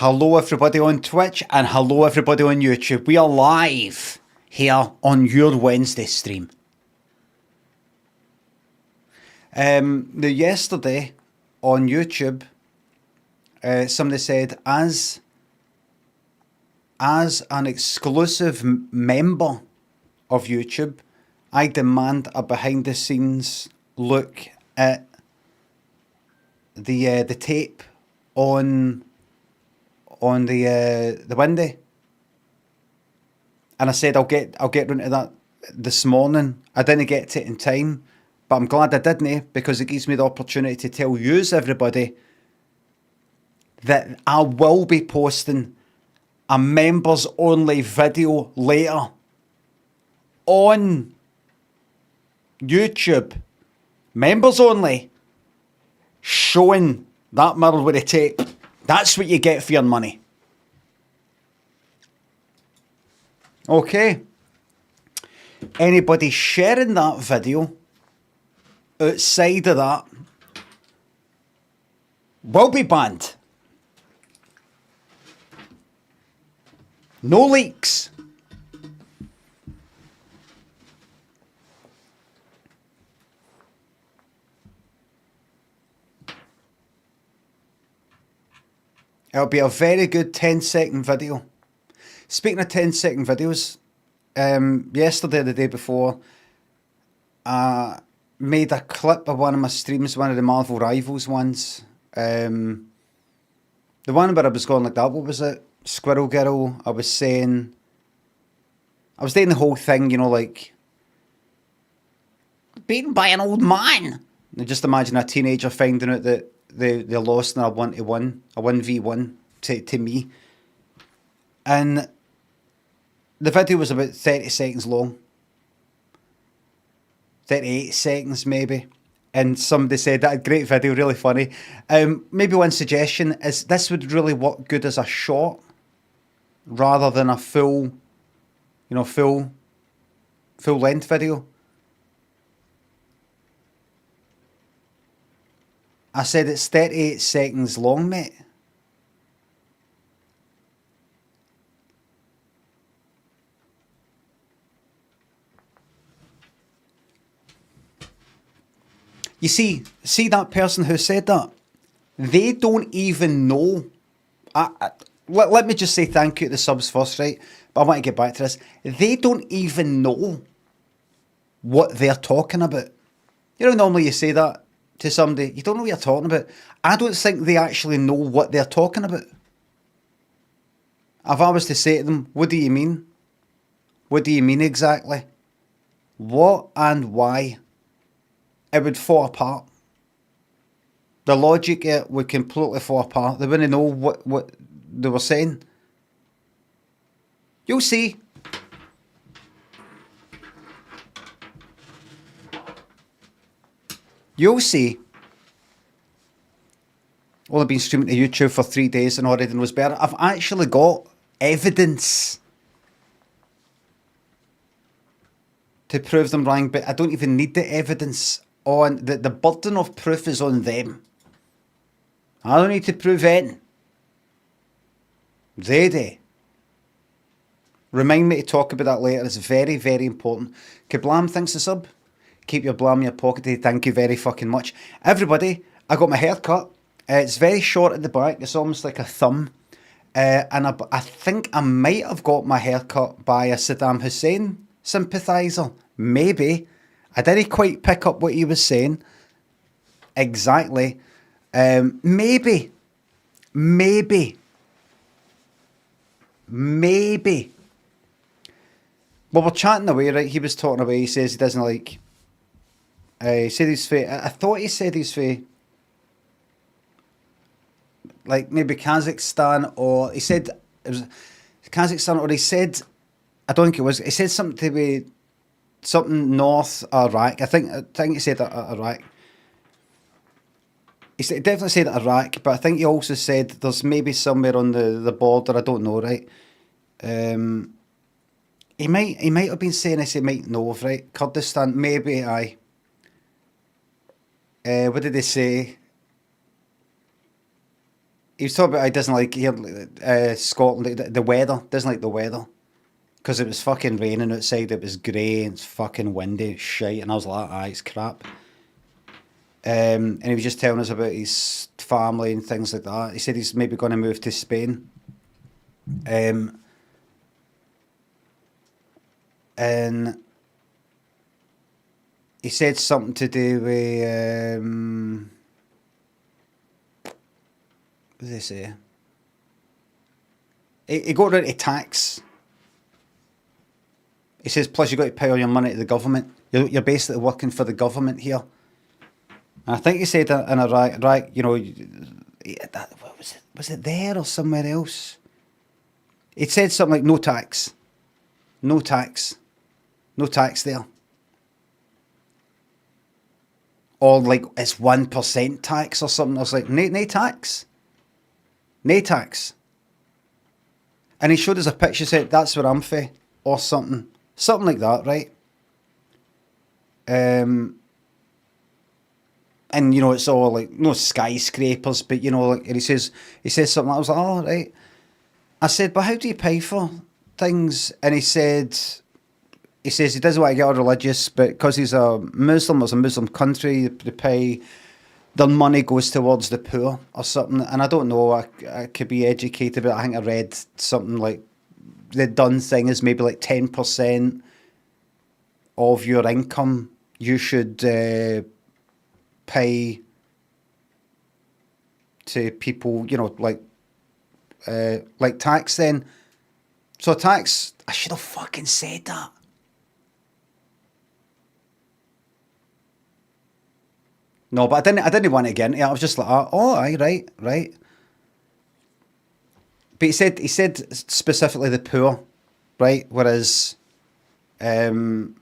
Hello everybody on Twitch and hello everybody on YouTube. We are live here on your Wednesday stream. Now yesterday on YouTube, somebody said as an exclusive member of YouTube, I demand a behind the scenes look at the tape on the windy, and I said I'll get into that this morning. I didn't get to it in time, but I'm glad I didn't, because it gives me the opportunity to tell yous, everybody, that I will be posting a members only video later on YouTube, members only, showing that mirror with the tape. That's what you get for your money. Okay. Anybody sharing that video outside of that will be banned. No leaks. It'll be a very good 10-second video. Speaking of 10-second videos, yesterday or the day before, I made a clip of one of my streams, one of the Marvel Rivals ones. The one where I was going like that, what was it? Squirrel Girl. I was doing the whole thing, you know, like, beaten by an old man. Now just imagine a teenager finding out that they lost in a 1-1, a 1v1 to me. And the video was about 30 seconds long. 38 seconds maybe. And somebody said, that great video, really funny. Maybe one suggestion is this would really work good as a short rather than a full length video. I said it's 38 seconds long, mate. You see that person who said that? They don't even know. Let me just say thank you to the subs first, right? But I want to get back to this. They don't even know what they're talking about. You know, normally you say that to somebody, you don't know what you're talking about. I don't think they actually know what they're talking about. If I was to say to them, what do you mean? What do you mean exactly? What and why? It would fall apart. The logic would completely fall apart. They wouldn't know what they were saying. You'll see. You'll see. Only been streaming to YouTube for 3 days and already knows better. I've actually got evidence to prove them wrong, but I don't even need the evidence. The burden of proof is on them. I don't need to prove anything. They do. Remind me to talk about that later. It's very, very important. Kablam, thanks to sub. Keep your blam in your pocket. Thank you very fucking much. Everybody, I got my hair cut. It's very short at the back. It's almost like a thumb. And I think I might have got my hair cut by a Saddam Hussein sympathiser. Maybe. I didn't quite pick up what he was saying. Exactly. Maybe. Well, we're chatting away, right? He was talking away. He says he doesn't like... he said he's for... I thought he said he's for... like maybe Kazakhstan, or... He said... it was Kazakhstan, or he said... I don't think it was... He said something to be... something North Iraq. I think he said Iraq. He definitely said Iraq, but I think he also said there's maybe somewhere on the border. I don't know, right? He might have been saying this. He might know of, right? Kurdistan, maybe. Aye. What did they say? He was talking about he doesn't like here, Scotland, the weather, doesn't like the weather. Because it was fucking raining outside, it was grey, it's fucking windy, shite, and I was like, it's crap. And he was just telling us about his family and things like that. He said he's maybe going to move to Spain. Um, and he said something to do with, what did he say? He got rid of tax. He says, plus you've got to pay all your money to the government. You're basically working for the government here. And I think he said in a right, you know, what was it? Was it there or somewhere else? He said something like no tax, no tax, no tax there, or like it's 1% tax or something. I was like, no tax, no tax. And he showed us a picture, said that's where I'm from, or something like that, right? And you know, it's all like no skyscrapers, but you know, like, and he says something. I was like, oh right. I said, but how do you pay for things? And he says he doesn't want to get all religious, but because he's a Muslim, it's a Muslim country, they pay. Their money goes towards the poor or something. And I don't know. I could be educated, but I think I read something like the done thing is maybe like 10% of your income you should pay to people, you know, like tax then. So tax, I should have fucking said that. No, but I didn't want to get into it. I was just like, oh, aye, right. But he said specifically the poor, right? Whereas, paying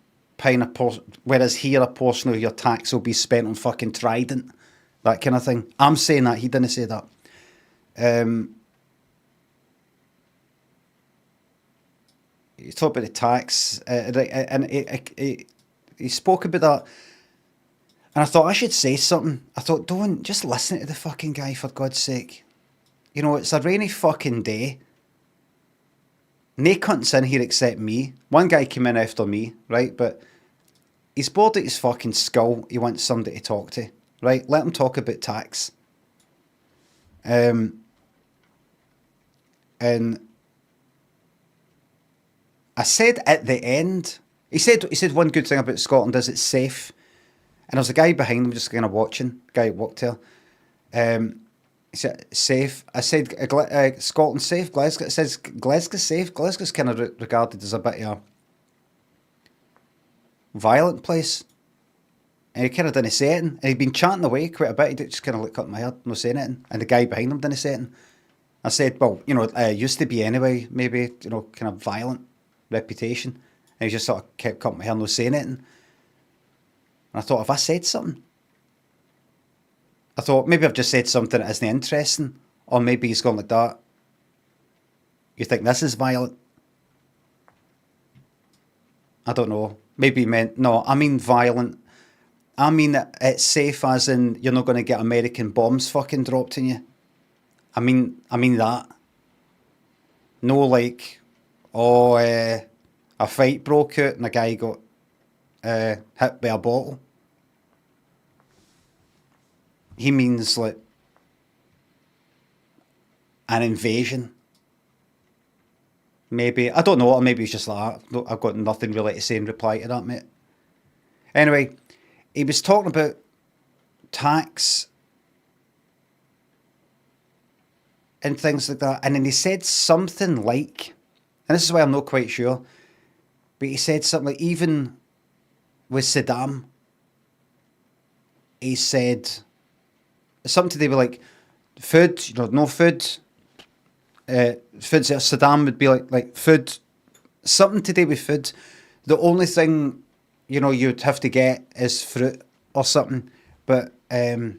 whereas here a portion of your tax will be spent on fucking Trident, that kind of thing. I'm saying that, he didn't say that. He talked about the tax, and he spoke about that, and I thought I should say something. I thought, don't just listen to the fucking guy for God's sake. You know, it's a rainy fucking day. No cunts in here except me. One guy came in after me, right? But he's bored at his fucking skull. He wants somebody to talk to, right? Let him talk about tax. And I said at the end, he said one good thing about Scotland is it's safe. And there was a guy behind him just kind of watching, guy who walked here. He said, safe. I said, Scotland's safe. Glasgow. It says Glasgow's safe. Glasgow's kind of regarded as a bit of a violent place. And he kind of didn't say anything. And he'd been chatting away quite a bit. He just kind of looked up my head, no saying anything. And the guy behind him didn't say anything. I said, well, you know, it used to be anyway, maybe, you know, kind of violent reputation. And he just sort of kept cutting my hair, no saying anything. And I thought, have I said something? I thought, maybe I've just said something that isn't interesting. Or maybe he's gone like that. You think this is violent? I don't know. Maybe he meant, no, I mean violent. I mean it's safe as in you're not going to get American bombs fucking dropped on you. I mean that. No like, a fight broke out and a guy got hit by a bottle. He means like an invasion. Maybe. I don't know. Or maybe he's just like, I've got nothing really to say in reply to that, mate. Anyway, he was talking about tax and things like that. And then he said something like, and this is why I'm not quite sure, but he said something like, even with Saddam, he said something to do with like food, you know, no food. Food, Saddam would be like food, something to do with food. The only thing, you know, you'd have to get is fruit or something. But it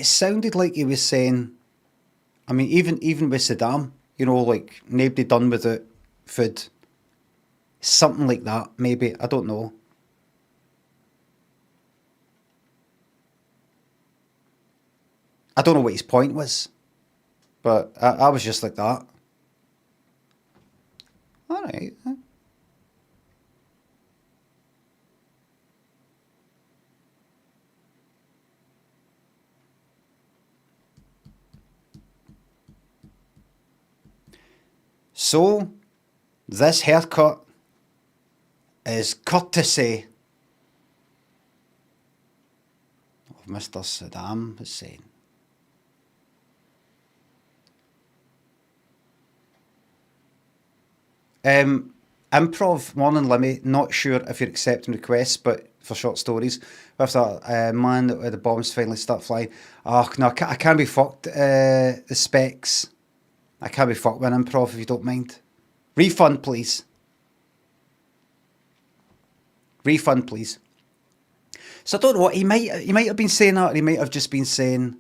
sounded like he was saying, I mean, even with Saddam, you know, like nobody done without food. Something like that, maybe. I don't know. I don't know what his point was, but I was just like that. All right. So, this haircut is courtesy of Mr. Saddam Hussein. Improv, Morning Limmy, not sure if you're accepting requests, but for short stories. With that man where the bombs finally start flying. Oh, no, I can't be fucked. The specs. I can't be fucked with improv if you don't mind. Refund, please. Refund, please. So I don't know what he might have been saying that, or he might have just been saying,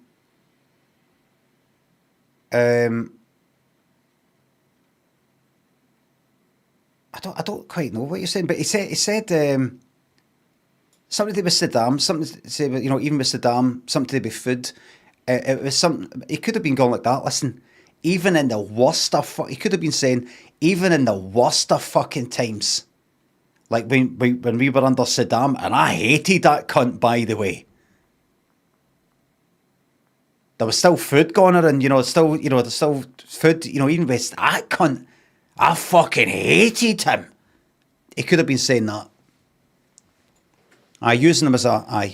I don't quite know what you're saying, but he said something to do with Saddam, something to say, you know, even with Saddam, something to do with food. It was something. He could have been going like that. Listen, even in the worst of, he could have been saying, even in the worst of fucking times, like when we were under Saddam, and I hated that cunt, by the way. There was still food going around, there's still food, even with that cunt. I fucking hated him. He could have been saying that. Using him as a,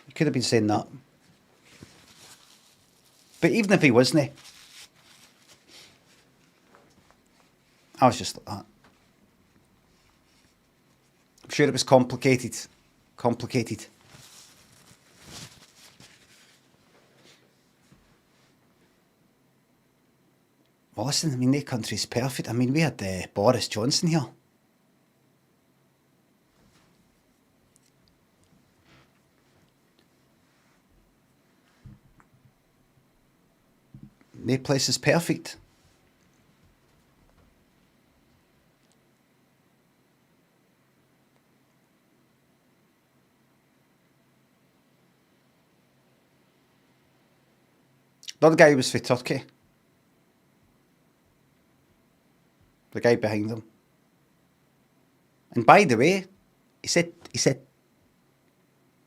He could have been saying that. But even if he wasn't, I was just like that. I'm sure it was complicated. Complicated. Well, listen, I mean, the country's perfect. I mean, we had Boris Johnson here. The place is perfect. The other guy was for Turkey. The guy behind him. And by the way, he said,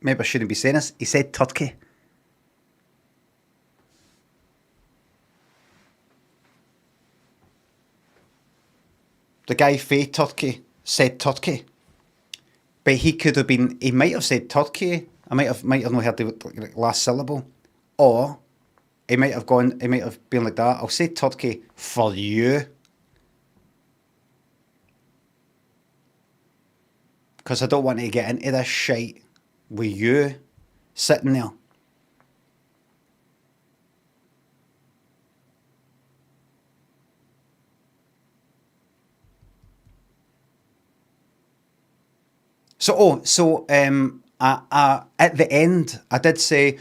maybe I shouldn't be saying this, he said Turkey. The guy for Turkey said Turkey. But he might have said Turkey. I might have not heard the last syllable. Or he might have been like that. I'll say Turkey for you. Because I don't want to get into this shite with you sitting there. At the end, I did say,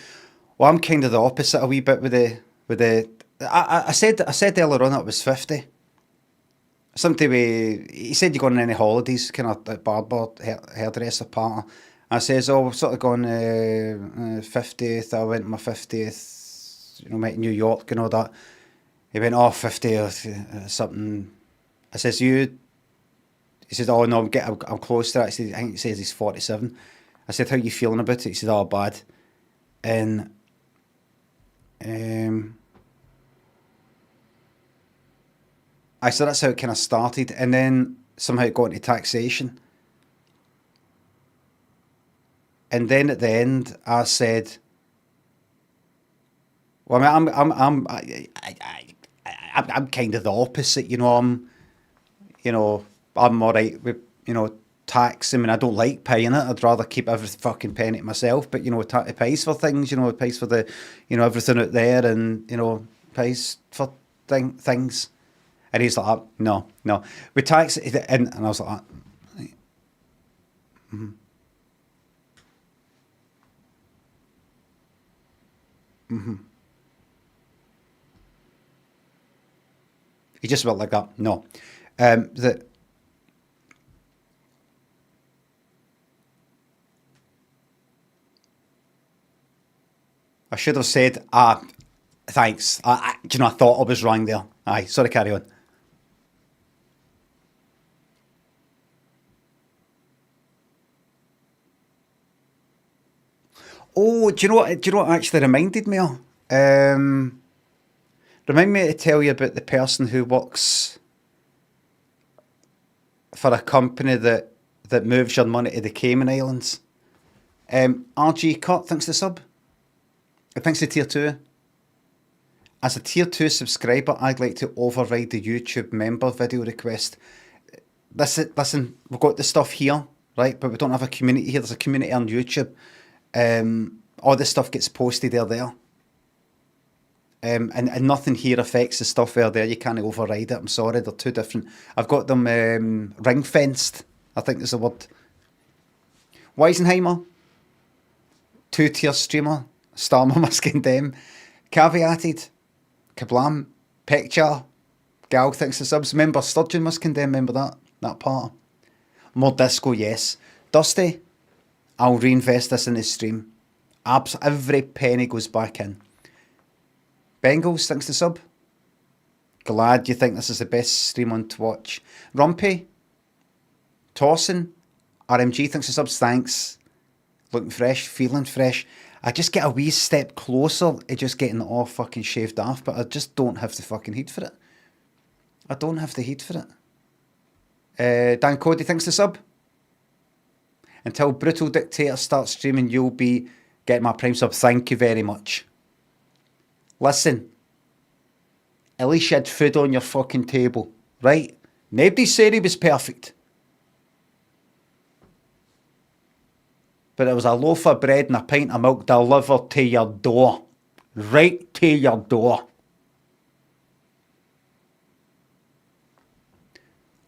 well, I'm kind of the opposite a wee bit with the. I said earlier on that it was 50. Something he said, you going on any holidays, kind of like barber, hairdresser party. I says, oh, we've sort of gone 50th. I went my 50th, met in New York and all that. He went, oh, 50 or something. I says, you? He said, oh, no, I'm close to that. I think he says he's 47. I said, how are you feeling about it? He said, oh, bad. And I said that's how it kind of started, and then somehow it got into taxation. And then at the end, I said, "Well, I mean, I'm kind of the opposite, I'm all right with tax. I mean, I don't like paying it. I'd rather keep every fucking penny to myself. But it pays for things. It pays for the everything out there, and pays for things." And he's like, no. We tax it, and I was like, mm-hmm. Mm-hmm. He just went like that. No. I should have said, thanks. Do you know, I thought I was wrong there. Aye, sorry, carry on. Oh, do you know what? Do you know what actually reminded me of? Remind me to tell you about the person who works for a company that moves your money to the Cayman Islands. RG Cut, thanks to sub. Thanks to tier two. As a tier two subscriber, I'd like to override the YouTube member video request. Listen, we've got the stuff here, right? But we don't have a community here. There's a community on YouTube. All this stuff gets posted there. And nothing here affects the stuff there. You can't override it. I'm sorry, they're two different. I've got them ring fenced, I think is the word. Weisenheimer, two-tier streamer, Starmer must condemn. Caveated, Kablam, Picture, Gal thinks the subs. Member Sturgeon must condemn, remember that part. More disco, yes. Dusty, I'll reinvest this in the stream. Every penny goes back in. Bengals, thanks to sub. Glad you think this is the best stream on to watch. Rumpy, Tossin, RMG, thanks to subs. Thanks. Looking fresh, feeling fresh. I just get a wee step closer to just getting it all fucking shaved off, but I just don't have the fucking heat for it. I don't have the heat for it. Dan Cody, thanks to sub. Until Brutal Dictator starts streaming, you'll be getting my prime sub. Thank you very much. Listen, at least you had food on your fucking table, right? Nobody said he was perfect. But it was a loaf of bread and a pint of milk delivered to your door. Right to your door.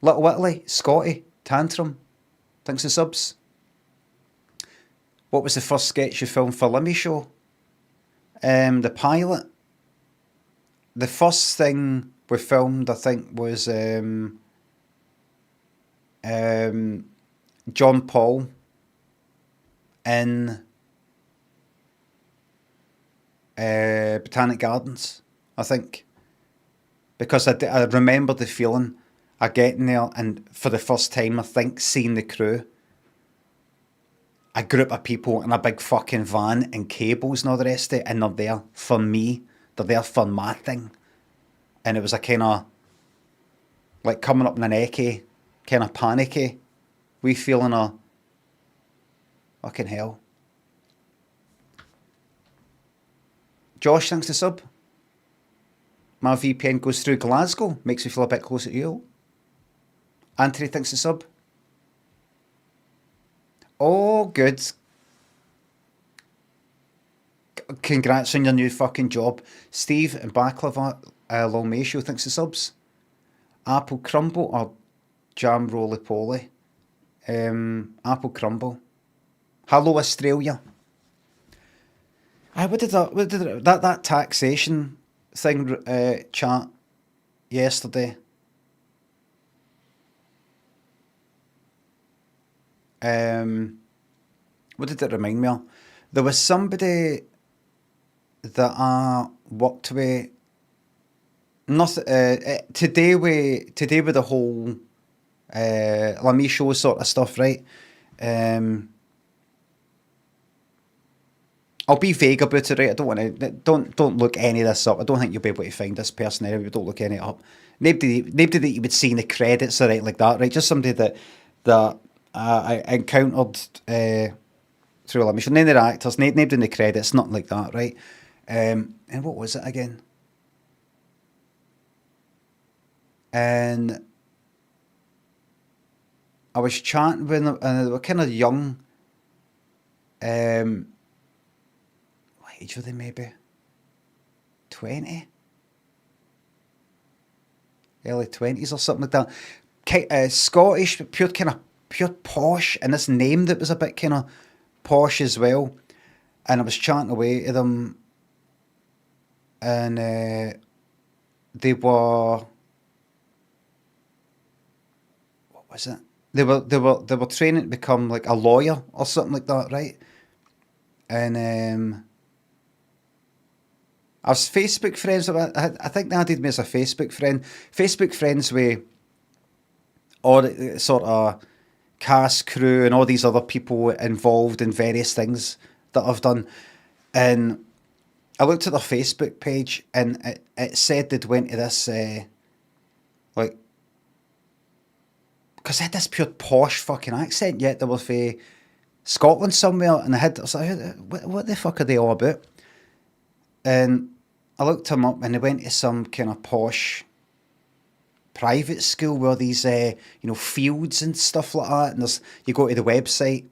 Little Whitley, Scotty, Tantrum, thanks for subs. What was the first sketch you filmed for Limmy show? The pilot. The first thing we filmed, I think, was John Paul in Botanic Gardens, I think. Because I remember the feeling of getting there and for the first time, I think, seeing the crew. A group of people in a big fucking van and cables and all the rest of it, and they're there for me. They're there for my thing. And it was a kind of, like coming up in an echo, kind of panicky, wee feeling of, fucking hell. Josh, thanks to sub. My VPN goes through Glasgow, makes me feel a bit closer to you. Anthony, thanks to sub. Oh, good. Congrats on your new fucking job. Steve and Baklava Longmayshow, thanks to subs. Apple Crumble or Jam Roly Poly? Apple Crumble. Hello, Australia. What did that taxation thing chat yesterday? What did it remind me of? There was somebody that I worked with. Nothing today with the whole Limmy show sort of stuff, right? I'll be vague about it, right? I don't want to. Don't look any of this up. I don't think you'll be able to find this person anyway. Don't look any up. Nobody that you would see in the credits or right like that, right? Just somebody that I encountered through Limmy show. None of the actors, nobody in the credits, nothing like that, right? And what was it again? And I was chatting with them, and they were kind of young. What age were they, maybe? 20? Early 20s or something like that. Scottish, pure posh, and this name that was a bit kind of posh as well. And I was chatting away to them, and they were... What was it? They were training to become like a lawyer or something like that, right? And I was Facebook friends. I think they added me as a Facebook friend. Facebook friends with all the sort of cast, crew, and all these other people involved in various things that I've done. And I looked at their Facebook page, and it said they'd went to this, like, because they had this pure posh fucking accent, yet they were from Scotland somewhere, and I was like, what the fuck are they all about? And I looked them up, and they went to some kind of posh private school where these, fields and stuff like that, and you go to the website,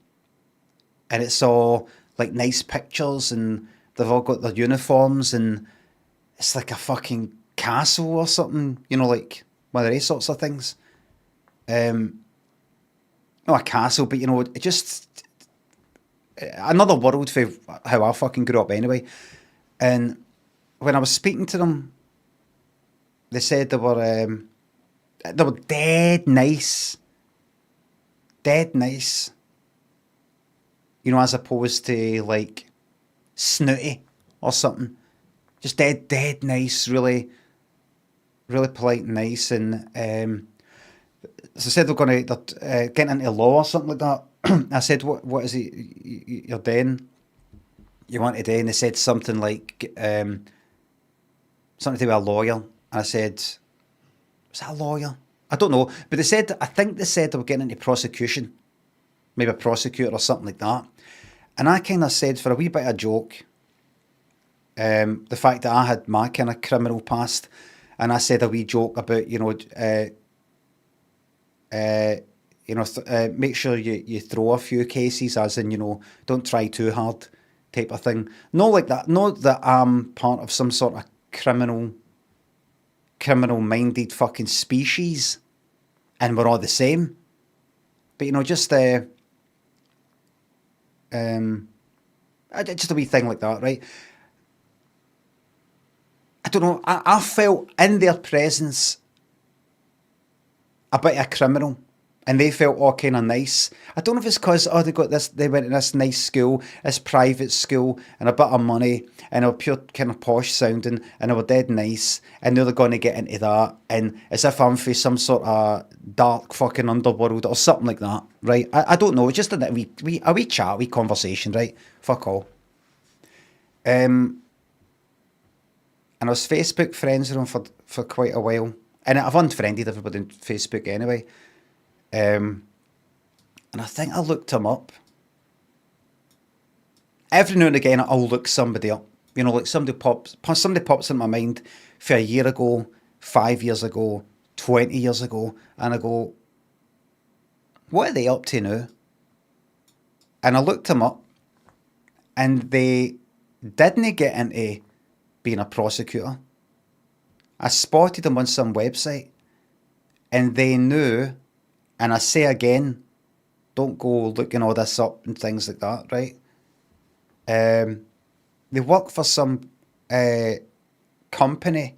and it's all, like, nice pictures, and they've all got their uniforms, and it's like a fucking castle or something, like one of these sorts of things. Not a castle, but it just another world for how I fucking grew up anyway. And when I was speaking to them, they said they were dead nice, as opposed to like snooty or something. Just dead nice, really, really polite and nice. And so I said they're getting into law or something like that. I said, what is it you're doing? You want to do? And they said something like, something to do with a lawyer. And I said, was that a lawyer? I don't know. But I think they said they were getting into prosecution. Maybe a prosecutor or something like that. And I kind of said, for a wee bit of a joke, the fact that I had my kind of criminal past, and I said a wee joke about, make sure you throw a few cases, as in, don't try too hard type of thing. Not like that. Not that I'm part of some sort of criminal-minded fucking species and we're all the same. But, just just a wee thing like that, right? I don't know. I felt in their presence a bit of a criminal, and they felt all kind of nice. I don't know if it's because they went to this nice school, this private school, and a bit of money, and they were pure kind of posh sounding, and they were dead nice, and they're going to get into that, and as if I'm for some sort of dark fucking underworld or something like that, right? I don't know. It's just a wee chat, a wee conversation, right? Fuck all. And I was Facebook friends with them for quite a while. And I've unfriended everybody on Facebook anyway. And I think I looked him up. Every now and again, I'll look somebody up. Like somebody pops into my mind for a year ago, 5 years ago, 20 years ago. And I go, what are they up to now? And I looked them up. And they didn't get into being a prosecutor. I spotted them on some website, and they knew, and I say again, don't go looking all this up and things like that, right? They work for some company,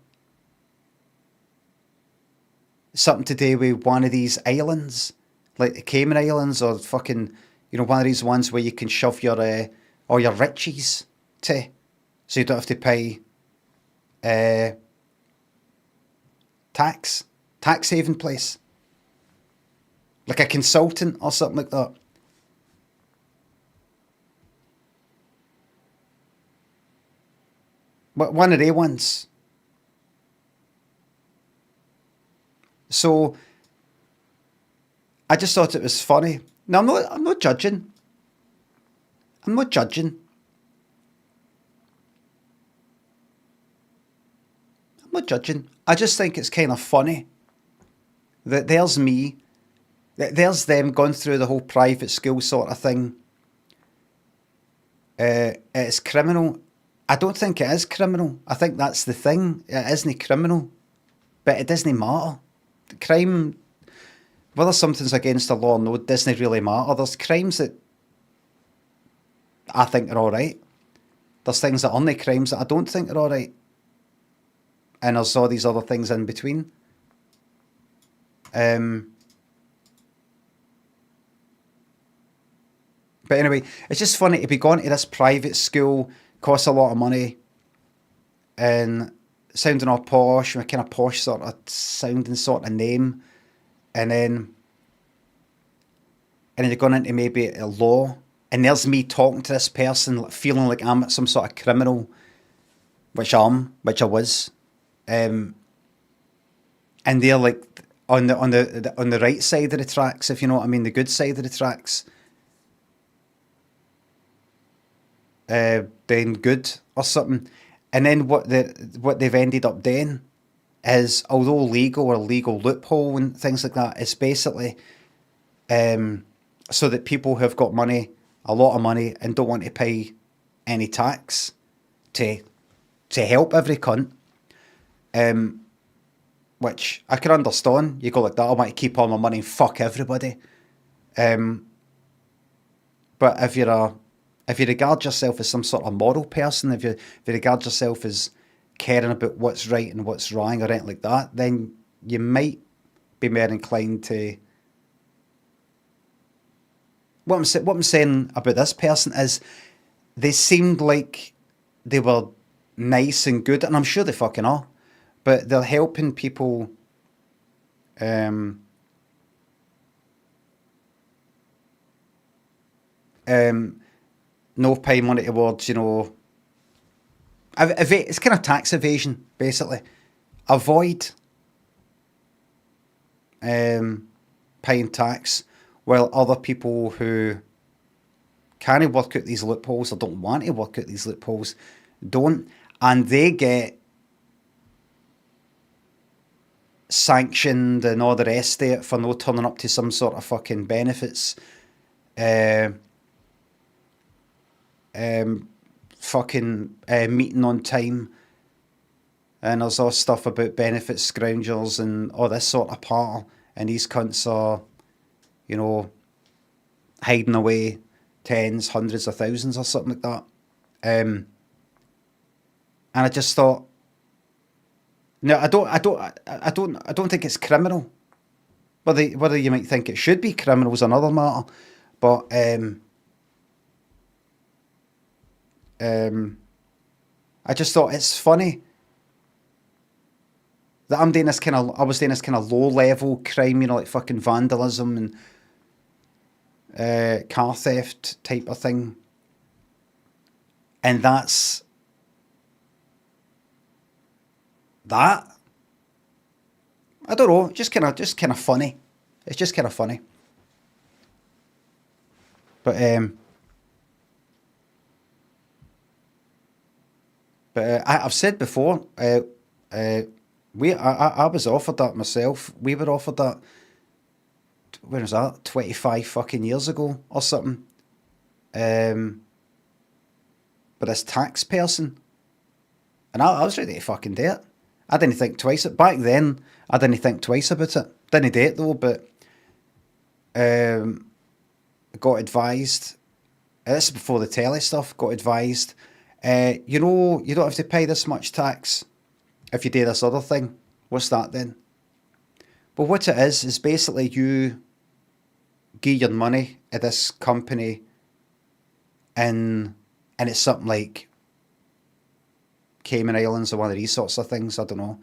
something to do with one of these islands, like the Cayman Islands, or fucking, one of these ones where you can shove all your riches to, so you don't have to pay tax haven place, like a consultant or something like that. But one of the ones. So I just thought it was funny. No, I'm not judging. I'm not judging. I just think it's kind of funny that there's me, that there's them going through the whole private school sort of thing. It's criminal. I don't think it is criminal. I think that's the thing. It isn't criminal, but it doesn't matter. Crime, whether something's against the law or no, it doesn't really matter. There's crimes that I think are all right. There's things that aren't crimes that I don't think are all right. And there's all these other things in between. But anyway, it's just funny to be going to this private school, costs a lot of money, and sounding all posh, and a kind of posh sort of sounding sort of name, and then you're going into maybe a law, and there's me talking to this person, like, feeling like I'm some sort of criminal, which I was, and they're like on the right side of the tracks, if you know what I mean, the good side of the tracks, then good or something. And then what they've ended up doing is, although legal or legal loophole and things like that, it's basically so that people who've got money, a lot of money, and don't want to pay any tax to help every cunt. Which I can understand. You go like that, I want to keep all my money and fuck everybody. But if you regard yourself as some sort of moral person, if you regard yourself as caring about what's right and what's wrong or anything like that, then you might be more inclined to. What I'm saying about this person is, they seemed like they were nice and good, and I'm sure they fucking are, but they're helping people. No pay money towards, it's kind of tax evasion, basically. Avoid paying tax, while other people who can't work out these loopholes or don't want to work out these loopholes don't, and they get sanctioned and all the rest of it for no turning up to some sort of fucking benefits. Meeting on time, and there's all stuff about benefits scroungers and all this sort of part, and these cunts are, hiding away tens, hundreds of thousands or something like that. And I just thought, no, I don't think it's criminal. Whether you might think it should be criminal is another matter, but I just thought it's funny that I was doing this kind of low level crime, like fucking vandalism and car theft type of thing, and that's that. I don't know, just kind of funny. It's just kind of funny, but I've said before, I was offered that myself. We were offered that. When was that? 25 fucking years ago or something. But this tax person, and I was ready to fucking do it. I didn't think twice. Back then, I didn't think twice about it. Didn't do it though, but got advised. This is before the telly stuff. Got advised. You don't have to pay this much tax if you do this other thing. What's that then? Well, what it is basically you give your money to this company, and it's something like Cayman Islands or one of these sorts of things, I don't know.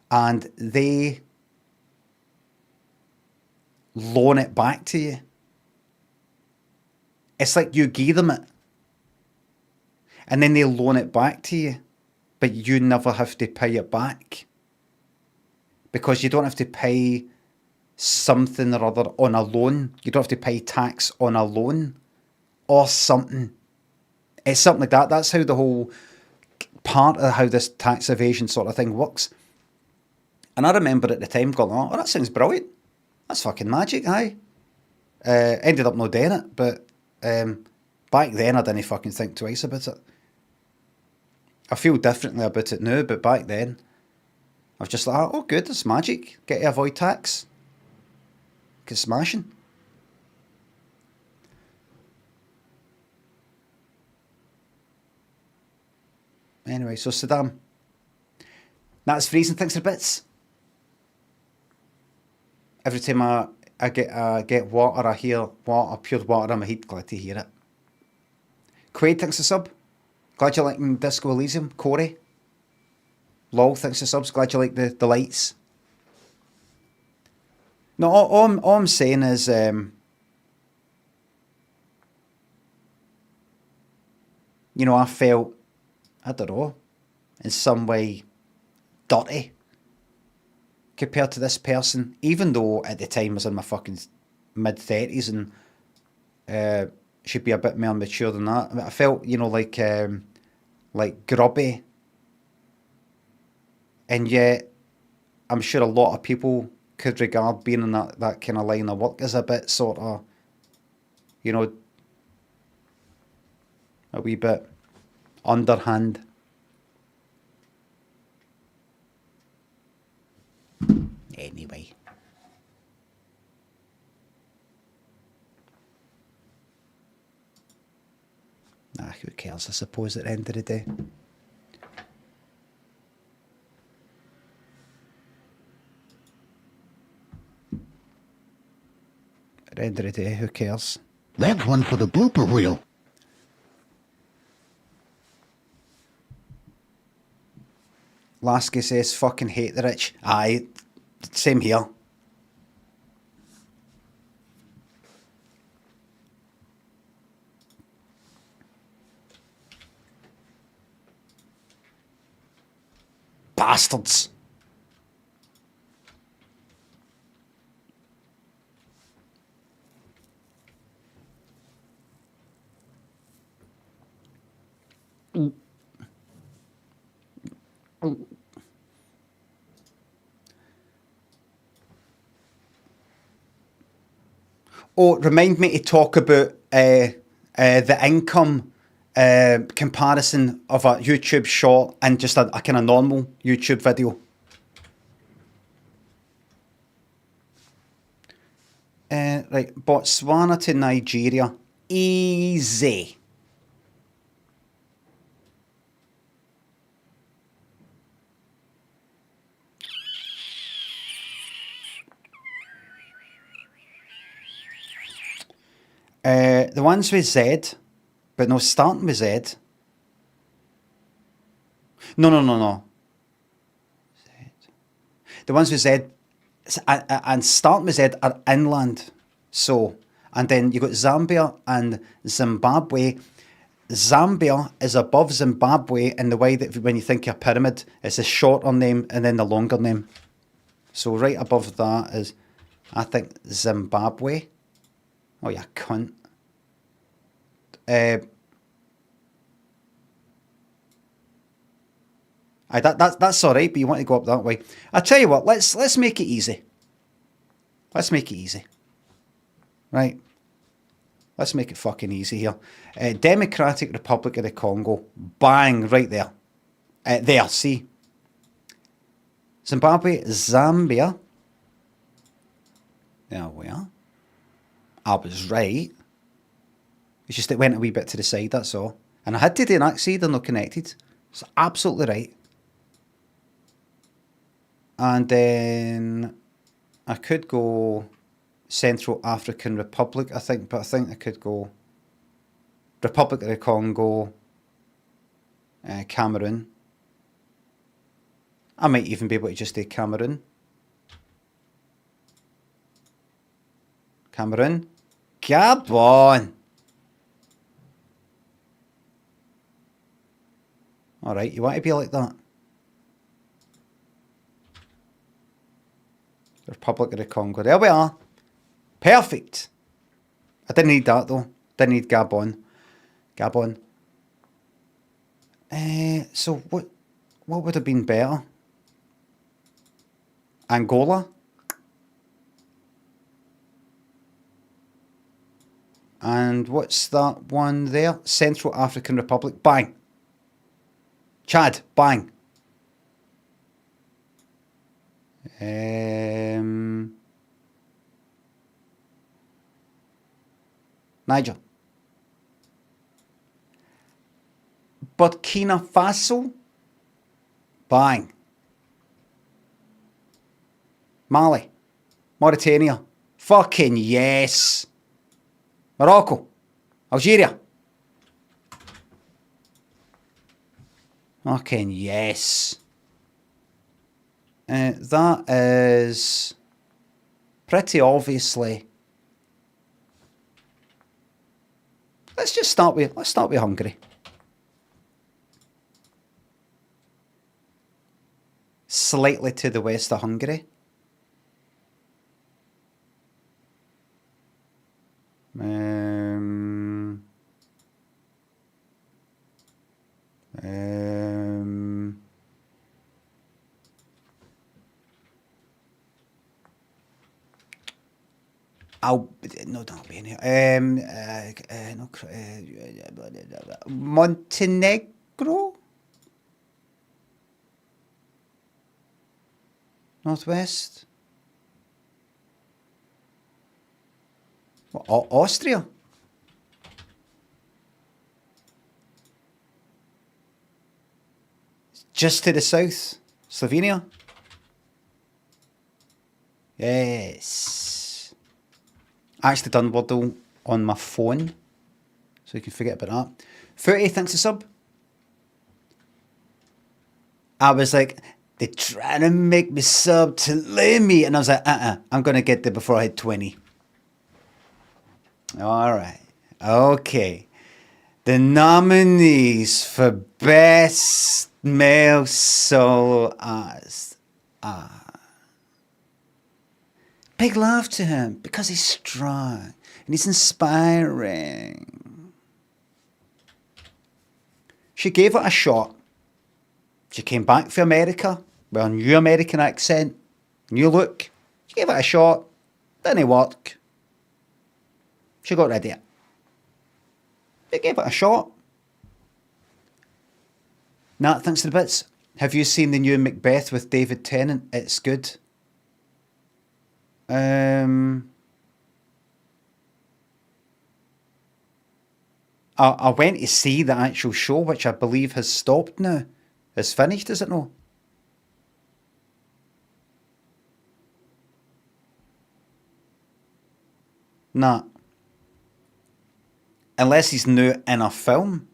And they loan it back to you. It's like you give them it, and then they loan it back to you, but you never have to pay it back, because you don't have to pay something or other on a loan. You don't have to pay tax on a loan or something. It's something like that. That's how the whole part of how this tax evasion sort of thing works. And I remember at the time going, oh, that sounds brilliant. That's fucking magic, aye. Ended up not doing it, but back then I didn't fucking think twice about it. I feel differently about it now, but back then I was just like, oh good, it's magic. Get to avoid tax. Get smashing. Anyway, so Saddam. That's freezing things to bits. Every time I get water, I hear water, pure water in my head. Glad to hear it. Quaid thinks a sub. Glad you're liking Disco Elysium. Corey. Lol, thanks for subs. Glad you like the lights. No, all I'm saying is, you know, I felt, I don't know, in some way dirty compared to this person, even though at the time I was in my fucking mid-30s and should be a bit more mature than that. I mean, I felt, you know, like grubby, and yet I'm sure a lot of people could regard being in that kind of line of work as a bit sort of, you know, a wee bit underhand. Anyway. Nah, who cares, I suppose, at the end of the day. At the end of the day, who cares? That's one for the blooper reel. Lasky says, fucking hate the rich. Aye, same here. Bastards. Oh, remind me to talk about the income comparison of a YouTube short and just a kind of normal YouTube video. Right, Botswana to Nigeria. Easy. The ones with Z, but no, starting with Z. No. Z. The ones with Z and starting with Z are inland. So, and then you got Zambia and Zimbabwe. Zambia is above Zimbabwe in the way that when you think of a pyramid, it's a shorter name and then the longer name. So right above that is, I think, Zimbabwe. Oh, you cunt. That's all right, but you want to go up that way. I tell you what, let's make it easy. Let's make it easy. Right. Let's make it fucking easy here. Democratic Republic of the Congo. Bang, right there. There, see. Zimbabwe, Zambia. There we are. I was right. It's just it went a wee bit to the side, that's all. And I had to do an accent, they're not connected. It's absolutely right. And then I could go Central African Republic, I think, but I think I could go Republic of the Congo, Cameroon. I might even be able to just do Cameroon. Cameroon. Gabon. Alright, you want to be like that? Republic of the Congo. There we are. Perfect. I didn't need that though. Didn't need Gabon. Gabon. So what would have been better? Angola? And what's that one there? Central African Republic. Bang. Chad. Bang. Niger. Burkina Faso. Bang. Mali. Mauritania. Fucking yes. Morocco. Algeria. Fucking yes. That is pretty obviously. Let's start with Hungary. Slightly to the west of Hungary. Not Albania. Montenegro? Northwest? What, Austria? Just to the south. Slovenia? Yes. I actually done Wordle on my phone, so you can forget about that. 30, thanks to sub. I was like, they're trying to make me sub to Limmy, and I was like, I'm going to get there before I hit 20. All right. Okay. The nominees for Best Male Solo Artist are... Big love to him because he's strong and he's inspiring. She gave it a shot. She came back from America with a new American accent, new look. She gave it a shot. Didn't work. She got rid of it. They gave it a shot. Nat, thanks to the bits. Have you seen the new Macbeth with David Tennant? It's good. I went to see the actual show, which I believe has stopped now. It's finished, is it not? Nah. Unless he's new in a film.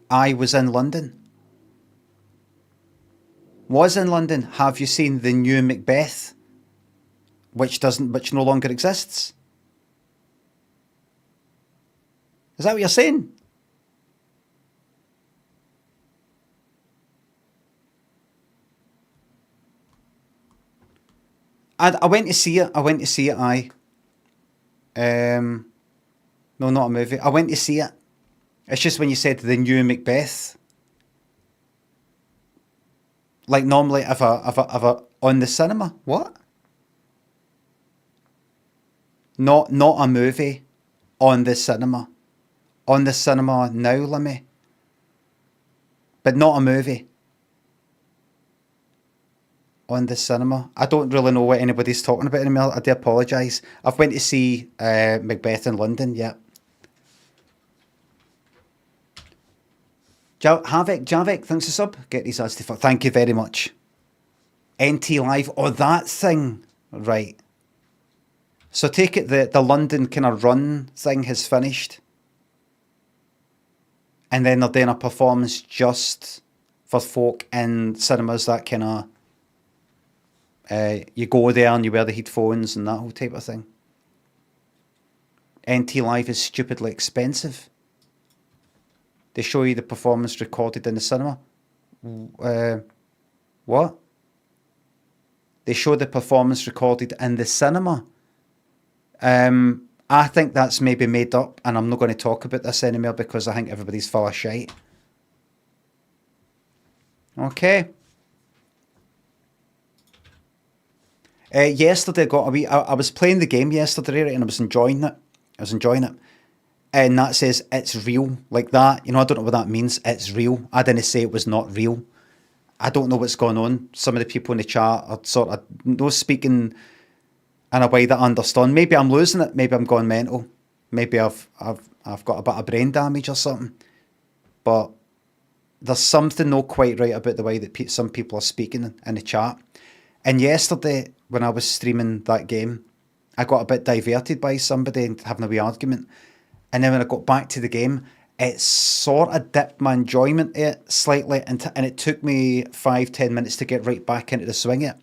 I was in London. Was in London. Have you seen the new Macbeth? Which no longer exists? Is that what you're saying? I went to see it. Aye. No, not a movie. I went to see it. It's just when you said the new Macbeth. Like normally, if I on the cinema, what? Not a movie, on the cinema. On the cinema now, Limmy. But not a movie. On the cinema. I don't really know what anybody's talking about anymore. I do apologise. I've went to see Macbeth in London, yeah. Javik, thanks for sub. Get these ads to fuck. Thank you very much. NT Live. Oh, that thing. Right. So take it the London kind of run thing has finished. And then they're doing a performance just for folk in cinemas, that kind of... you go there and you wear the headphones and that whole type of thing. NT Live is stupidly expensive. They show you the performance recorded in the cinema. What? They show the performance recorded in the cinema. I think that's maybe made up, and I'm not going to talk about this anymore because I think everybody's full of shite. Okay. Yesterday I was playing the game yesterday, right, and I was enjoying it. And that says it's real, like that. You know, I don't know what that means. It's real. I didn't say it was not real. I don't know what's going on. Some of the people in the chat are sort of no speaking in a way that I understand. Maybe I'm losing it. Maybe I'm going mental. Maybe I've got a bit of brain damage or something. But there's something not quite right about the way that some people are speaking in the chat. And yesterday, when I was streaming that game, I got a bit diverted by somebody having a wee argument. And then when I got back to the game, it sort of dipped my enjoyment of it slightly, and it took me 5-10 minutes to get right back into the swing of it.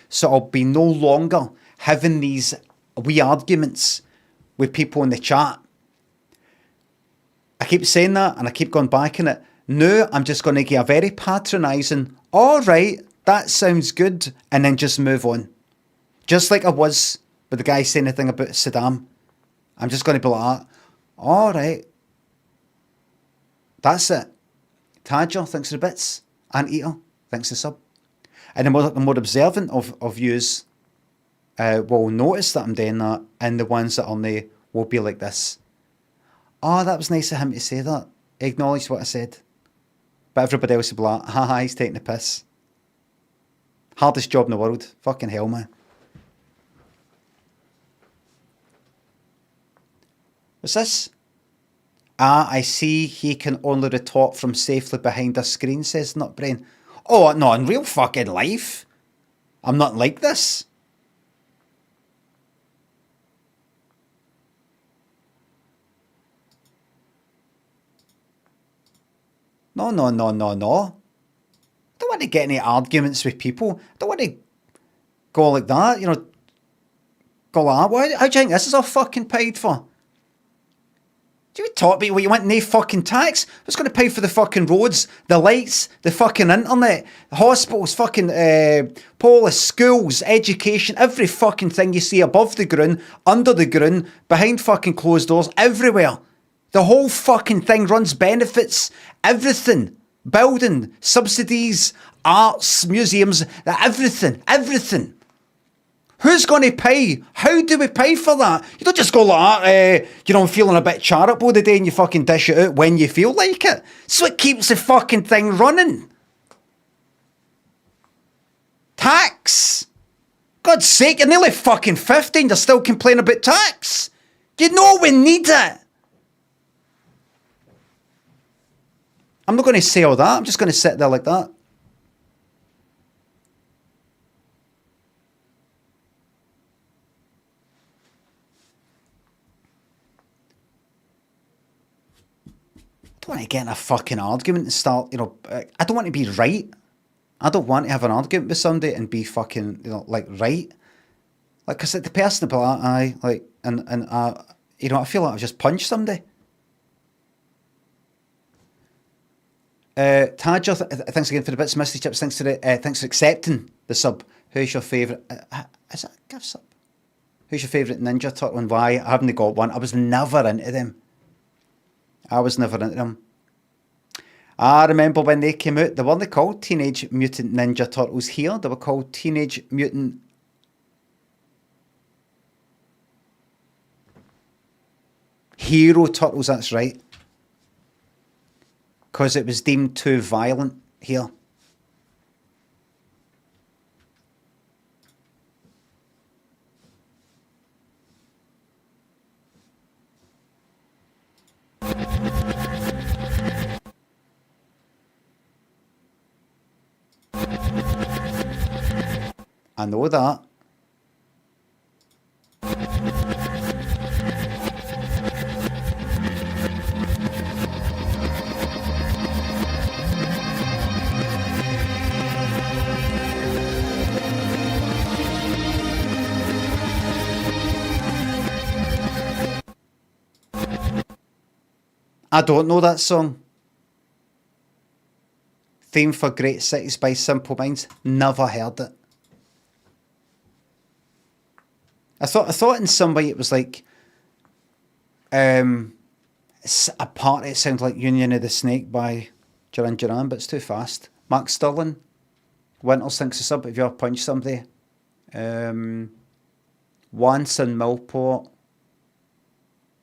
So I'll be no longer having these wee arguments with people in the chat. I keep saying that and I keep going back in it. Now I'm just going to give a very patronising, all right, that sounds good, and then just move on. Just like I was with the guy saying anything about Saddam. I'm just going to be like that. All right. That's it. Tadger, thanks for the bits. Anteater, thanks for the sub. And the more observant of yous will notice that I'm doing that, and the ones that are new will be like this. Oh, that was nice of him to say that. He acknowledged what I said. But everybody else will be like, haha, he's taking the piss. Hardest job in the world. Fucking hell, man. What's this? Ah, I see he can only retort from safely behind a screen, says Nutbrain. Oh, no, in real fucking life. I'm not like this. No. I don't want to get any arguments with people. I don't want to go like that, you know. Go like that. How do you think this is all fucking paid for? Do you talk about what you want? No fucking tax? Who's going to pay for the fucking roads, the lights, the fucking internet, hospitals, fucking police, schools, education, every fucking thing you see above the ground, under the ground, behind fucking closed doors, everywhere. The whole fucking thing runs benefits, everything. Building, subsidies, arts, museums, everything. Who's going to pay? How do we pay for that? You don't just go like that, I'm feeling a bit charitable today and you fucking dish it out when you feel like it. So it keeps the fucking thing running. Tax. God's sake, you're nearly fucking 50 and you're still complaining about tax. You know we need it. I'm not going to say all that. I'm just going to sit there like that. I don't want to get in a fucking argument and start, I don't want to be right. I don't want to have an argument with somebody and be fucking, right. Like, because the person will be like, I feel like I've just punched somebody. Tadger, thanks again for the bits, Misty Chips. Thanks for accepting the sub. Who's your favourite? Is that a gift sub? Who's your favourite Ninja Turtle and why? I haven't got one. I was never into them. I remember when they came out, they weren't called Teenage Mutant Ninja Turtles here. They were called Teenage Mutant Hero Turtles, that's right. Because it was deemed too violent here. I know that. I don't know that song. Theme for Great Cities by Simple Minds. Never heard it. I thought in some way it was like a part. It sounded like Union of the Snake by Duran Duran, but it's too fast. Mark Sterling, Winters thinks a sub if you ever punch somebody. Once in Millport,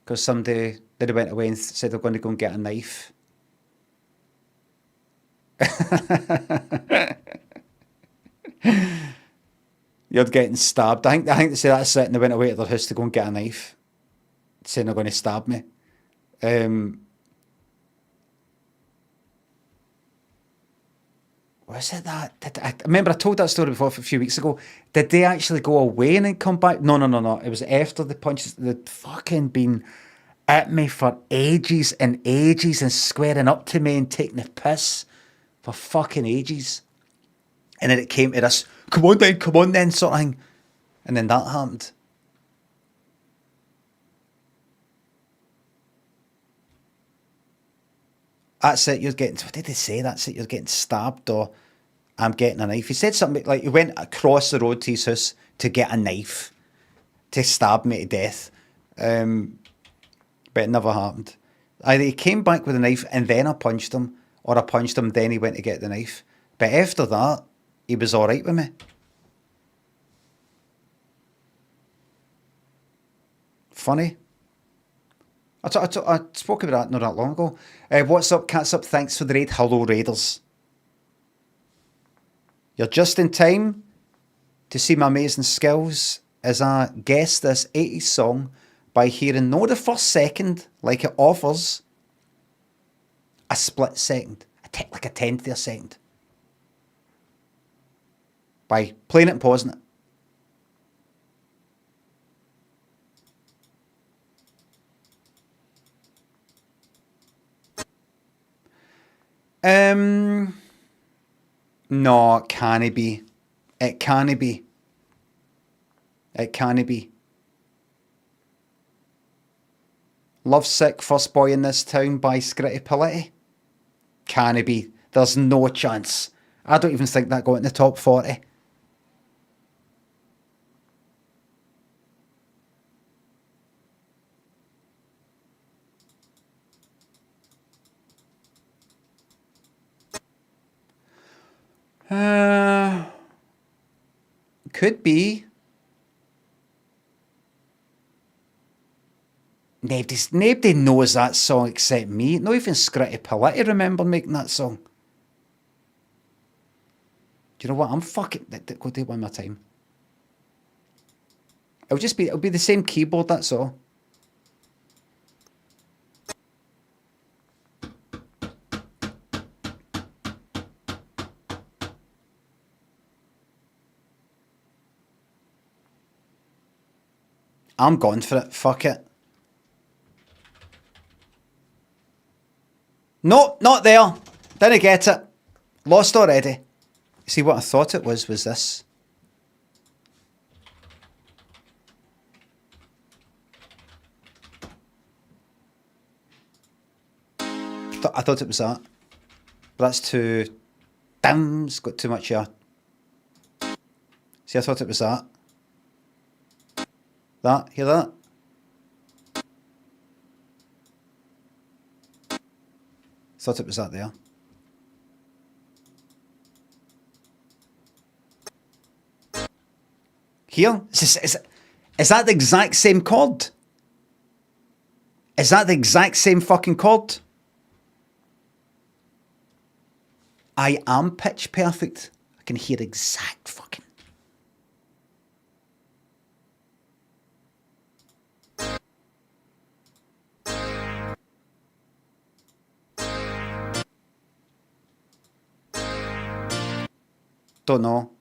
because somebody they went away and said they're going to go and get a knife. You're getting stabbed. I think they say that's it, and they went away to their house to go and get a knife, saying they're going to stab me. Was it that? I remember I told that story before a few weeks ago. Did they actually go away and then come back? No. It was after the punches. They'd fucking been at me for ages and ages and squaring up to me and taking the piss for fucking ages. And then it came to this, come on then, sort of thing. And then that happened. That's it, you're getting, what did they say? That's it, you're getting stabbed or I'm getting a knife. He said something like, he went across the road to his house to get a knife to stab me to death. But it never happened. Either he came back with a knife and then I punched him, or I punched him, then he went to get the knife. But after that, he was alright with me. Funny. I spoke about that not that long ago. What's up, Cats Up? Thanks for the raid. Hello, Raiders. You're just in time to see my amazing skills as I guess this 80s song by hearing not the first second like it offers, a split second, like a tenth of a second. By playing it and pausing it. No, it can't be. It can't be. It can't be. Lovesick, First Boy in This Town by Scritti Politti. Can't be. There's no chance. I don't even think that got in the top 40. Could be. Nobody knows that song except me. Not even Scritti Politti remember making that song. Do you know what? I'm fucking... Go do it one more time. It'll be the same keyboard, that's all. I'm going for it. Fuck it. No, not there. Didn't get it. Lost already. See, what I thought it was this. I thought it was that. But that's too... Damn, it's got too much here. See, I thought it was that. That, hear that? Thought it was that there. Here? Is that the exact same chord? Is that the exact same fucking chord? I am pitch perfect. I can hear exact fucking... Don't know.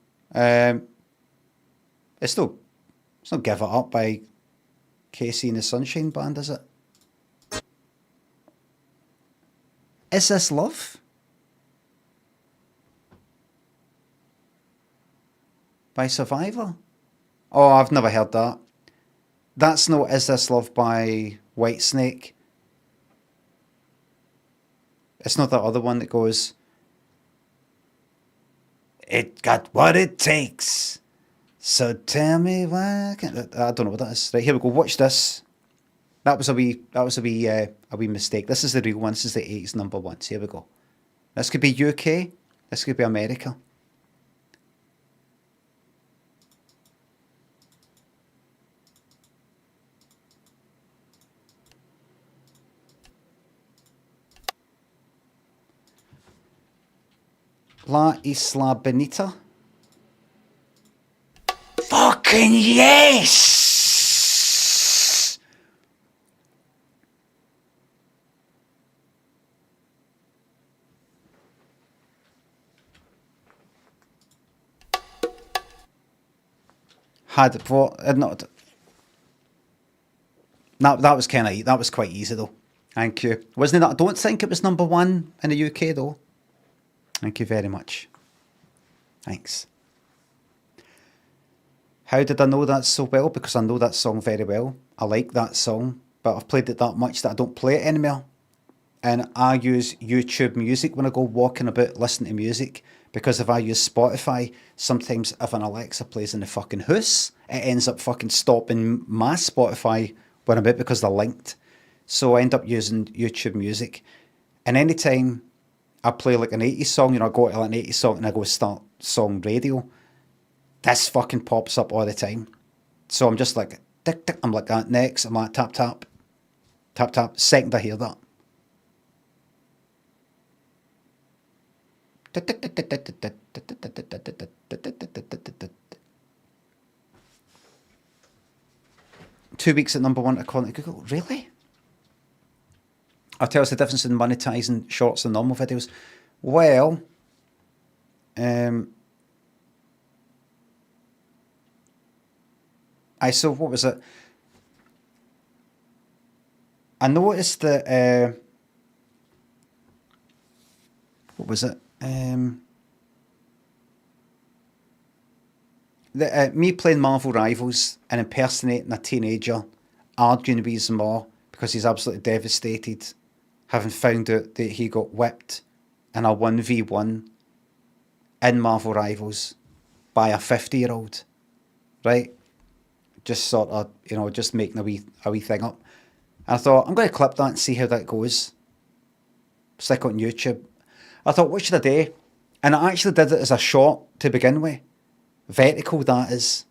It's not Give It Up by Casey and the Sunshine Band, is it? Is This Love? By Survivor? Oh, I've never heard that. That's not Is This Love by Whitesnake. It's not that other one that goes... It got what it takes. So tell me why. I don't know what that is. Right, here we go. Watch this. That was a wee mistake. This is the real one. This is the 80s number one. So here we go. This could be UK. This could be America. La Isla Bonita. Fucking yes! Had what? Not. That was that was quite easy though. Thank you. Wasn't it? I don't think it was number one in the UK though. Thank you very much. Thanks. How did I know that so well? Because I know that song very well. I like that song, but I've played it that much that I don't play it anymore. And I use YouTube Music when I go walking about listening to music, because if I use Spotify, sometimes if an Alexa plays in the fucking house, it ends up fucking stopping my Spotify when I'm out because they're linked. So I end up using YouTube Music. And anytime I play like an 80s song, I go to like an 80s song and I go start song radio, this fucking pops up all the time. So I'm just like, tick, tick, I'm like that. Next, I'm like, tap, tap, tap, tap. Second I hear that. 2 weeks at number one according to Google. Really? I'll tell us the difference in monetizing shorts and normal videos. Well, so what was it? I noticed that, what was it? Me playing Marvel Rivals and impersonating a teenager, arguing with his mom because he's absolutely devastated, having found out that he got whipped in a 1v1 in Marvel Rivals by a 50-year-old, right? Just sort of, just making a wee thing up. And I thought, I'm going to clip that and see how that goes. Stick it on YouTube. I thought, what should I do? And I actually did it as a short to begin with. Vertical, that is.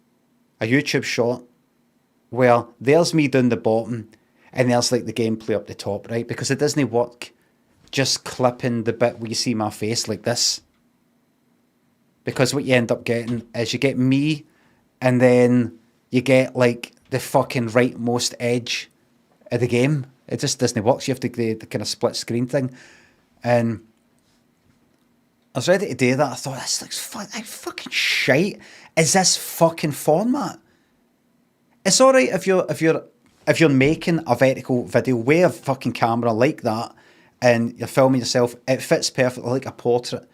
A YouTube short where there's me down the bottom and there's like the gameplay up the top, right? Because it doesn't work just clipping the bit where you see my face like this. Because what you end up getting is you get me and then you get like the fucking rightmost edge of the game. It just doesn't work. So you have to do the kind of split screen thing. And I was ready to do that. I thought, this looks fucking shite. Is this fucking format? It's alright if you're making a vertical video with a fucking camera like that and you're filming yourself. It fits perfectly like a portrait.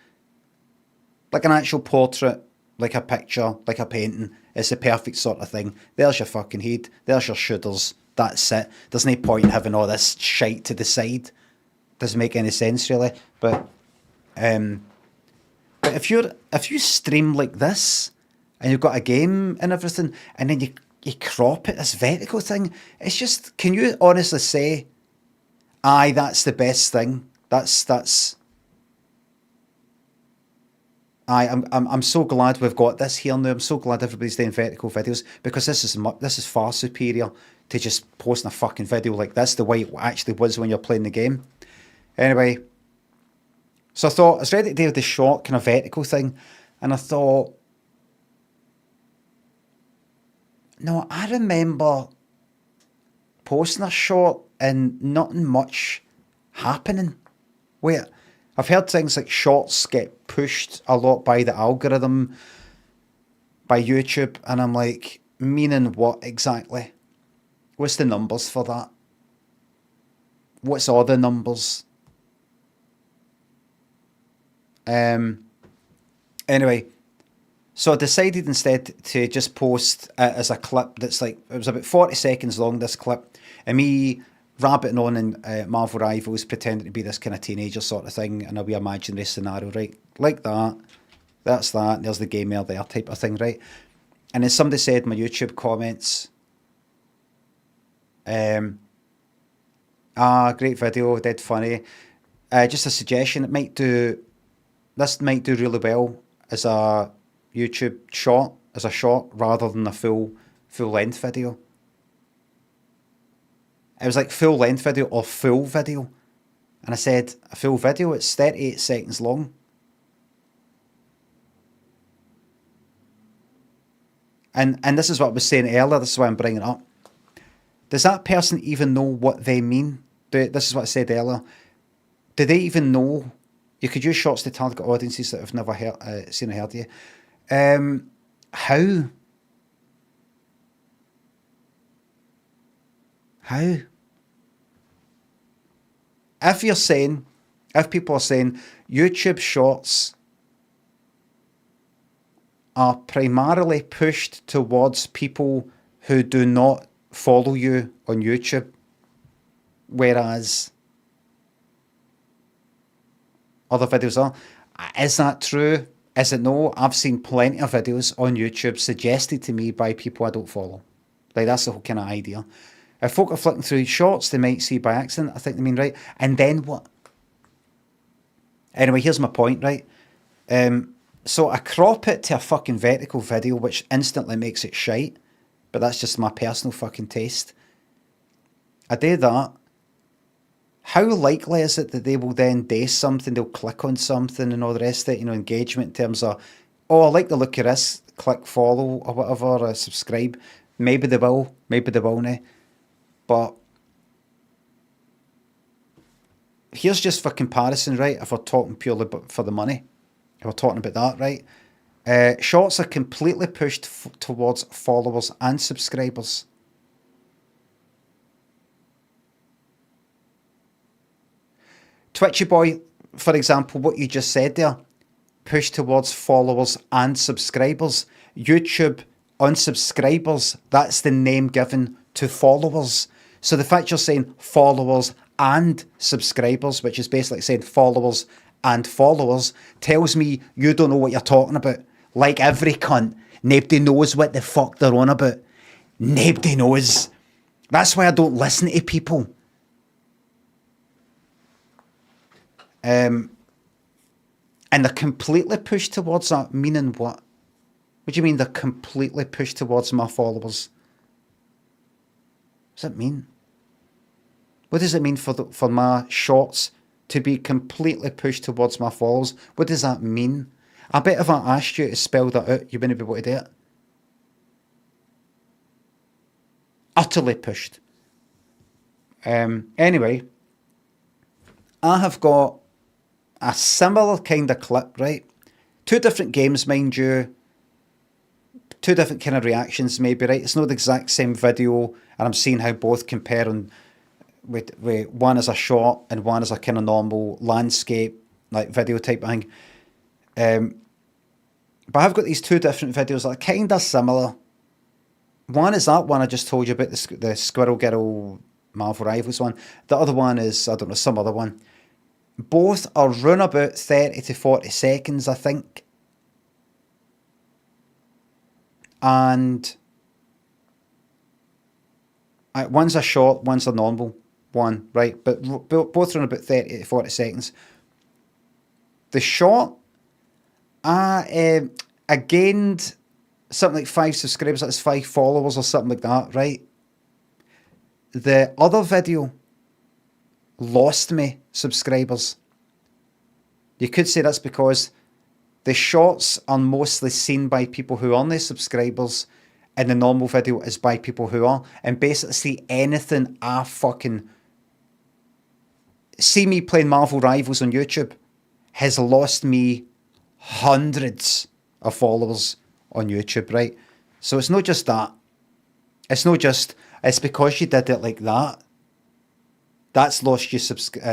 Like an actual portrait, like a picture, like a painting. It's the perfect sort of thing. There's your fucking head. There's your shoulders. That's it. There's no point in having all this shite to the side. Doesn't make any sense really. But if you stream like this and you've got a game and everything, and then you crop it, this vertical thing, it's just, can you honestly say, aye, that's the best thing? I'm so glad we've got this here now. I'm so glad everybody's doing vertical videos, because this is far superior to just posting a fucking video like this, the way it actually was when you're playing the game. Anyway, so I thought I was ready to do the short kind of vertical thing, and I thought, no, I remember posting a short and nothing much happening. Wait, I've heard things like shorts get pushed a lot by the algorithm, by YouTube, and I'm like, meaning what exactly? What's the numbers for that? What's all the numbers? Anyway, so I decided instead to just post it as a clip that's like, it was about 40 seconds long, this clip, and me rabbiting on in Marvel Rivals, pretending to be this kind of teenager sort of thing, in a wee imaginary scenario, right? Like that, that's that, and there's the gamer there type of thing, right? And then somebody said in my YouTube comments, great video, dead funny. Just a suggestion, this might do really well as a YouTube short, rather than a full length video. It was like full length video or full video. And I said, a full video, it's 38 seconds long. And this is what I was saying earlier, this is why I'm bringing it up. Does that person even know what they mean? This is what I said earlier. Do they even know? You could use shorts to target audiences that have never seen or heard of you. How? If people are saying YouTube Shorts are primarily pushed towards people who do not follow you on YouTube, whereas other videos are. Is that true? Is it no? I've seen plenty of videos on YouTube suggested to me by people I don't follow. Like, that's the whole kind of idea. If folk are flicking through shorts, they might see by accident, I think they mean, right? And then what? Anyway, here's my point, right? So I crop it to a fucking vertical video, which instantly makes it shite. But that's just my personal fucking taste. I do that. How likely is it that they will then do something, they'll click on something and all the rest of it, engagement in terms of, oh, I like the look of this, click follow or whatever, or subscribe. Maybe they will, maybe they won't. But here's just for comparison, right? If we're talking purely for the money, if we're talking about that, right? Shorts are completely pushed towards followers and subscribers. Twitchy boy, for example, what you just said there, push towards followers and subscribers. YouTube unsubscribers, that's the name given to followers. So the fact you're saying followers and subscribers, which is basically saying followers and followers, tells me you don't know what you're talking about. Like every cunt, nobody knows what the fuck they're on about. Nobody knows. That's why I don't listen to people. And they're completely pushed towards that, meaning what? What do you mean they're completely pushed towards my followers? What does that mean? What does it mean for my shorts to be completely pushed towards my followers? What does that mean? I bet if I asked you to spell that out, you wouldn't be able to do it. Utterly pushed. Anyway, I have got a similar kind of clip, right? Two different games, mind you. Two different kind of reactions, maybe, right? It's not the exact same video, and I'm seeing how both compare on with one as a short and one as a kind of normal landscape, like video type of thing. But I've got these two different videos that are kind of similar. One is that one I just told you about, the Squirrel Girl Marvel Rivals one. The other one is, I don't know, some other one. Both are run about 30 to 40 seconds, I think. And one's a short, one's a normal one, right? But both run about 30 to 40 seconds. The short, I gained something like 5 subscribers, that's 5 followers or something like that, right? The other video lost me subscribers. You could say that's because the shorts are mostly seen by people who aren't subscribers, and the normal video is by people who are. And basically, see anything I fucking see me playing Marvel Rivals on YouTube has lost me hundreds of followers on YouTube, right? So it's not just that. It's because you did it like that. That's lost you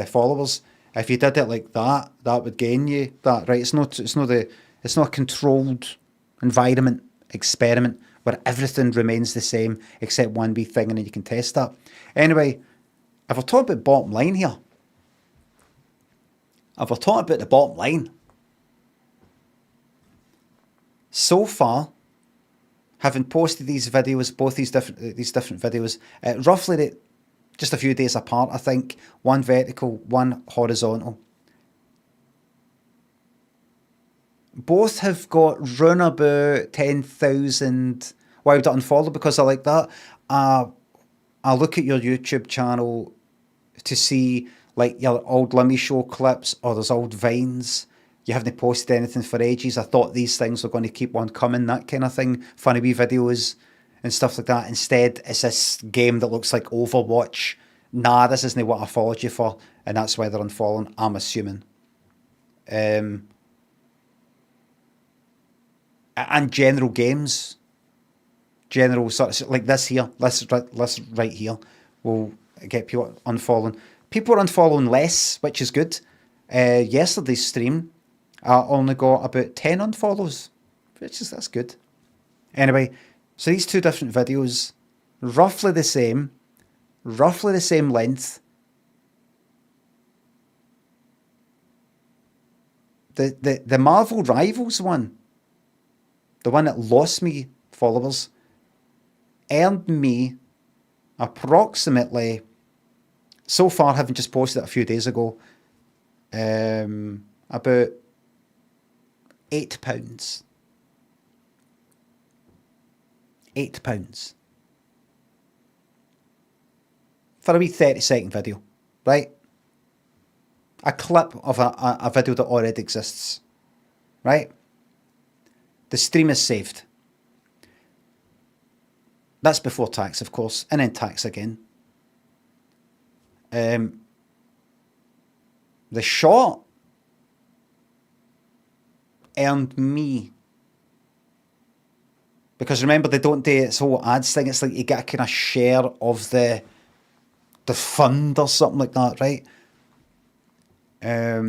followers. If you did it like that, that would gain you that, right? It's not a controlled environment, experiment where everything remains the same except one wee thing, and then you can test that. Anyway, if we're talking about bottom line here, the bottom line, so far, having posted these videos, both these different videos, roughly just a few days apart, I think. One vertical, one horizontal. Both have got run about 10,000. Why would I unfollow? Because I like that. I look at your YouTube channel to see like your old Limmy show clips, or there's old Vines. You haven't posted anything for ages. I thought these things were going to keep on coming, that kind of thing. Funny wee videos and stuff like that. Instead, it's this game that looks like Overwatch. Nah, this isn't what I followed you for, and that's why they're unfollowing, I'm assuming. And general games, general sort of like this here, let's right here. will get people unfollowing. People are unfollowing less, which is good. Yesterday's stream, I only got about 10 unfollows, that's good. Anyway, so these two different videos, roughly the same length. The Marvel Rivals one, the one that lost me followers, earned me approximately, so far, having just posted it a few days ago, about £8. £8 for a wee 30-second video, right? A clip of a video that already exists, right? The stream is saved. That's before tax, of course, and then tax again. The short earned me, because remember, they don't do this whole ads thing. It's like you get a kind of share of the fund or something like that, right? I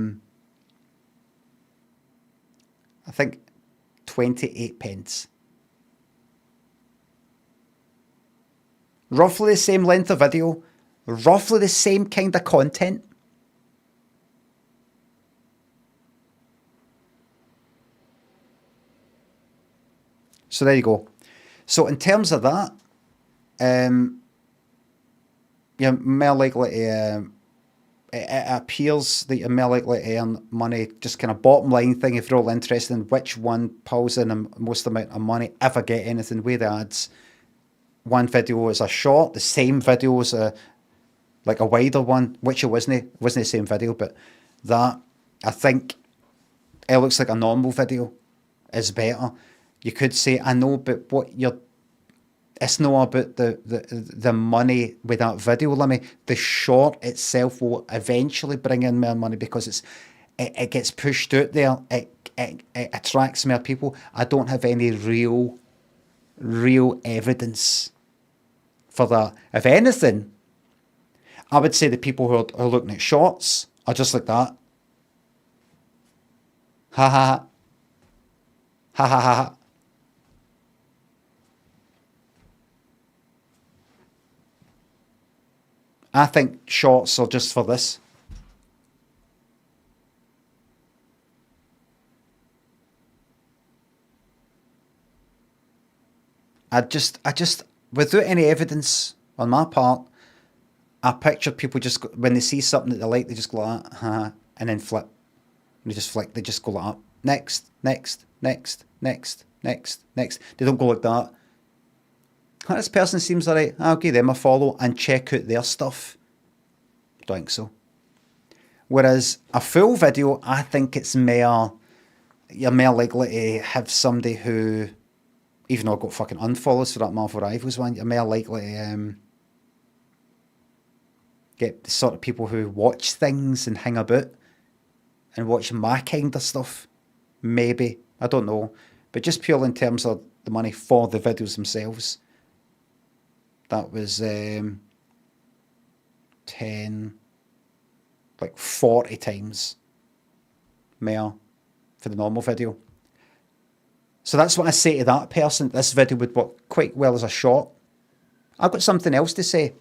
think 28p. Roughly the same length of video, roughly the same kind of content. So there you go. So in terms of that, you're more likely to, it appears that you're more likely to earn money, just kind of bottom line thing, if you're all interested in which one pulls in the most amount of money, if I get anything with the ads. One video is a short, the same video is like a wider one, which it wasn't the same video, but that, I think, it looks like a normal video is better. You could say, I know, but it's not about the money with that video, Limmy. The short itself will eventually bring in more money because it gets pushed out there. It attracts more people. I don't have any real evidence for that. If anything, I would say the people who are looking at shorts are just like that. Ha ha ha. Ha ha ha ha. I think shorts are just for this. I just, without any evidence on my part, I picture people just, when they see something that they like, they just go like that, ha, and then flip. They just flick, they just go like that. Next, next, next, next, next, next. They don't go like that. This person seems alright, I'll give them a follow and check out their stuff. Don't think so. Whereas a full video, I think it's more, you're more likely to have somebody who, even though I got fucking unfollows for that Marvel Rivals one, you're more likely to get the sort of people who watch things and hang about and watch my kind of stuff. Maybe. I don't know. But just purely in terms of the money for the videos themselves, that was 10, like 40 times more for the normal video. So that's what I say to that person. This video would work quite well as a short. I've got something else to say.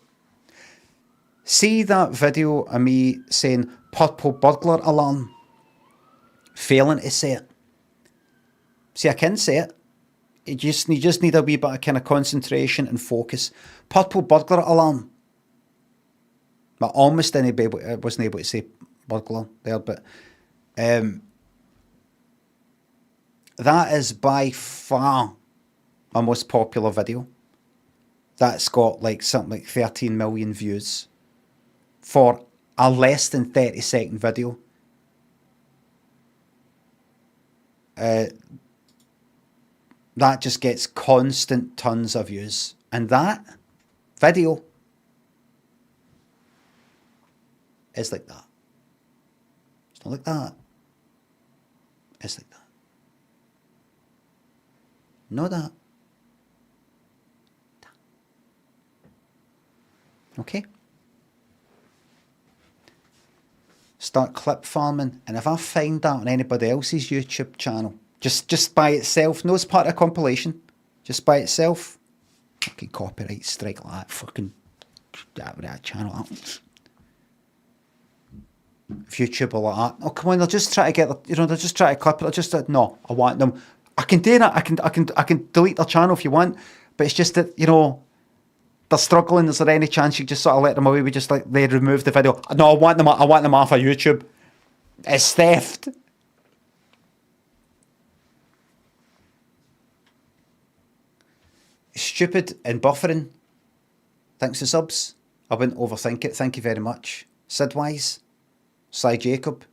See that video of me saying purple burglar alarm? Failing to say it. See, I can say it. You just need a wee bit of kind of concentration and focus. Purple burglar alarm. But almost anybody wasn't able to say burglar there, but that is by far my most popular video. That's got like something like 13 million views for a less than 30-second video. That just gets constant tons of views. And that video is like that. It's not like that. It's like that. No that. Okay? Start clip farming, and if I find that on anybody else's YouTube channel, just by itself, no, it's part of a compilation, just by itself, fucking copyright strike like that, fucking that channel out. If YouTube are like that, oh come on, they'll just try to get, they'll just try to clip it. They'll just no, I want them. I can do that. I can delete their channel if you want, but it's just that they're struggling. Is there any chance you just sort of let them away? We just like they remove the video. No, I want them off of YouTube. It's theft. Stupid and buffering. Thanks for subs. I wouldn't overthink it. Thank you very much. Sidwise. Sly Jacob.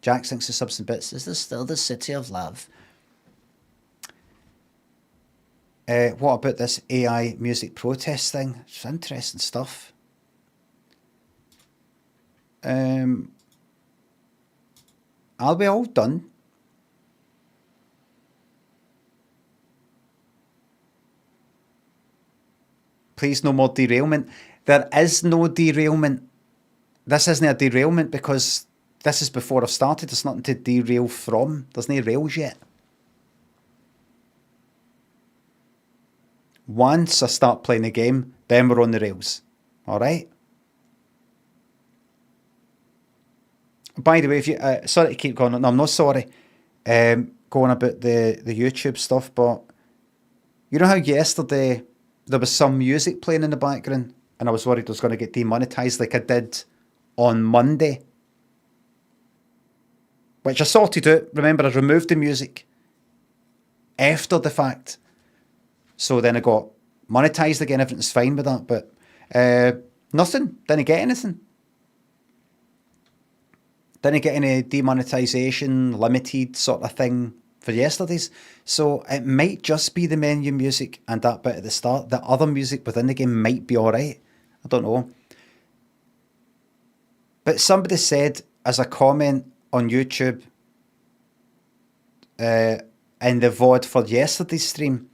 Jack thinks the subs and bits. Is this still the city of love? What about this AI music protest thing? It's interesting stuff. Are we all done? Please, no more derailment. There is no derailment. This isn't a derailment because this is before I've started. There's nothing to derail from. There's no rails yet. Once I start playing the game, then we're on the rails. Alright? By the way, if you sorry to keep going on, no, I'm not sorry. Going about the YouTube stuff, but you know how yesterday there was some music playing in the background and I was worried it was going to get demonetized like I did on Monday? Which I sorted out. Remember, I removed the music after the fact. So then I got monetized again. Everything's fine with that. But nothing. Didn't get anything. Didn't get any demonetization, limited sort of thing for yesterday's. So it might just be the menu music and that bit at the start. The other music within the game might be alright. I don't know. But somebody said as a comment on YouTube in the VOD for yesterday's stream,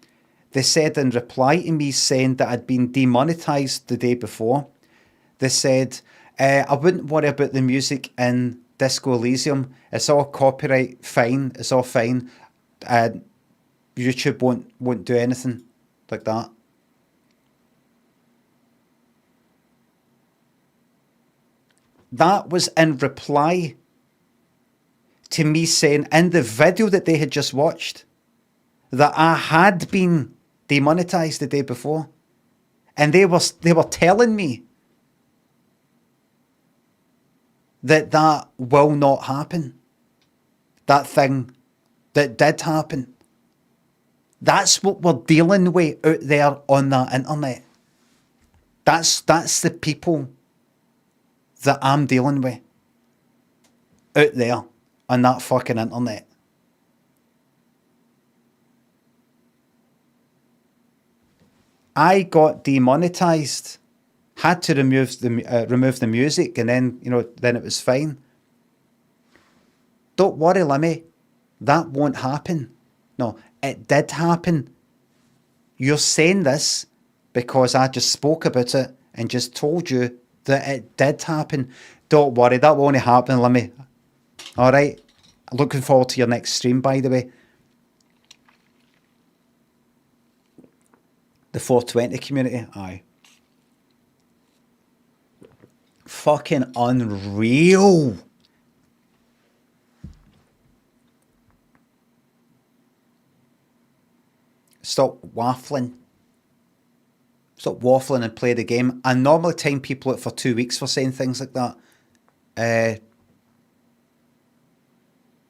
they said in reply to me saying that I'd been demonetized the day before, they said, I wouldn't worry about the music in Disco Elysium. It's all copyright fine. It's all fine. YouTube won't do anything like that. That was in reply to me saying in the video that they had just watched that I had been demonetized the day before, and they were telling me that will not happen. That thing that did happen. That's what we're dealing with out there on that internet. That's the people that I'm dealing with out there on that fucking internet. I got demonetized, had to remove the music, and then then it was fine. Don't worry, Limmy, that won't happen. No, it did happen. You're saying this because I just spoke about it and just told you that it did happen. Don't worry, that won't happen, Limmy. Alright? Looking forward to your next stream, by the way. The 420 community, aye. Fucking unreal. Stop waffling. Stop waffling and play the game. I normally time people out for 2 weeks for saying things like that.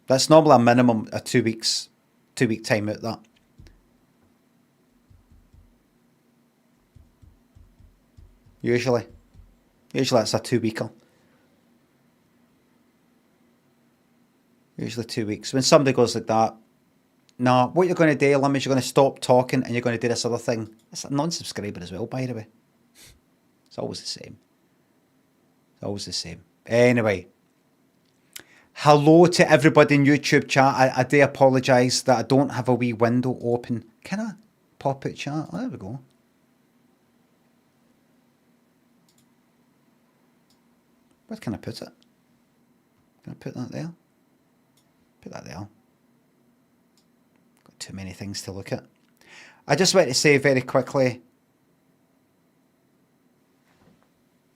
That's normally a minimum of 2 weeks. 2 week time out that. Usually it's a 2 weeker. Usually 2 weeks. When somebody goes like that, no, what you're going to do, Lim, is you're going to stop talking and you're going to do this other thing. It's a non-subscriber as well, by the way. It's always the same. It's always the same. Anyway. Hello to everybody in YouTube chat. I do apologise that I don't have a wee window open. Can I pop out chat? Oh, there we go. Where can I put it? Can I put that there? Put that there. Got too many things to look at. I just want to say very quickly,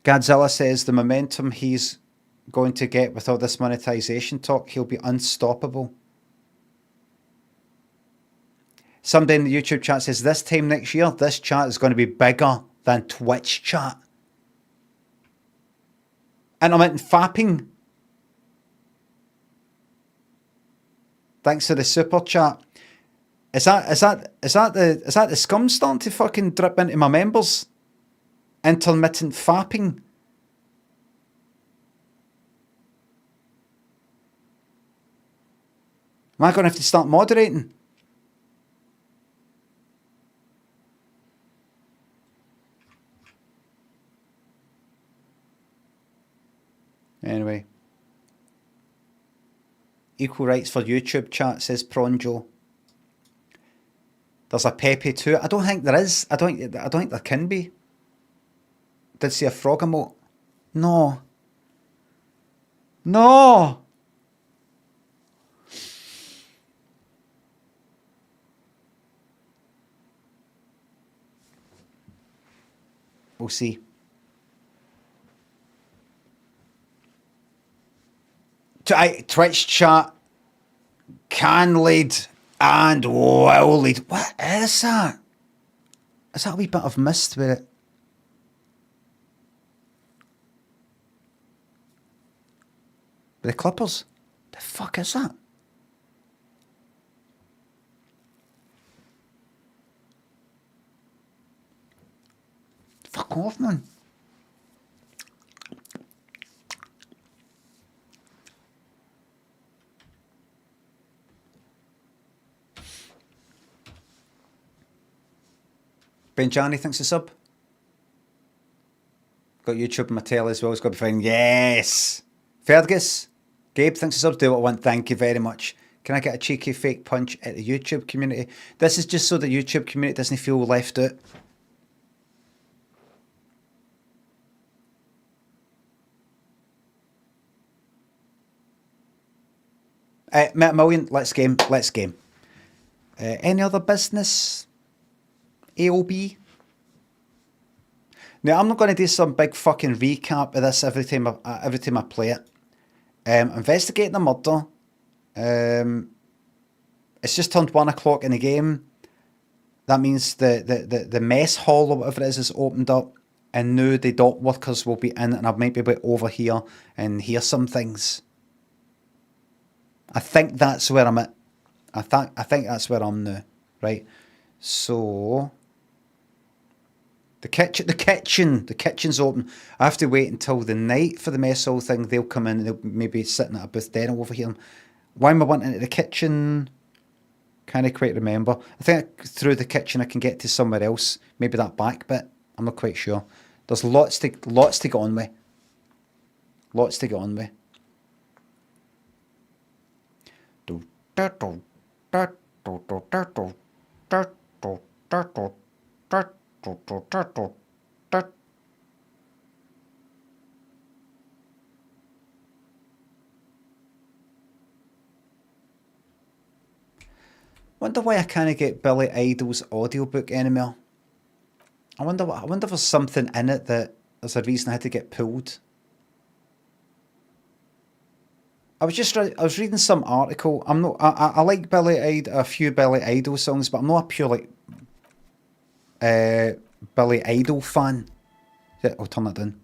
Godzilla says the momentum he's going to get with all this monetization talk, he'll be unstoppable. Somebody in the YouTube chat says this time next year, this chat is going to be bigger than Twitch chat. Intermittent fapping. Thanks for the super chat. Is that the scum starting to fucking drip into my members? Intermittent fapping. Am I going to have to start moderating? Anyway. Equal rights for YouTube chat, says Prawn Joe. There's a Pepe too. I don't think there is. I don't think there can be. Did see a frog emote? No. No! We'll see. Twitch chat can lead and will lead. What is that? Is that a wee bit of mist with it? With the clippers? The fuck is that? Fuck off, man. Benjani thinks a sub. Got YouTube on my tail as well. It's got to be fine. Yes. Fergus. Gabe thinks a sub. Do what I want. Thank you very much. Can I get a cheeky fake punch at the YouTube community? This is just so the YouTube community doesn't feel left out. Million. Let's game. Let's game. Any other business? AOB. Now I'm not going to do some big fucking recap of this every time I play it. Investigating a murder. It's just turned 1 o'clock in the game. That means the mess hall or whatever it is opened up, and now the dock workers will be in, and I might be able to overhear and hear some things. I think that's where I'm at. I think that's where I'm now. Right. So the kitchen's open. I have to wait until the night for the mess hall thing. They'll come in and they'll maybe sitting at a booth then over here. Why am I wanting into the kitchen? Can't I quite remember. I think through the kitchen I can get to somewhere else. Maybe that back bit. I'm not quite sure. There's lots to get on with. Lots to get on with. Wonder why I can't get Billy Idol's audiobook anymore. I wonder if there's something in it that there's a reason I had to get pulled. I was reading some article. I like a few Billy Idol songs, but I'm not a pure Billy Idol fan. Yeah, I'll turn that down.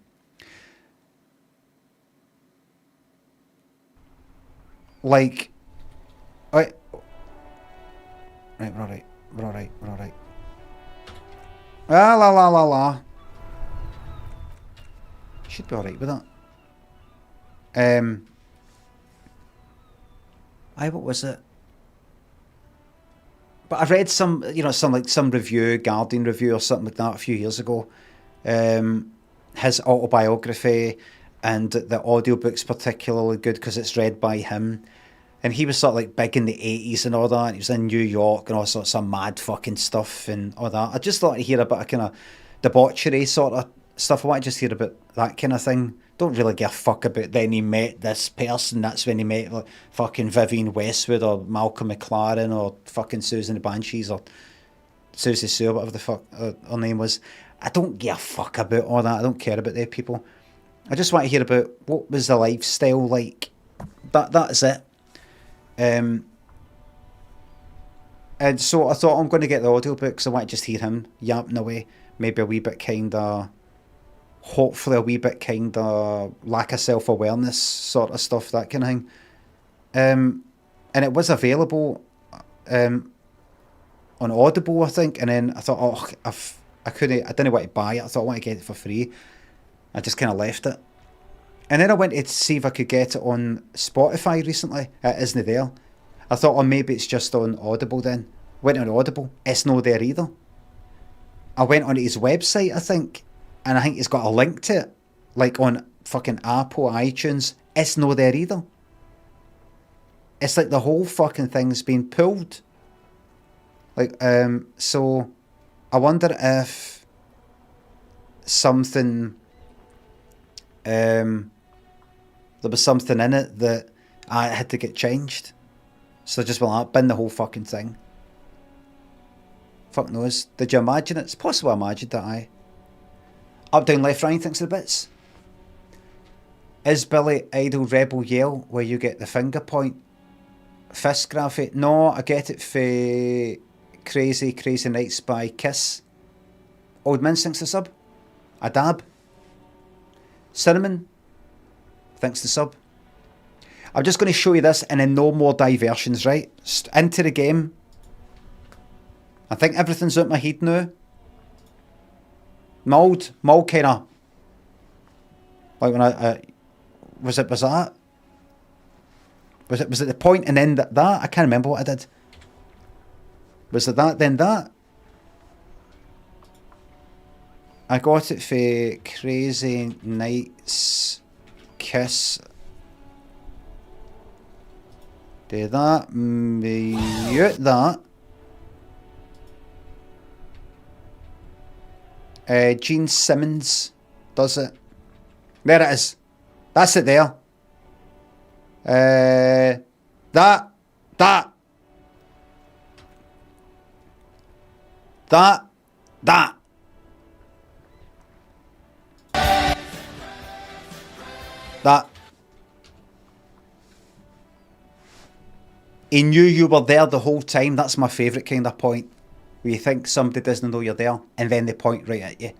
Like, right, we're all right. La. Should be all right with that. What was it? But I read some review, Guardian review or something like that a few years ago. His autobiography, and the audiobook's particularly good because it's read by him. And he was sort of like big in the 80s and all that. And he was in New York and all sorts of mad fucking stuff and all that. I just thought to hear a bit of kind of debauchery sort of stuff. I want to just hear about that kind of thing. don't really give a fuck about then he met this person. That's when he met like fucking Vivienne Westwood or Malcolm McLaren or fucking Susan the Banshees or Susie Sue, whatever the fuck her name was. I don't give a fuck about all that. I don't care about their people. I just want to hear about what was the lifestyle like. That's it. And so I thought I'm going to get the audiobook because I want to just hear him yapping away. Maybe a wee bit hopefully a wee bit lack of self-awareness sort of stuff, that kind of thing. And it was available on Audible, I think. And then I thought, I didn't want to buy it. I thought I want to get it for free. I just kind of left it. And then I went to see if I could get it on Spotify recently. It isn't there. I thought, maybe it's just on Audible then. Went on Audible. It's not there either. I went onto his website, I think, and I think he's got a link to it. Like on fucking Apple, iTunes. It's not there either. It's like the whole fucking thing's been pulled. Like, so I wonder if something... there was something in it that I had to get changed. So I just went like, bin the whole fucking thing. Fuck knows. Did you imagine it? It's possible I imagined that, aye. Up, down, left, right, thinks of the bits. Is Billy Idol Rebel Yell where you get the finger point? Fist graphic? No, I get it for Crazy Nights by Kiss. Old Min thinks the sub. A dab. Cinnamon thanks the sub. I'm just going to show you this and then no more diversions, right? Into the game. I think everything's out my head now. Mold kind of. Like when was it the point and then that? I can't remember what I did. Was it that, then that? I got it for Crazy Nights Kiss. Do that, mute that. Gene Simmons does it. There it is. That's it there. That. He knew you were there the whole time. That's my favourite kind of point. Where you think somebody doesn't know you're there and then they point right at you.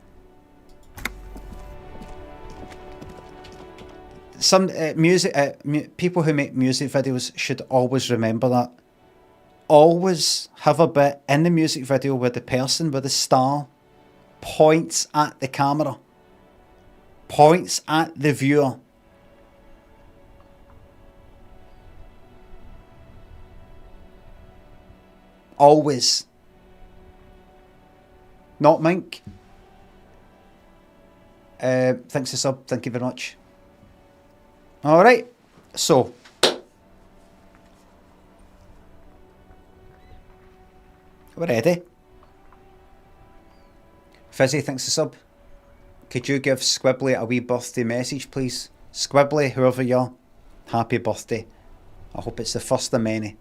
Some people who make music videos should always remember that. Always have a bit in the music video where the person with the star points at the camera. Points at the viewer. Always. Not Mink. Thanks for sub. Thank you very much. Alright. So. We're ready. Fizzy, thanks for sub. Could you give Squibbly a wee birthday message, please? Squibbly, whoever you are, happy birthday. I hope it's the first of many.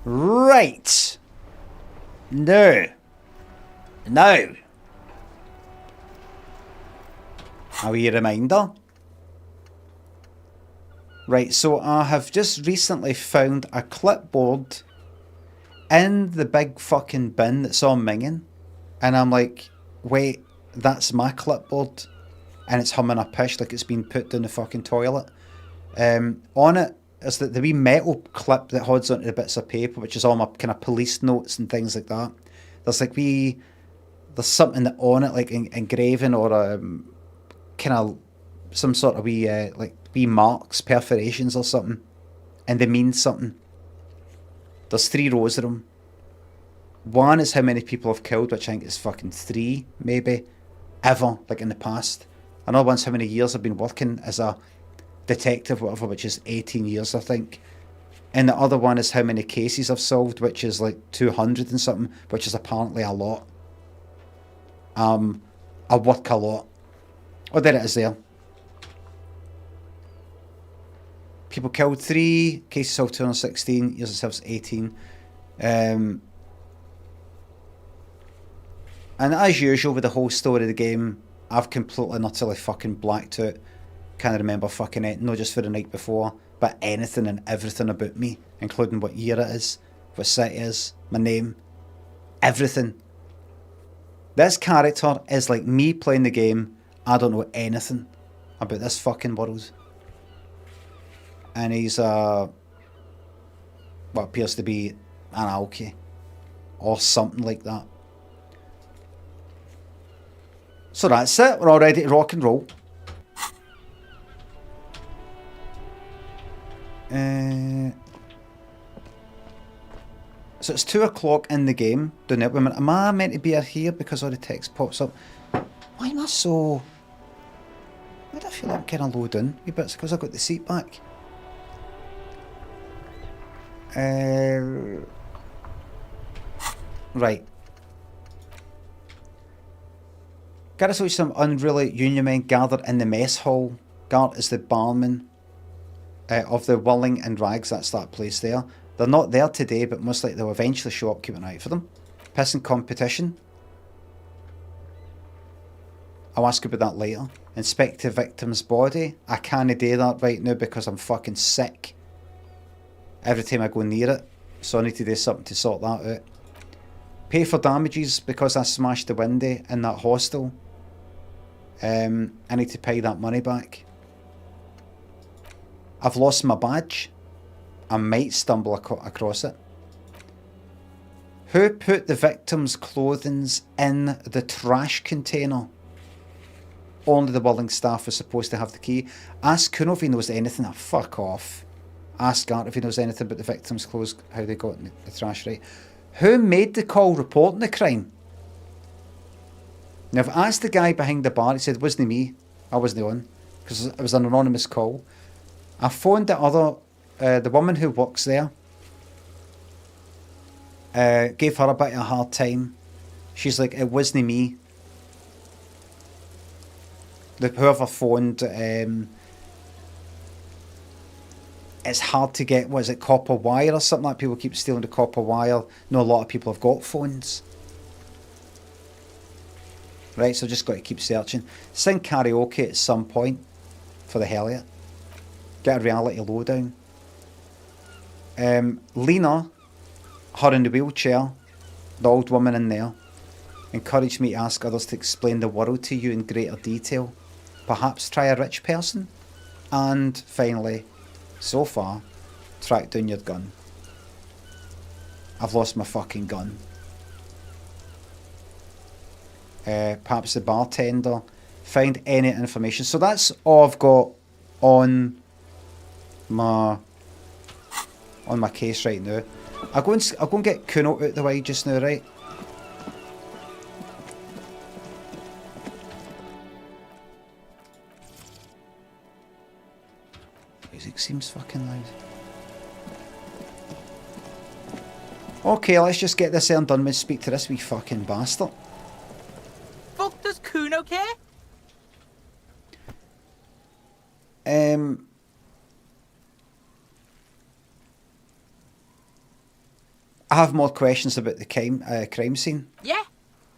Right. Now. A wee reminder. Right, so I have just recently found a clipboard in the big fucking bin that's all minging. And I'm like, wait, that's my clipboard. And it's humming a pish like it's been put down the fucking toilet. On it is the wee metal clip that holds onto the bits of paper, which is all my kind of police notes and things like that. There's like there's something that on it, like engraving or kind of some sort of wee marks, perforations or something, and they mean something. There's 3 rows of them. One is how many people have killed, which I think is fucking 3, maybe, ever, like in the past. Another one's how many years I've been working as a detective, whatever, which is 18 years, I think. And the other one is how many cases I've solved, which is like 200 and something, which is apparently a lot. I work a lot. Oh, there it is there. People killed 3, cases solved 216, years themselves 18. And as usual with the whole story of the game, I've completely and utterly fucking blacked out. Can't remember fucking it, not just for the night before, but anything and everything about me, including what year it is, what city it is, my name, everything. This character is like me playing the game. I don't know anything about this fucking world. And he's what appears to be an alky or something like that. So that's it, we're all ready to rock and roll. So it's 2 o'clock in the game. Down there. Am I meant to be here because all the text pops up? Why am I so... Why do I feel like I'm kind of low down? Maybe it's because I got the seat back. Right. Gareth watched some unruly union men gathered in the mess hall. Gart is the barman of the Whirling and Rags, that's that place there. They're not there today, but most likely they'll eventually show up. Keep an eye out for them. Pissing competition. I'll ask about that later. Inspect the victim's body. I can't do that right now because I'm fucking sick every time I go near it. So I need to do something to sort that out. Pay for damages because I smashed the window in that hostel. I need to pay that money back. I've lost my badge. I might stumble across it. Who put the victim's clothing in the trash container? Only the Whirling staff are supposed to have the key. Ask Kuno if he knows anything. Oh, fuck off. Ask Gart if he knows anything about the victim's clothes, how they got in the trash, right? Who made the call reporting the crime? Now, I've asked the guy behind the bar. He said, it wasn't me. I wasn't the one. Because it was an anonymous call. I phoned the other... the woman who works there. Gave her a bit of a hard time. She's like, it wasn't me. Whoever phoned... it's hard to get, what is it, copper wire or something like? People keep stealing the copper wire. No, a lot of people have got phones. Right, so just got to keep searching. Sing karaoke at some point, for the hell of it. Get a reality lowdown. Lena, her in the wheelchair, the old woman in there, encouraged me to ask others to explain the world to you in greater detail. Perhaps try a rich person. And finally... So far, track down your gun. I've lost my fucking gun. Perhaps the bartender. Find any information. So that's all I've got on my case right now. I'll go and get Kuno out the way just now, right? Music seems fucking loud. Okay, let's just get this here and done with. Speak to this wee fucking bastard. Fuck does Kuno care? I have more questions about the crime scene. Yeah?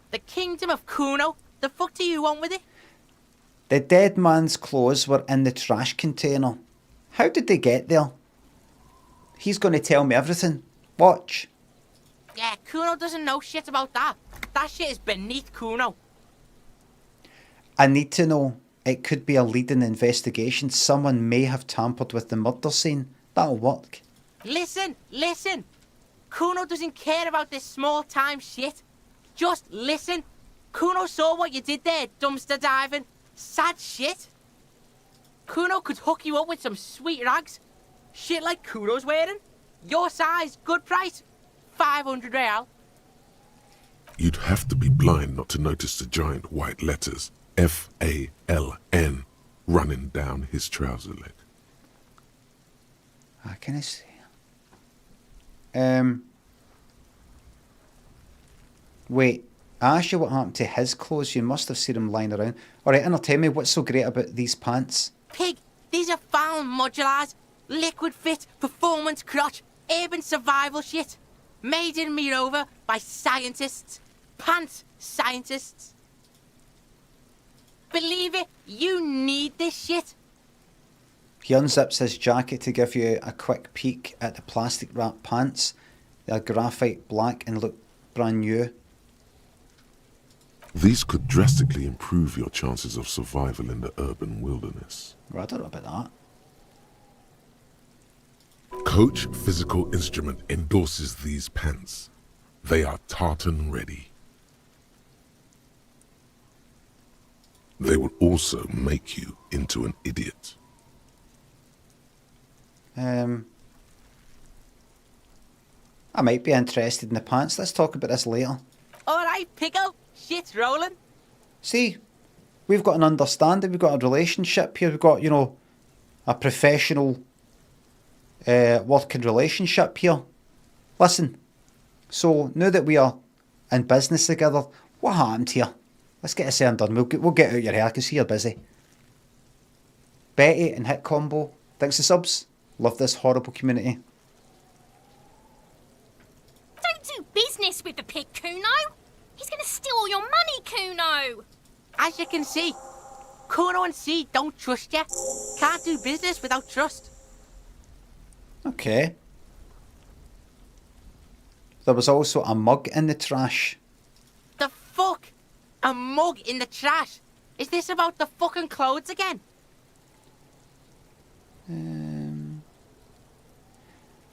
The kingdom of Kuno? The fuck do you want with it? The dead man's clothes were in the trash container. How did they get there? He's going to tell me everything. Watch. Yeah, Kuno doesn't know shit about that. That shit is beneath Kuno. I need to know. It could be a lead in the investigation. Someone may have tampered with the murder scene. That'll work. Listen. Kuno doesn't care about this small-time shit. Just listen. Kuno saw what you did there, dumpster diving. Sad shit. Kuno could hook you up with some sweet rags. Shit like Kuno's wearing. Your size, good price. 500 real. You'd have to be blind not to notice the giant white letters F-A-L-N running down his trouser leg. Can I see? Wait, I asked you what happened to his clothes. You must have seen him lying around. Alright, entertain me. What's so great about these pants? Pig, these are found modulars. Liquid fit, performance crotch, urban survival shit. Made in Mirova by scientists. Pants scientists. Believe it, you need this shit. He unzips his jacket to give you a quick peek at the plastic wrapped pants. They are graphite black and look brand new. These could drastically improve your chances of survival in the urban wilderness. Well, I don't know about that. Coach Physical Instrument endorses these pants. They are tartan ready. They will also make you into an idiot. I might be interested in the pants. Let's talk about this later. Alright, Pico, shit's rolling. See, we've got an understanding. We've got a relationship here. We've got, a professional working relationship here. Listen, so now that we are in business together, what happened here? Let's get this done. We'll get out your hair because you're busy. Betty and Hit Combo, thanks to subs. Love this horrible community. Don't do business with the pig, Kuno. He's going to steal all your money, Kuno. As you can see, Kuno and C don't trust you. Can't do business without trust. Okay. There was also a mug in the trash. The fuck? A mug in the trash? Is this about the fucking clothes again?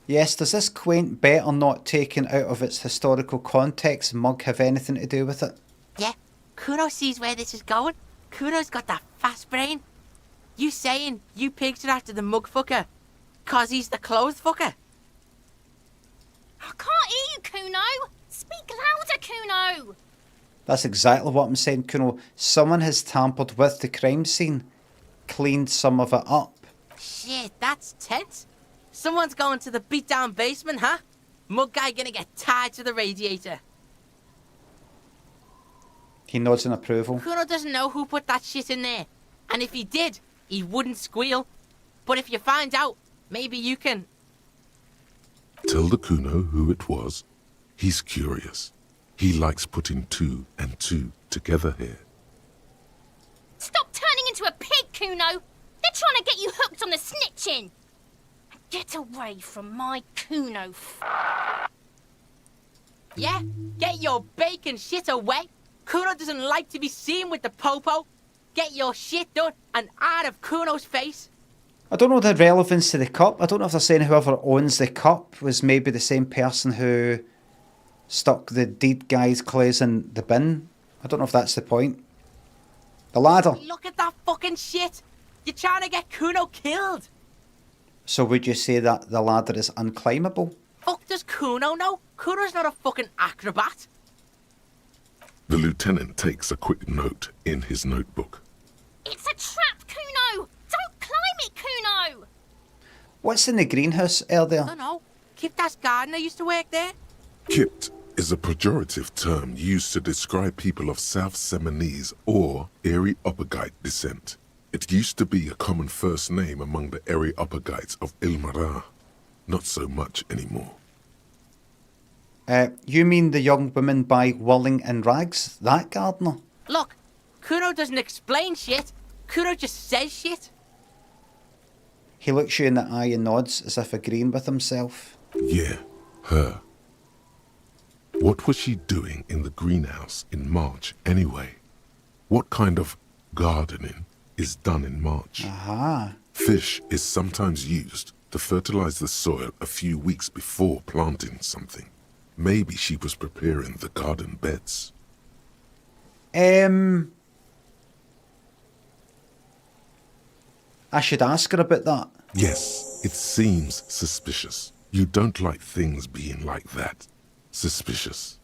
Yes, does this quaint better not taken out of its historical context mug have anything to do with it? Yeah, Kuno sees where this is going. Kuno's got that fast brain. You saying you pigs are after the mug fucker? 'Cause he's the clothes fucker? I can't hear you, Kuno. Speak louder, Kuno. That's exactly what I'm saying, Kuno. Someone has tampered with the crime scene, cleaned some of it up. Shit, that's tense. Someone's going to the beat-down basement, huh? Mug guy gonna get tied to the radiator. He nods in approval. Kuno doesn't know who put that shit in there. And if he did, he wouldn't squeal. But if you find out, maybe you can... Tell the Kuno who it was. He's curious. He likes putting two and two together here. Stop turning into a pig, Kuno. They're trying to get you hooked on the snitching. Get away from my Kuno. Yeah? Get your bacon shit away. Kuno doesn't like to be seen with the popo. Get your shit done and out of Kuno's face. I don't know the relevance to the cup. I don't know if they're saying whoever owns the cup was maybe the same person who stuck the deed guy's clothes in the bin. I don't know if that's the point. The ladder. Look at that fucking shit. You're trying to get Kuno killed. So would you say that the ladder is unclimbable? Fuck does Kuno know? Kuno's not a fucking acrobat. The lieutenant takes a quick note in his notebook. It's a trap, Kuno. Don't climb it, Kuno. What's in the greenhouse, Elder? I don't know. Kiptas gardener used to work there. Kipt is a pejorative term used to describe people of South Seminese or Areopagite descent. It used to be a common first name among the Areopagites of Ilmara. Not so much anymore. You mean the young woman by Whirling in Rags? That gardener? Look, Kuno doesn't explain shit. Kuno just says shit. He looks you in the eye and nods as if agreeing with himself. Yeah, her. What was she doing in the greenhouse in March anyway? What kind of gardening is done in March? Aha. Fish is sometimes used to fertilize the soil a few weeks before planting something. Maybe she was preparing the garden beds. I should ask her about that. Yes, it seems suspicious. You don't like things being like that. Suspicious.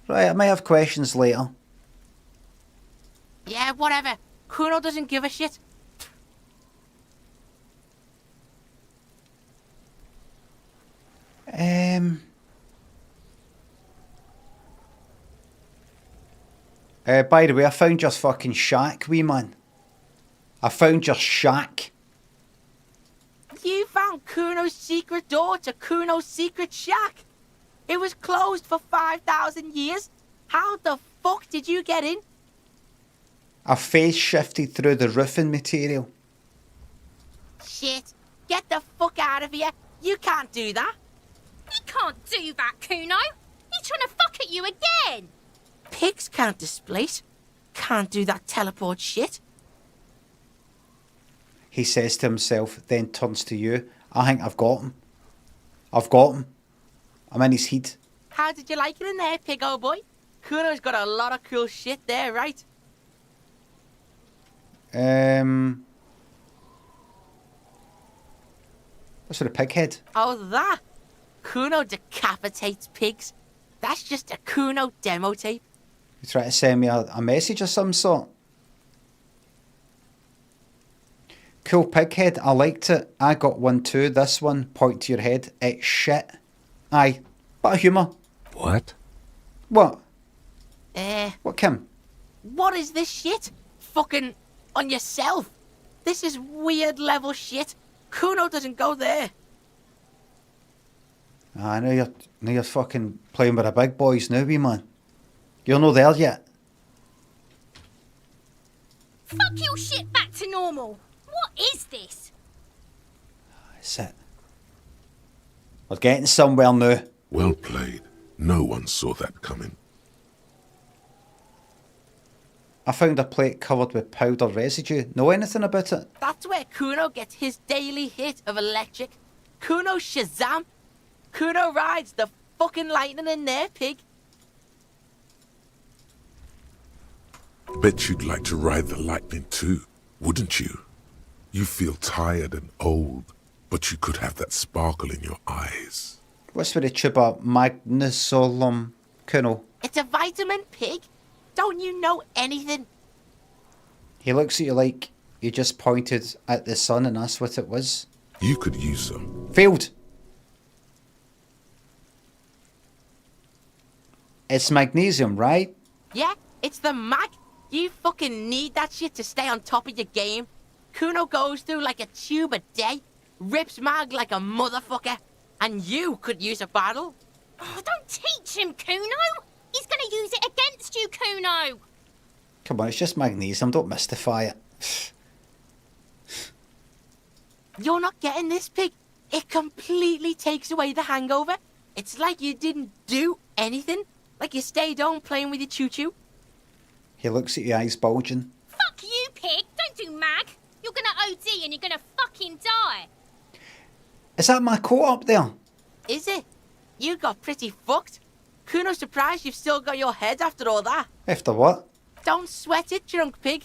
Right, I might have questions later. Yeah, whatever. Kuno doesn't give a shit. By the way, I found your fucking shack, wee man. I found your shack. You found Kuno's secret door to Kuno's secret shack. It was closed for 5,000 years. How the fuck did you get in? I face shifted through the roofing material. Shit. Get the fuck out of here. You can't do that. He can't do that, Kuno. He's trying to fuck at you again. Pigs can't displace. Can't do that teleport shit. He says to himself, then turns to you. I think I've got him. I've got him. I'm in his heat. How did you like it in there, pig old boy? Kuno's got a lot of cool shit there, right? What's with a pig head? Oh, that? Kuno decapitates pigs. That's just a Kuno demo tape. You try to send me a message of some sort? Cool pig head. I liked it. I got one too. This one, point to your head. It's shit. Aye. Bit of humour. What? What? What, Kim? What is this shit? Fucking on yourself. This is weird level shit. Kuno doesn't go there. I know you're fucking playing with the big boys now, wee man. You're not there yet. Fuck your shit back to normal. What is this? That's it. We're getting somewhere now. Well played. No one saw that coming. I found a plate covered with powder residue. Know anything about it? That's where Kuno gets his daily hit of electric. Kuno Shazam. Kuno rides the fucking lightning in there, pig. Bet you'd like to ride the lightning too, wouldn't you? You feel tired and old, but you could have that sparkle in your eyes. What's with the tube of magnesolum, Kuno? It's a vitamin, pig. Don't you know anything? He looks at you like you just pointed at the sun and that's what it was. You could use some. Failed. It's magnesium, right? Yeah, it's the mag. You fucking need that shit to stay on top of your game. Kuno goes through like a tube a day, rips mag like a motherfucker, and you could use a bottle. Oh, don't teach him, Kuno. He's gonna use it against you, Kuno. Come on, it's just magnesium. Don't mystify it. You're not getting this, pig. It completely takes away the hangover. It's like you didn't do anything. Like you stayed home playing with your choo-choo. He looks at your eyes bulging. Fuck you, pig. Don't do mag. You're gonna OD and you're gonna fucking die. Is that my coat up there? Is it? You got pretty fucked. Kuno's surprised you've still got your head after all that. After what? Don't sweat it, drunk pig.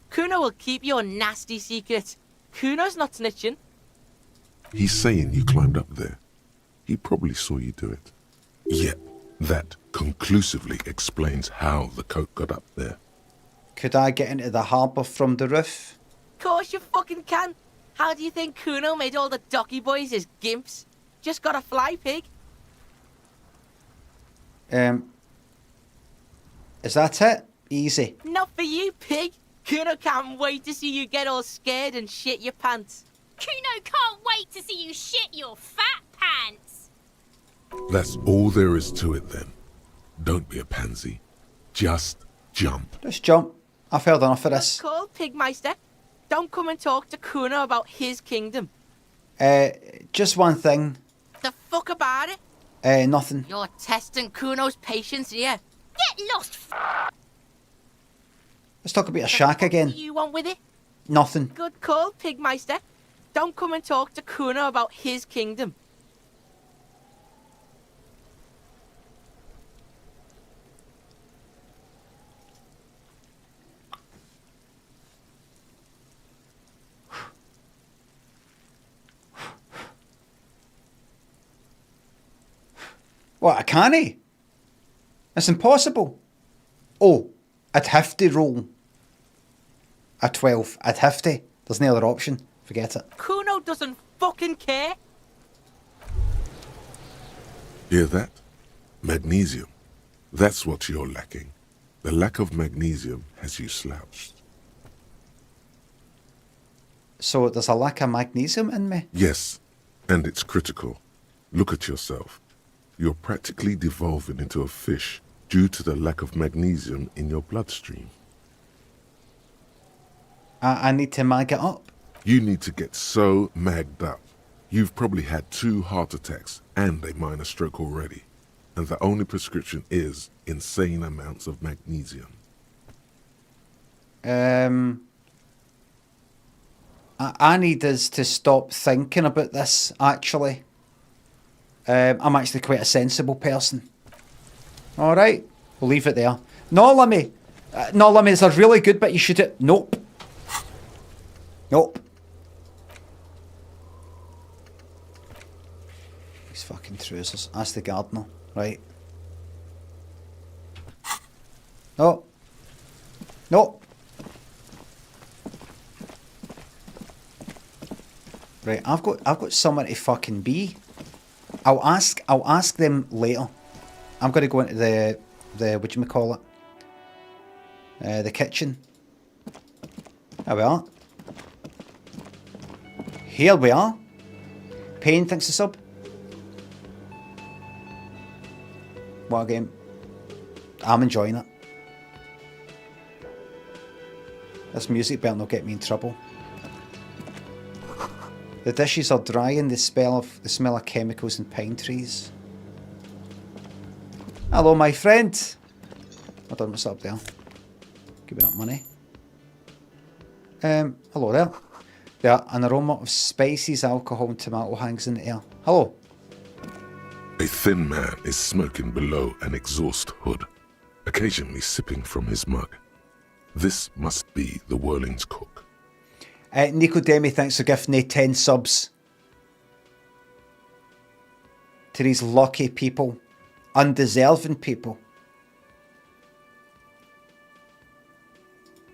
Kuno will keep your nasty secret. Kuno's not snitching. He's saying you climbed up there. He probably saw you do it. Yet, that conclusively explains how the coat got up there. Could I get into the harbour from the roof? Course you fucking can. How do you think Kuno made all the docky boys his gimps? Just gotta fly, pig. Is that it? Easy. Not for you, pig. Kuno can't wait to see you get all scared and shit your pants. Kuno can't wait to see you shit your fat pants. That's all there is to it then. Don't be a pansy. Just jump. Just jump. I've heard enough of this. Call Pigmeister. Don't come and talk to Kuno about his kingdom. Just one thing. The fuck about it? Nothing. You're testing Kuno's patience here. Get lost, Let's talk about a shack again. What do you want with it? Nothing. Good call, Pigmeister. Don't come and talk to Kuno about his kingdom. What, a canny? It's impossible. Oh, I'd have to roll a 12. I'd have to. There's no other option. Forget it. Kuno doesn't fucking care. Hear that? Magnesium. That's what you're lacking. The lack of magnesium has you slouched. So there's a lack of magnesium in me? Yes, and it's critical. Look at yourself. You're practically devolving into a fish due to the lack of magnesium in your bloodstream. I need to mag it up. You need to get so magged up. You've probably had 2 heart attacks and a minor stroke already. And the only prescription is insane amounts of magnesium. I need us to stop thinking about this, actually. I'm actually quite a sensible person. Alright, we'll leave it there. No, Limmy. No, Limmy, it's a really good bit you should do. Nope. Nope. These fucking trousers. Ask the gardener. Right. No. No. Right, I've got somewhere to fucking be. I'll ask them later. I'm gonna go into the whatchamacallit? The kitchen. There we are. Here we are. Payne thanks to sub. What a game. I'm enjoying it. This music better not get me in trouble. The dishes are drying, the smell of chemicals and pine trees. Hello, my friend. I don't know what's up there. Giving up money. Hello there. Yeah, an aroma of spices, alcohol and tomato hangs in the air. Hello. A thin man is smoking below an exhaust hood, occasionally sipping from his mug. This must be the Whirling's cook. Nico Demi, thanks for gifting me 10 subs. To these lucky people. Undeserving people.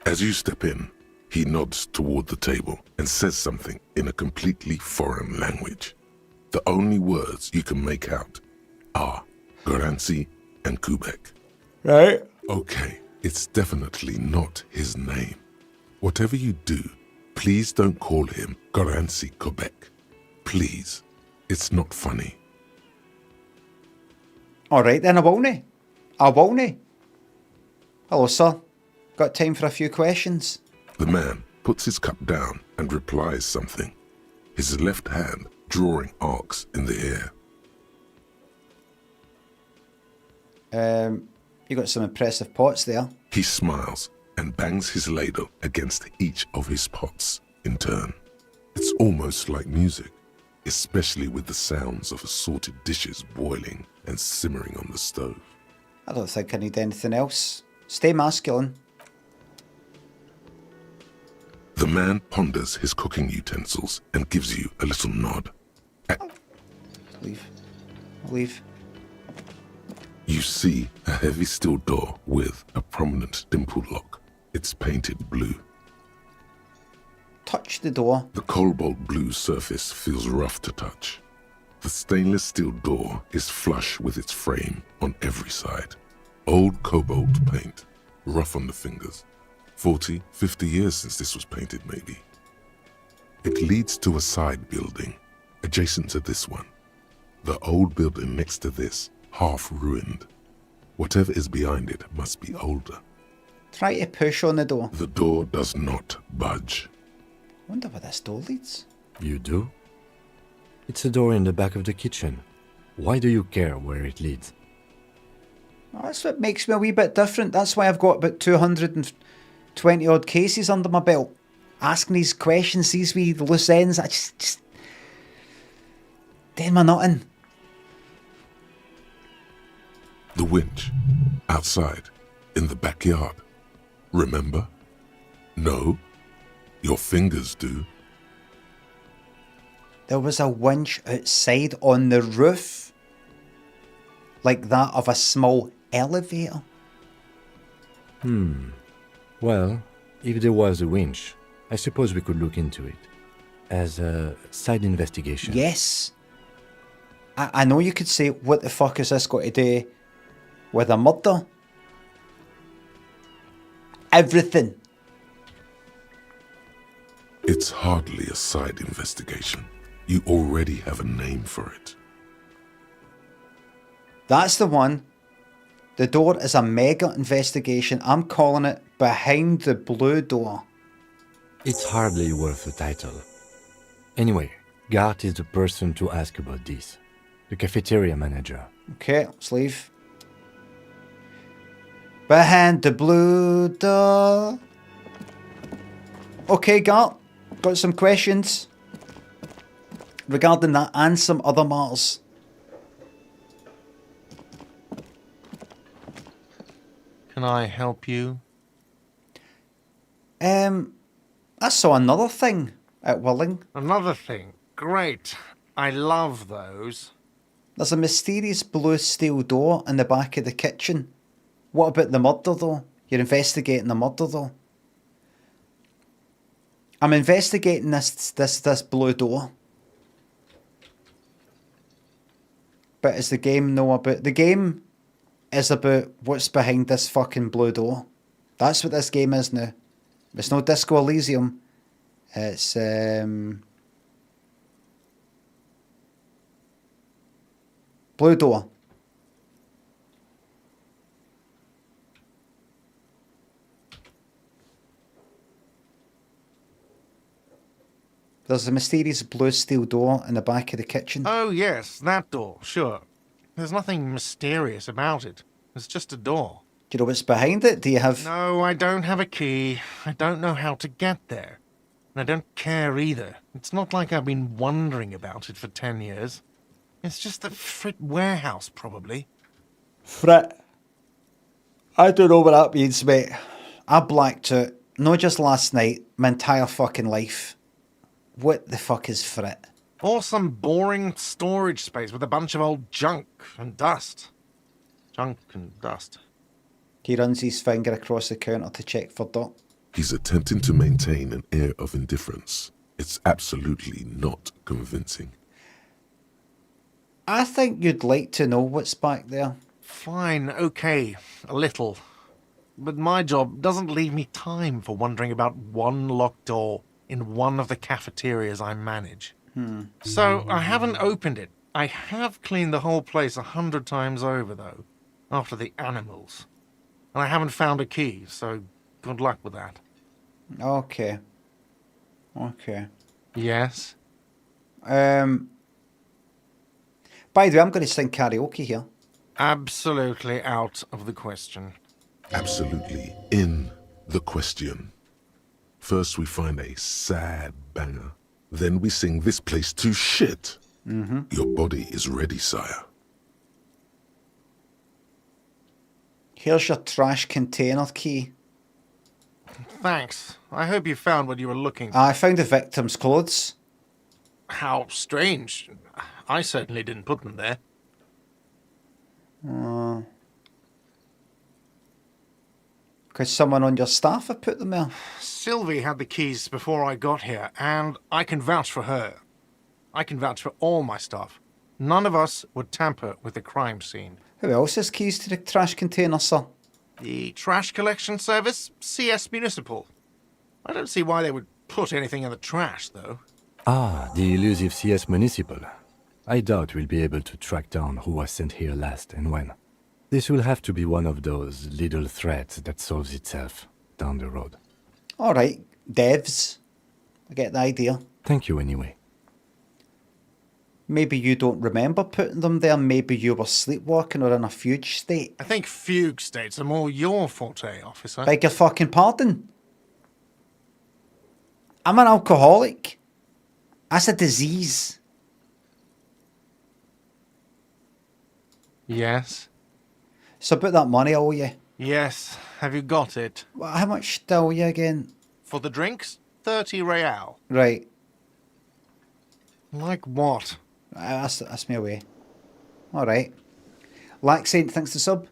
As you step in, he nods toward the table and says something in a completely foreign language. The only words you can make out are Garansi and Kubek. Right. Okay, it's definitely not his name. Whatever you do, please don't call him Garansi Kubek. Please. It's not funny. Alright then, I won't. Hello, sir. Got time for a few questions? The man puts his cup down and replies something, his left hand drawing arcs in the air. You got some impressive pots there. He smiles and bangs his ladle against each of his pots in turn. It's almost like music, especially with the sounds of assorted dishes boiling and simmering on the stove. I don't think I need anything else. Stay masculine. The man ponders his cooking utensils and gives you a little nod. Leave. You see a heavy steel door with a prominent dimple lock. It's painted blue. Touch the door. The cobalt blue surface feels rough to touch. The stainless steel door is flush with its frame on every side. Old cobalt paint, rough on the fingers. 40, 50 years since this was painted, maybe. It leads to a side building, adjacent to this one. The old building next to this, half ruined. Whatever is behind it must be older. Try to push on the door. The door does not budge. I wonder where this door leads. You do? It's a door in the back of the kitchen. Why do you care where it leads? Oh, that's what makes me a wee bit different. That's why I've got about 220 odd cases under my belt. Asking these questions, these wee loose ends, I just doing my nutting. The winch, outside, in the backyard. Remember? No, your fingers do. There was a winch outside on the roof. Like that of a small elevator. Well, if there was a winch, I suppose we could look into it. As a side investigation. Yes. I know you could say, what the fuck is this got to do with a murder? Everything. It's hardly a side investigation. You already have a name for it. That's the one. The door is a mega investigation. I'm calling it Behind the Blue Door. It's hardly worth a title. Anyway, Gart is the person to ask about this. The cafeteria manager. Okay, let's leave. Behind the Blue Door. Okay, Gart. Got some questions regarding that and some other matters. Can I help you? I saw another thing at Willing. Another thing. Great. I love those. There's a mysterious blue steel door in the back of the kitchen. What about the murder though? You're investigating the murder though. I'm investigating this blue door. But is the game no about... The game is about what's behind this fucking blue door. That's what this game is now. It's no Disco Elysium. It's Blue Door. There's a mysterious blue steel door in the back of the kitchen. Oh, yes, that door, sure. There's nothing mysterious about it. It's just a door. Do you know what's behind it? Do you have... No, I don't have a key. I don't know how to get there. And I don't care either. It's not like I've been wondering about it for 10 years. It's just the Frit warehouse, probably. Frit. I don't know what that means, mate. I blacked out, not just last night, my entire fucking life. What the fuck is Frit? Or some boring storage space with a bunch of old junk and dust. Junk and dust. He runs his finger across the counter to check for dirt. He's attempting to maintain an air of indifference. It's absolutely not convincing. I think you'd like to know what's back there. Fine, okay, a little. But my job doesn't leave me time for wondering about one locked door in one of the cafeterias I manage. So I haven't opened it. I have cleaned the whole place 100 times over, though, after the animals. And I haven't found a key, so good luck with that. Okay. Okay. Yes? By the way, I'm going to sing karaoke here. Absolutely out of the question. Absolutely in the question. First we find a sad banger. Then we sing this place to shit. Your body is ready, sire. Here's your trash container key. Thanks. I hope you found what you were looking for. I found the victim's clothes. How strange. I certainly didn't put them there. Because someone on your staff had put them there. Sylvie had the keys before I got here, and I can vouch for her. I can vouch for all my staff. None of us would tamper with the crime scene. Who else has keys to the trash container, sir? The trash collection service, CS Municipal. I don't see why they would put anything in the trash, though. Ah, the elusive CS Municipal. I doubt we'll be able to track down who was sent here last and when. This will have to be one of those little threats that solves itself down the road. Alright, devs. I get the idea. Thank you anyway. Maybe you don't remember putting them there. Maybe you were sleepwalking or in a fugue state. I think fugue states are more your forte, officer. Beg your fucking pardon. I'm an alcoholic. That's a disease. Yes? So about that money I owe you. Yes. Have you got it? Well, how much do I owe you again? For the drinks, 30 real. Right. Like what? That's me away. Alright. Laxant, thanks to sub.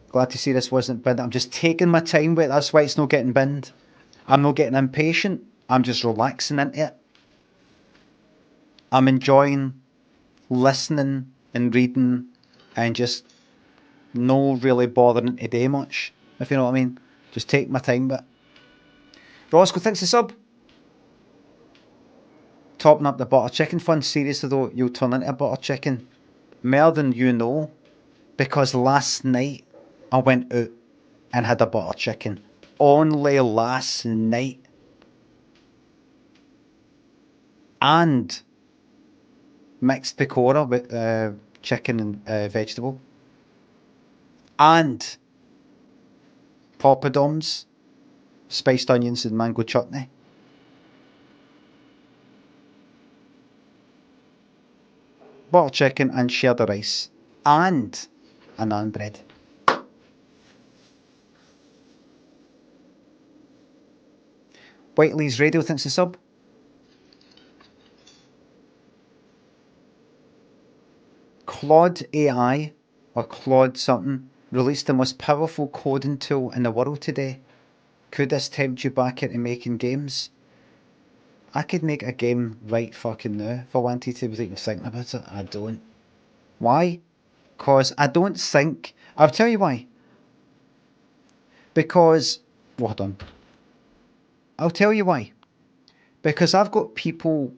Glad to see this wasn't binned. I'm just taking my time with it. That's why it's not getting binned. I'm not getting impatient. I'm just relaxing into it. I'm enjoying listening and reading and just no really bothering to do much, if you know what I mean. Just take my time with it. Roscoe, thanks the sub. Topping up the butter chicken fun. Seriously though, you'll turn into a butter chicken. More than you know. Because last night I went out and had a butter chicken. Only last night. And mixed pecora with chicken and vegetable. And poppadoms, spiced onions and mango chutney. Butter chicken and shared rice. And a naan bread. Whiteley's Radio thinks the sub. Claude AI, or Claude something, released the most powerful coding tool in the world today. Could this tempt you back into making games? I could make a game right fucking now if I wanted to without even thinking about it. I don't. Why? Because I don't think... I'll tell you why. Because... Well done. I'll tell you why. Because I've got people...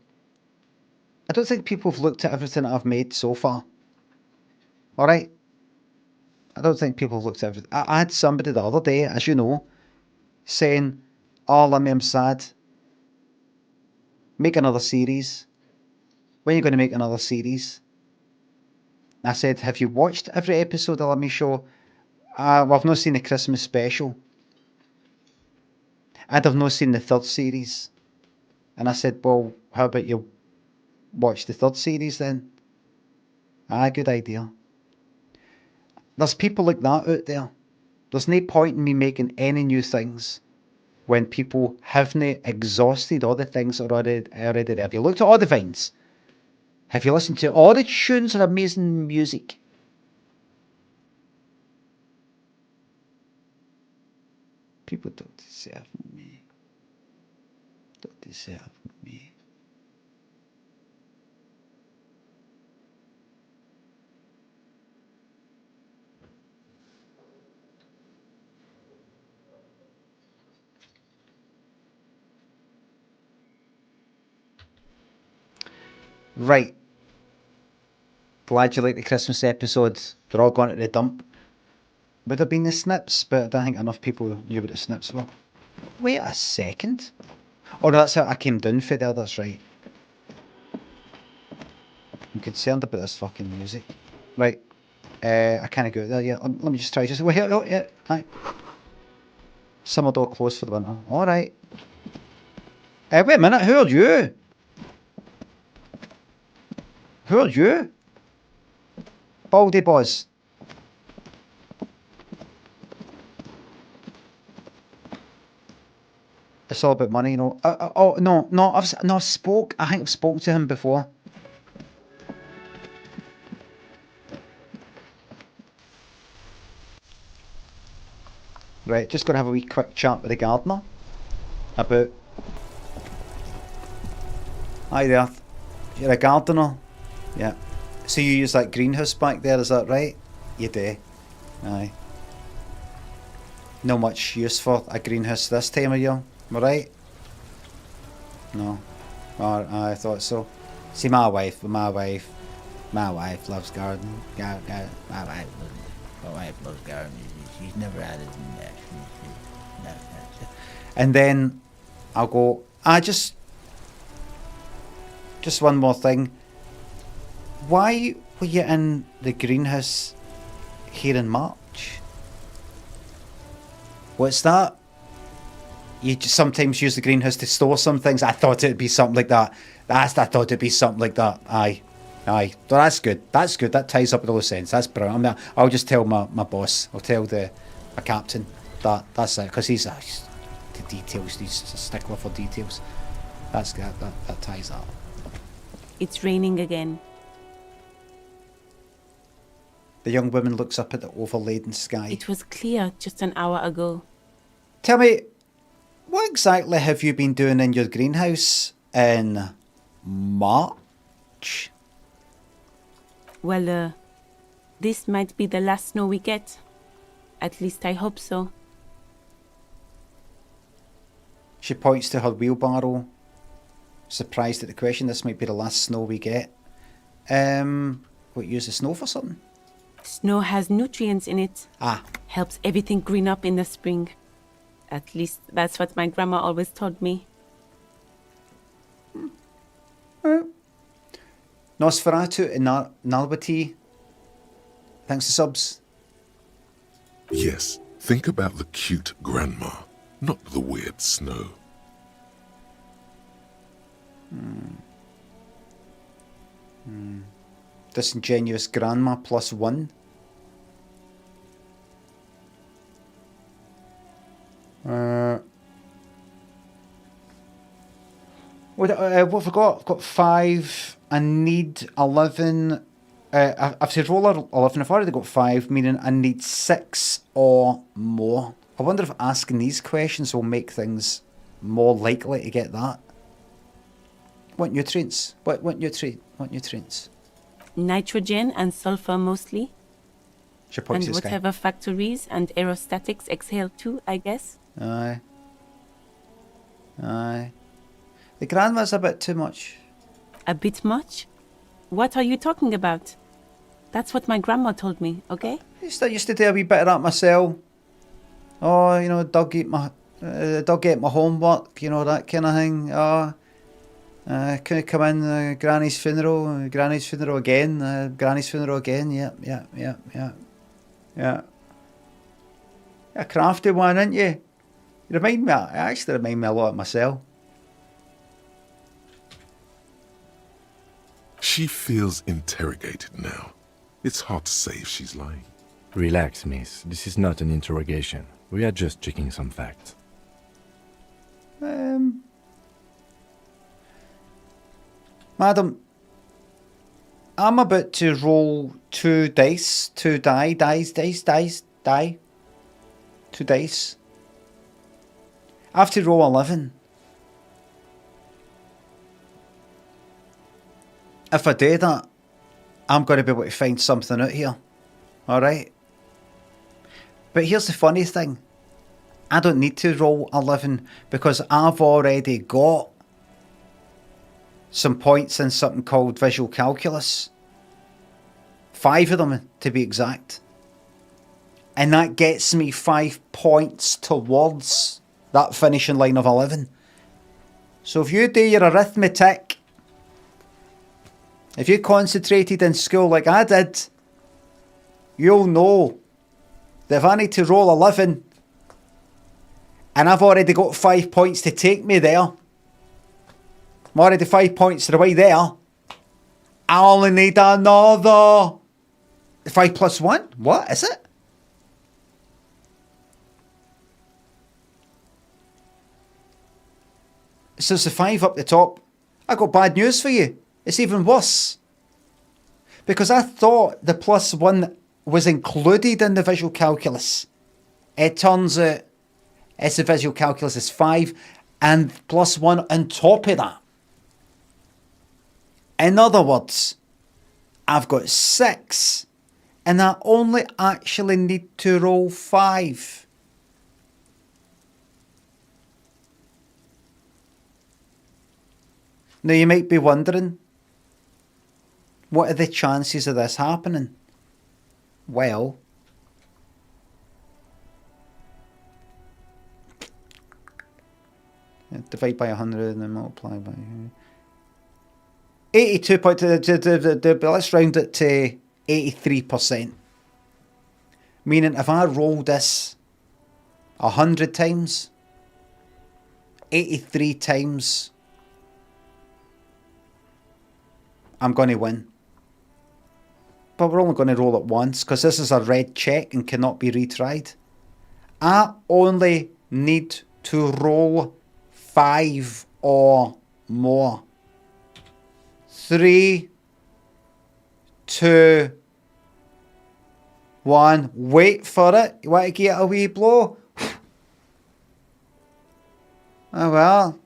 I don't think people have looked at everything that I've made so far. Alright? I don't think people have looked at everything. I had somebody the other day, as you know, saying, "Oh, Limmy, I'm sad. Make another series. When are you going to make another series?" I said, "Have you watched every episode of Limmy Show?" Well, I've not seen the Christmas special. And I've not seen the third series. And I said, "Well, how about you watch the third series then?" Good idea. There's people like that out there. There's no point in me making any new things when people haven't exhausted all the things that are already there. Have you looked at all the vines? Have you listened to all the tunes of amazing music? People don't deserve me. Don't deserve me. Right. Glad you like the Christmas episodes. They're all gone to the dump. Would have been the snips, but I don't think enough people knew what the snips were. Wait a second. Oh, no, that's how I came down for there, that's right. I'm concerned about this fucking music. Right. I can't go there yet. Let me just try. Just wait here. Oh, yeah. Hi. Summer door closed for the winter. Alright. Wait a minute. Who are you? Who are you? Baldy Boz. It's all about money, you know. Oh no, I think I've spoken to him before. Right, just gonna have a wee quick chat with the gardener about. Hi there, you're a gardener, yeah. So you use that greenhouse back there, is that right? You do. Aye. No much use for a greenhouse this time of year, am I right? No. Oh, I thought so. See, my wife loves gardening. My wife loves gardening. She's never had it in there. And then I'll go, just one more thing. Why were you in the greenhouse here in March? What's that? You just sometimes use the greenhouse to store some things. I thought it'd be something like that. I thought it'd be something like that. Aye. Well, that's good. That's good. That ties up with all sense. That's brilliant. I mean, I'll just tell my boss. I'll tell my captain that's it. Because he's the details. He's a stickler for details. That's good. That ties up. It's raining again. The young woman looks up at the overladen sky. It was clear just an hour ago. Tell me, what exactly have you been doing in your greenhouse in March? Well, this might be the last snow we get. At least I hope so. She points to her wheelbarrow, surprised at the question. This might be the last snow we get. What, use the snow for something? Snow has nutrients in it. Ah, Helps everything green up in the spring. At least that's what my grandma always told me. Nosferatu and Nalbati. Thanks to subs. Yes, think about the cute grandma, not the weird snow. Disingenuous grandma +1. What have I got? I've got 5. I need 11. I've said roll 11. I've already got 5, meaning I need 6 or more. I wonder if asking these questions will make things more likely to get that. What nutrients? What nutrients? Nitrogen and sulfur mostly. She points And to the sky. whatever factories and aerostatics exhale too, I guess. Aye. Aye. The grandma's a bit too much. A bit much? What are you talking about? That's what my grandma told me, okay? I used to do a wee bit of that myself. Oh, you know, dog ate my homework, you know, that kind of thing. Oh, couldn't come in, Granny's funeral again, Granny's funeral again, yeah. A crafty one, ain't you? You actually remind me a lot of myself. She feels interrogated now. It's hard to say if she's lying. Relax, miss. This is not an interrogation. We are just checking some facts. Madam, I'm about to roll 2 dice, 2 die. 2 dice. I have to roll 11. If I do that, I'm going to be able to find something out here. Alright? But here's the funny thing. I don't need to roll 11 because I've already got some points in something called visual calculus. 5 of them to be exact. And that gets me 5 points towards that finishing line of 11. So if you do your arithmetic, if you concentrated in school like I did, you'll know that if I need to roll 11 and I've already got 5 points to take me there, I'm already 5 points to the way there, I only need another 5 plus 1? What is it? So it's the 5 up the top. I got bad news for you. It's even worse. Because I thought the plus 1 was included in the visual calculus. It turns out it's the visual calculus is 5 and plus 1 on top of that. In other words, I've got 6 and I only actually need to roll 5. Now you might be wondering, what are the chances of this happening? Well, divide by 100 and then multiply by 82 point. Let's round it to 83%. Meaning, if I roll this 100 times, 83 times, I'm going to win. But we're only going to roll it once because this is a red check and cannot be retried. I only need to roll 5 or more. 3, 2, 1. Wait for it. You want to get a wee blow? Oh well.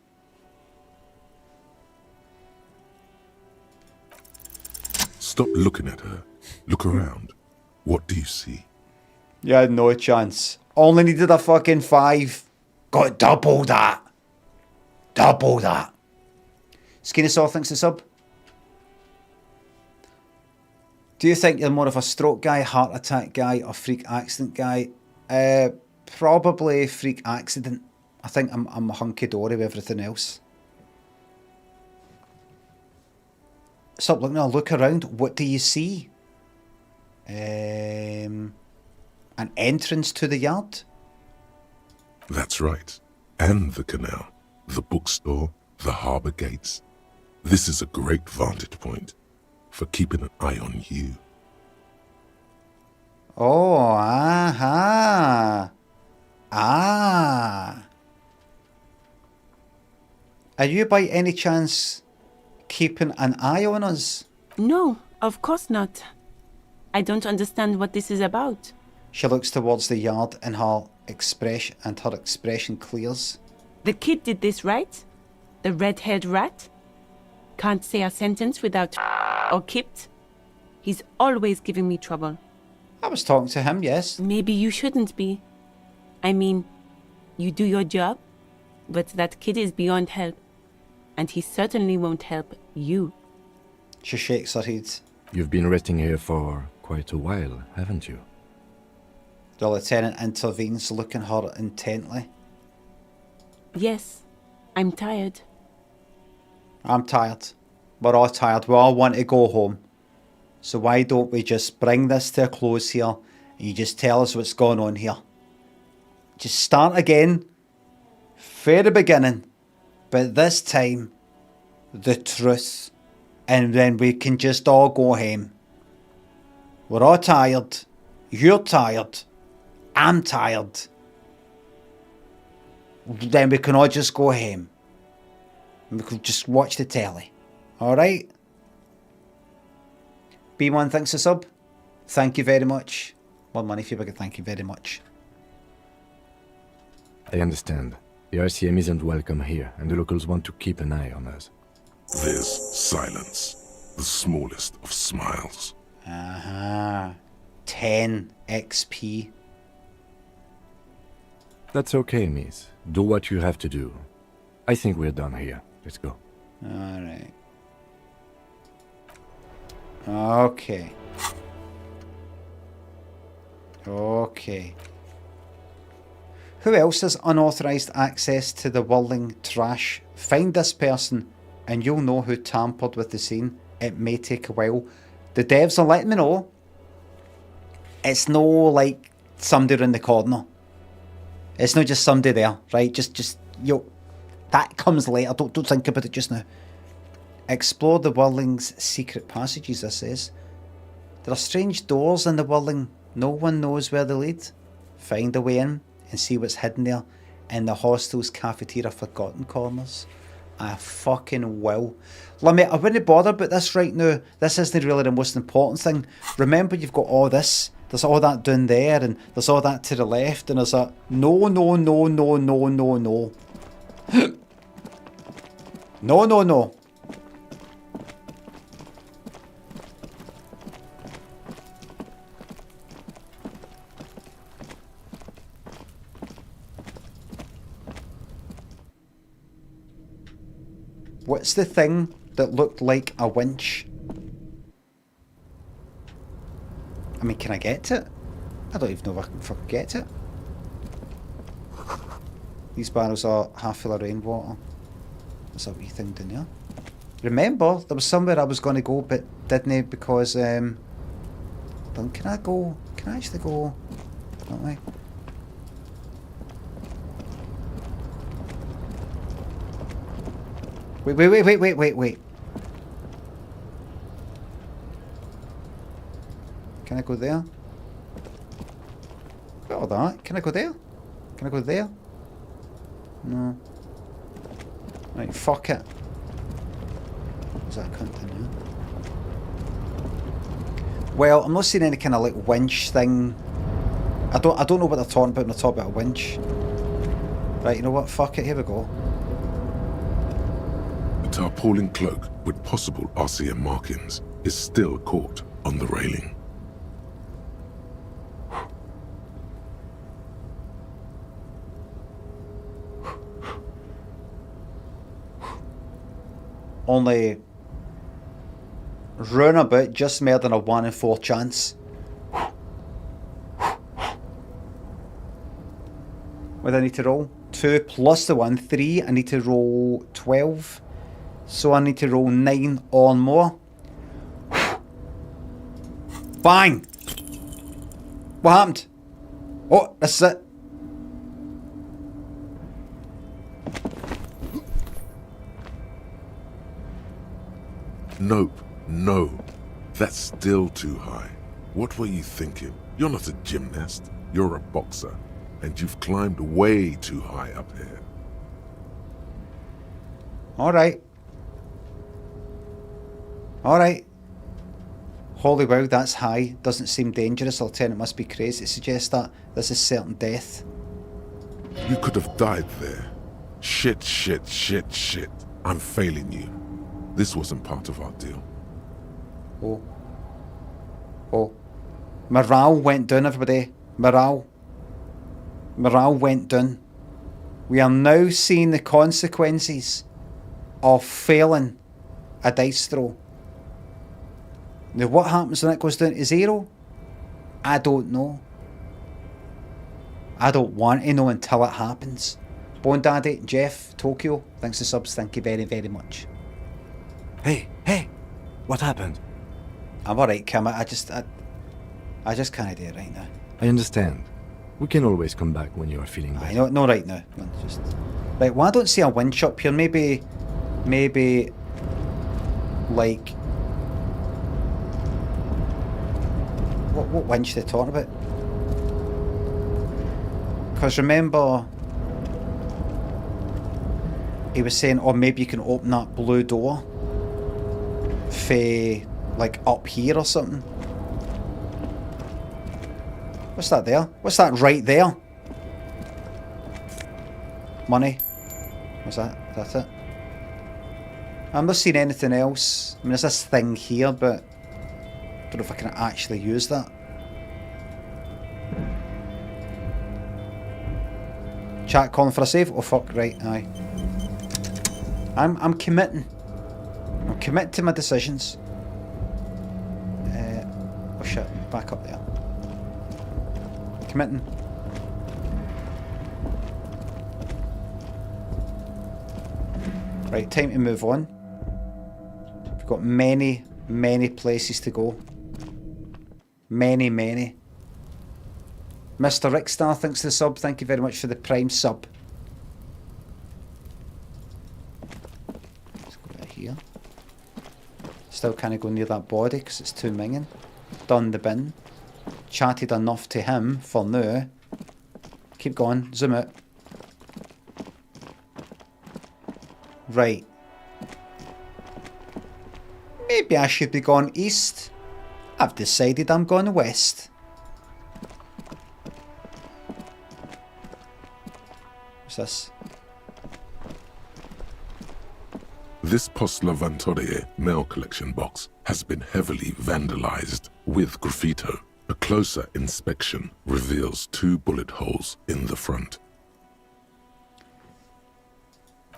Stop looking at her. Look around. What do you see? You had no chance. Only needed a fucking 5. Got double that. Double that. Skinny Saw thinks the sub. Do you think you're more of a stroke guy, heart attack guy, or freak accident guy? Probably freak accident. I think I'm hunky-dory with everything else. Stop looking now, look around. What do you see? An entrance to the yard? That's right. And the canal, the bookstore, the harbour gates. This is a great vantage point for keeping an eye on you. Oh, aha. Ah. Are you by any chance keeping an eye on us? No, of course not. I don't understand what this is about. She looks towards the yard and her expression clears. The kid did this, right? The red-haired rat? Can't say a sentence without or kipped. He's always giving me trouble. I was talking to him, yes. Maybe you shouldn't be. I mean, you do your job, but that kid is beyond help. And he certainly won't help you. She shakes her head. You've been resting here for quite a while, haven't you? The lieutenant intervenes, looking her intently. Yes, I'm tired. I'm tired. We're all tired. We all want to go home. So why don't we just bring this to a close here and you just tell us what's going on here? Just start again. From the beginning. But this time, the truth. And then we can just all go home. We're all tired. You're tired. I'm tired. Then we can all just go home. We could just watch the telly. Alright? B1 thanks a sub. Thank you very much. More money for you, but thank you very much. I understand. The RCM isn't welcome here, and the locals want to keep an eye on us. There's silence, the smallest of smiles. Aha. 10 XP. That's okay, miss. Do what you have to do. I think we're done here. Let's go. Alright. Okay. Okay. Who else has unauthorised access to the whirling trash? Find this person and you'll know who tampered with the scene. It may take a while. The devs are letting me know. It's no like somebody in the corner. It's not just somebody there, right? Just yo, that comes later. Don't think about it just now. Explore the whirling's secret passages, this says. There are strange doors in the whirling. No one knows where they lead. Find a way in and see what's hidden there in the hostel's cafeteria forgotten corners. I fucking will. Limmy, I wouldn't bother about this right now. This isn't really the most important thing. Remember, you've got all this. There's all that down there, and there's all that to the left, and there's a... No, no, no, no, no, no, no. No, no, no. What's the thing that looked like a winch? I mean, can I get to it? I don't even know if I can fucking get to it. These barrels are half full of rainwater. There's a wee thing down there. Remember, there was somewhere I was going to go, but didn't because, can I go? Can I actually go that way? Wait. Can I go there? Got all that. Can I go there? Can I go there? No. Right, fuck it. Is that a cunt in there? Well, I'm not seeing any kind of like winch thing. I don't know what they're talking about when they're talking about a winch. Right, you know what? Fuck it, here we go. A tarpaulin cloak with possible RCM markings. is still caught on the railing. Only roundabout just more than a 1 in 4 chance. What do I need to roll? 2 plus the 1, 3. I need to roll 12. So I need to roll 9 or more. Bang! What happened? Oh, this is it. Nope, no. That's still too high. What were you thinking? You're not a gymnast. You're a boxer. And you've climbed way too high up here. Alright. Alright. Holy wow, that's high. Doesn't seem dangerous. Alternate must be crazy. It suggests that this is certain death. You could have died there. Shit, shit, shit, shit. I'm failing you. This wasn't part of our deal. Oh. Oh. Morale went down, everybody. Morale. Morale went down. We are now seeing the consequences of failing a dice throw. Now, what happens when it goes down to 0? I don't know. I don't want to know until it happens. Bone Daddy, Jeff, Tokyo, thanks for subs. Thank you very, very much. Hey, what happened? I'm alright, Kim. I just can't do it right now. I understand. We can always come back when you are feeling better. I know, no, right now. No, just right. Well, I don't see a winch up here. Maybe, like, what winch are they talking about? Because remember, he was saying, oh, maybe you can open that blue door, like up here or something. What's that there? What's that right there? Money. What's that? That's it. I'm not seeing anything else. I mean, there's this thing here, but I don't know if I can actually use that. Chat calling for a save? Oh fuck, right, aye. I'm committing. I'm committed to my decisions. Oh shit, back up there. Committing. Right, time to move on. We've got many, many places to go. Many, many. Mr. Rickstar, thanks for the sub. Thank you very much for the prime sub. Let's go right here. Still can't go near that body because it's too minging. Done the bin. Chatted enough to him for now. Keep going. Zoom out. Right. Maybe I should be going east. I've decided I'm going west. What's this? This Post Lavantorie mail collection box has been heavily vandalized with graffito. A closer inspection reveals 2 bullet holes in the front.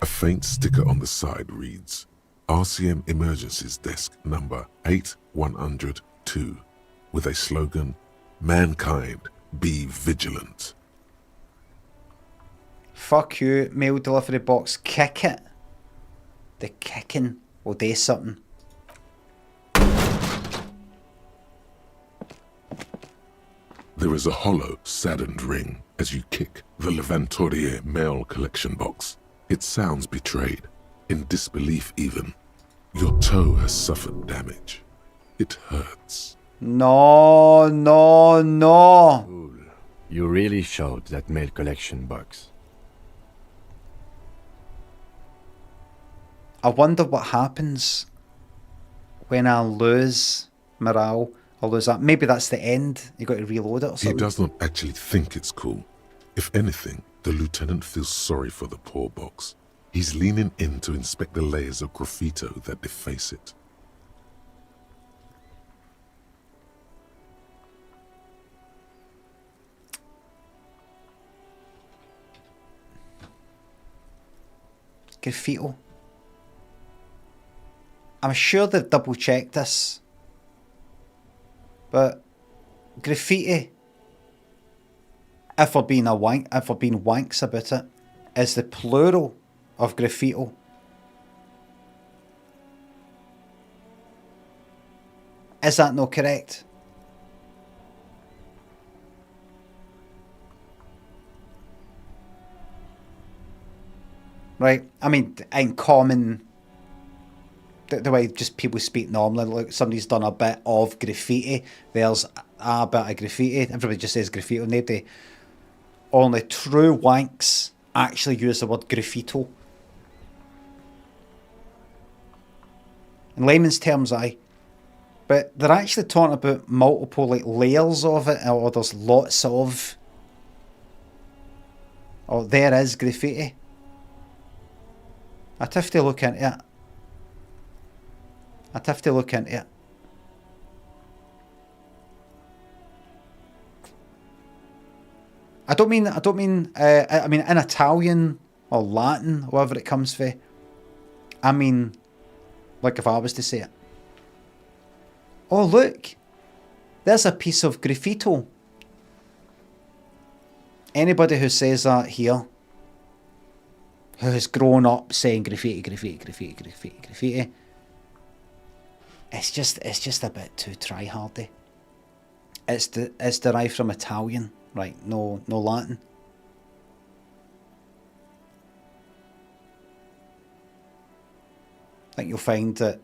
A faint sticker on the side reads, RCM Emergencies Desk number 8102, with a slogan, Mankind, be vigilant. Fuck you, mail delivery box. Kick it. The kicking will do something. There is a hollow, saddened ring as you kick the Lavantorie mail collection box. It sounds betrayed, in disbelief even. Your toe has suffered damage. It hurts. No, no, no. Cool. You really showed that mail collection box. I wonder what happens when I lose morale. Or lose that. Maybe that's the end. You got to reload it or something. He does not actually think it's cool. If anything, the lieutenant feels sorry for the poor box. He's leaning in to inspect the layers of graffito that deface it. graffiti. I'm sure they've double checked this. But graffiti, if we're being wanks about it, is the plural of graffiti. Is that not correct? Right? I mean, in common, the way just people speak normally, like somebody's done a bit of graffiti, there's a bit of graffiti. Everybody just says graffiti. Nobody, only true wanks actually use the word graffito. In layman's terms, aye. But they're actually talking about multiple like layers of it, or there's lots of. Oh, there is graffiti. I'd have to look into it. I'd have to look into it. I mean in Italian or Latin, however it comes for. I mean, like if I was to say it. Oh look, there's a piece of graffito. Anybody who says that here, who has grown up saying graffiti, it's just a bit too try-hardy. It's derived from Italian, right? No Latin. I think you'll find that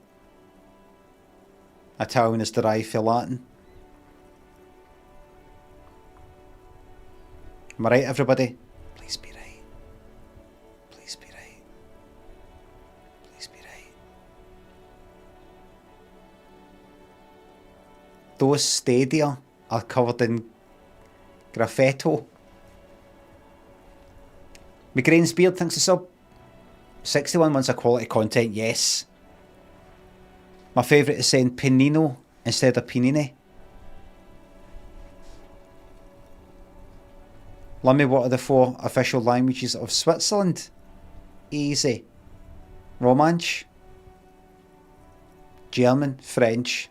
Italian is derived from Latin. Am I right, everybody? Please be right. Please be right. Please be right. Those stadia are covered in graffito. Migraine's Beard thinks it's up. 61 wants a quality content, yes. My favourite is saying Pinino instead of Pinini. Limmy, what are the 4 official languages of Switzerland? Easy. Romansh, German, French.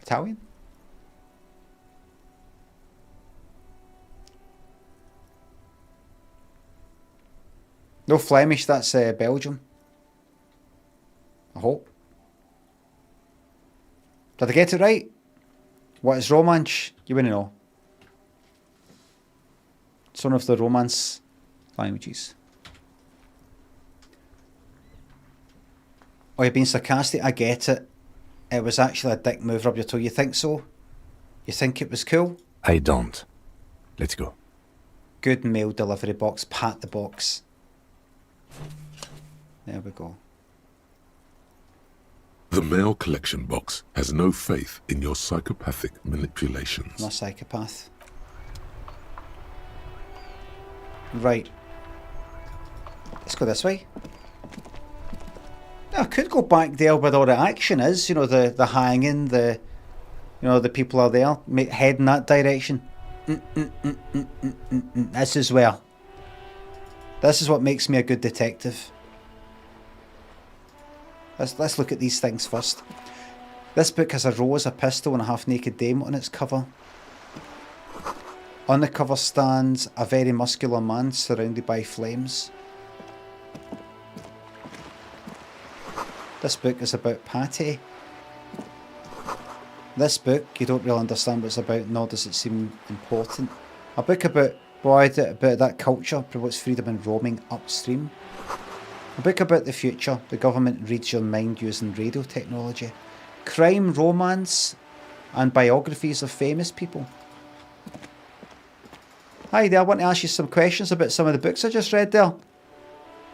Italian? No Flemish, that's Belgium. I hope. Did I get it right? What is Romansh? You wouldn't know. It's one of the Romance languages. Oh, you're being sarcastic? I get it. It was actually a dick move, rub your toe. You think so? You think it was cool? I don't. Let's go. Good mail delivery box. Pat the box. There we go. The mail collection box has no faith in your psychopathic manipulations. I'm a psychopath. Right. Let's go this way. I could go back there where all the action is. You know, the hanging, the people are there, head in that direction. This is where. This is what makes me a good detective. Let's look at these things first. This book has a rose, a pistol, and a half-naked dame on its cover. On the cover stands a very muscular man surrounded by flames. This book is about Patty. This book, you don't really understand what it's about, nor does it seem important. A book about that culture promotes freedom and roaming upstream. A book about the future. The government reads your mind using radio technology. Crime, romance, and biographies of famous people. Hi there, I want to ask you some questions about some of the books I just read there.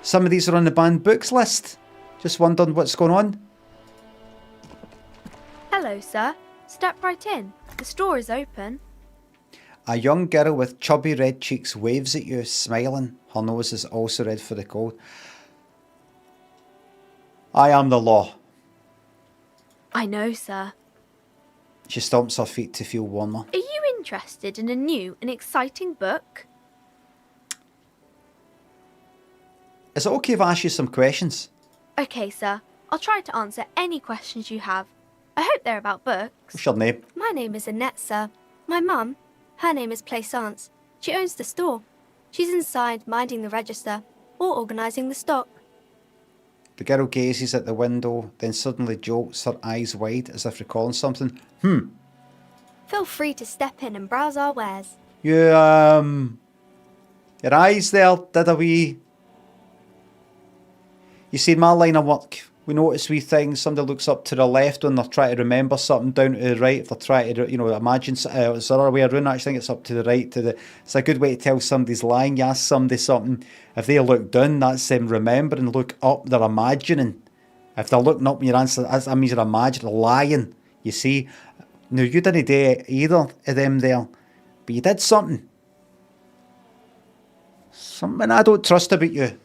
Some of these are on the banned books list. Just wondering what's going on. Hello, sir. Step right in. The store is open. A young girl with chubby red cheeks waves at you, smiling. Her nose is also red for the cold. I am the law. I know, sir. She stomps her feet to feel warmer. Are you interested in a new and exciting book? Is it okay if I ask you some questions? Okay, sir. I'll try to answer any questions you have. I hope they're about books. What's your name? My name is Annette, sir. My mum, her name is Plaisance. She owns the store. She's inside minding the register or organising the stock. The girl gazes at the window, then suddenly jolts, her eyes wide as if recalling something. Feel free to step in and browse our wares. Your eyes there did a wee... You see, in my line of work, we notice wee things. Somebody looks up to the left when they're trying to remember something, down to the right if they're trying to, imagine. It's the other way around, actually. I think it's up to the right. It's a good way to tell somebody's lying. You ask somebody something, if they look down, that's them remembering. Look up, they're imagining. If they're looking up when your answer, that means you're imagining, lying. You see? Now, you didn't do either of them there, but you did something. Something I don't trust about you.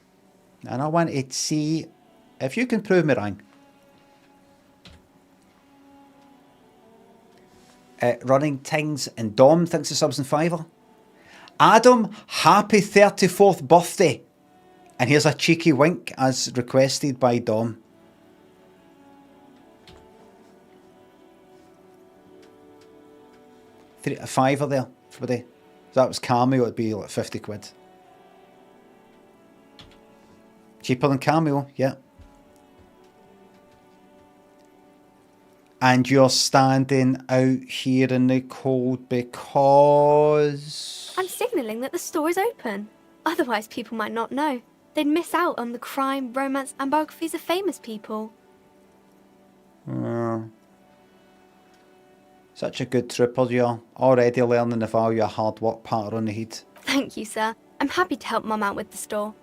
And I want to see if you can prove me wrong. Running things, and Dom thinks the sub's in favour. Adam, happy 34th birthday. And here's a cheeky wink as requested by Dom. A fiver there, everybody. If that was cameo, it'd be like 50 quid. Cheaper than cameo, yeah. And you're standing out here in the cold because... I'm signalling that the store is open. Otherwise, people might not know. They'd miss out on the crime, romance, and biographies of famous people. Such a good trooper you are. Already learning the value of hard work, pat her on the head. Thank you, sir. I'm happy to help Mum out with the store.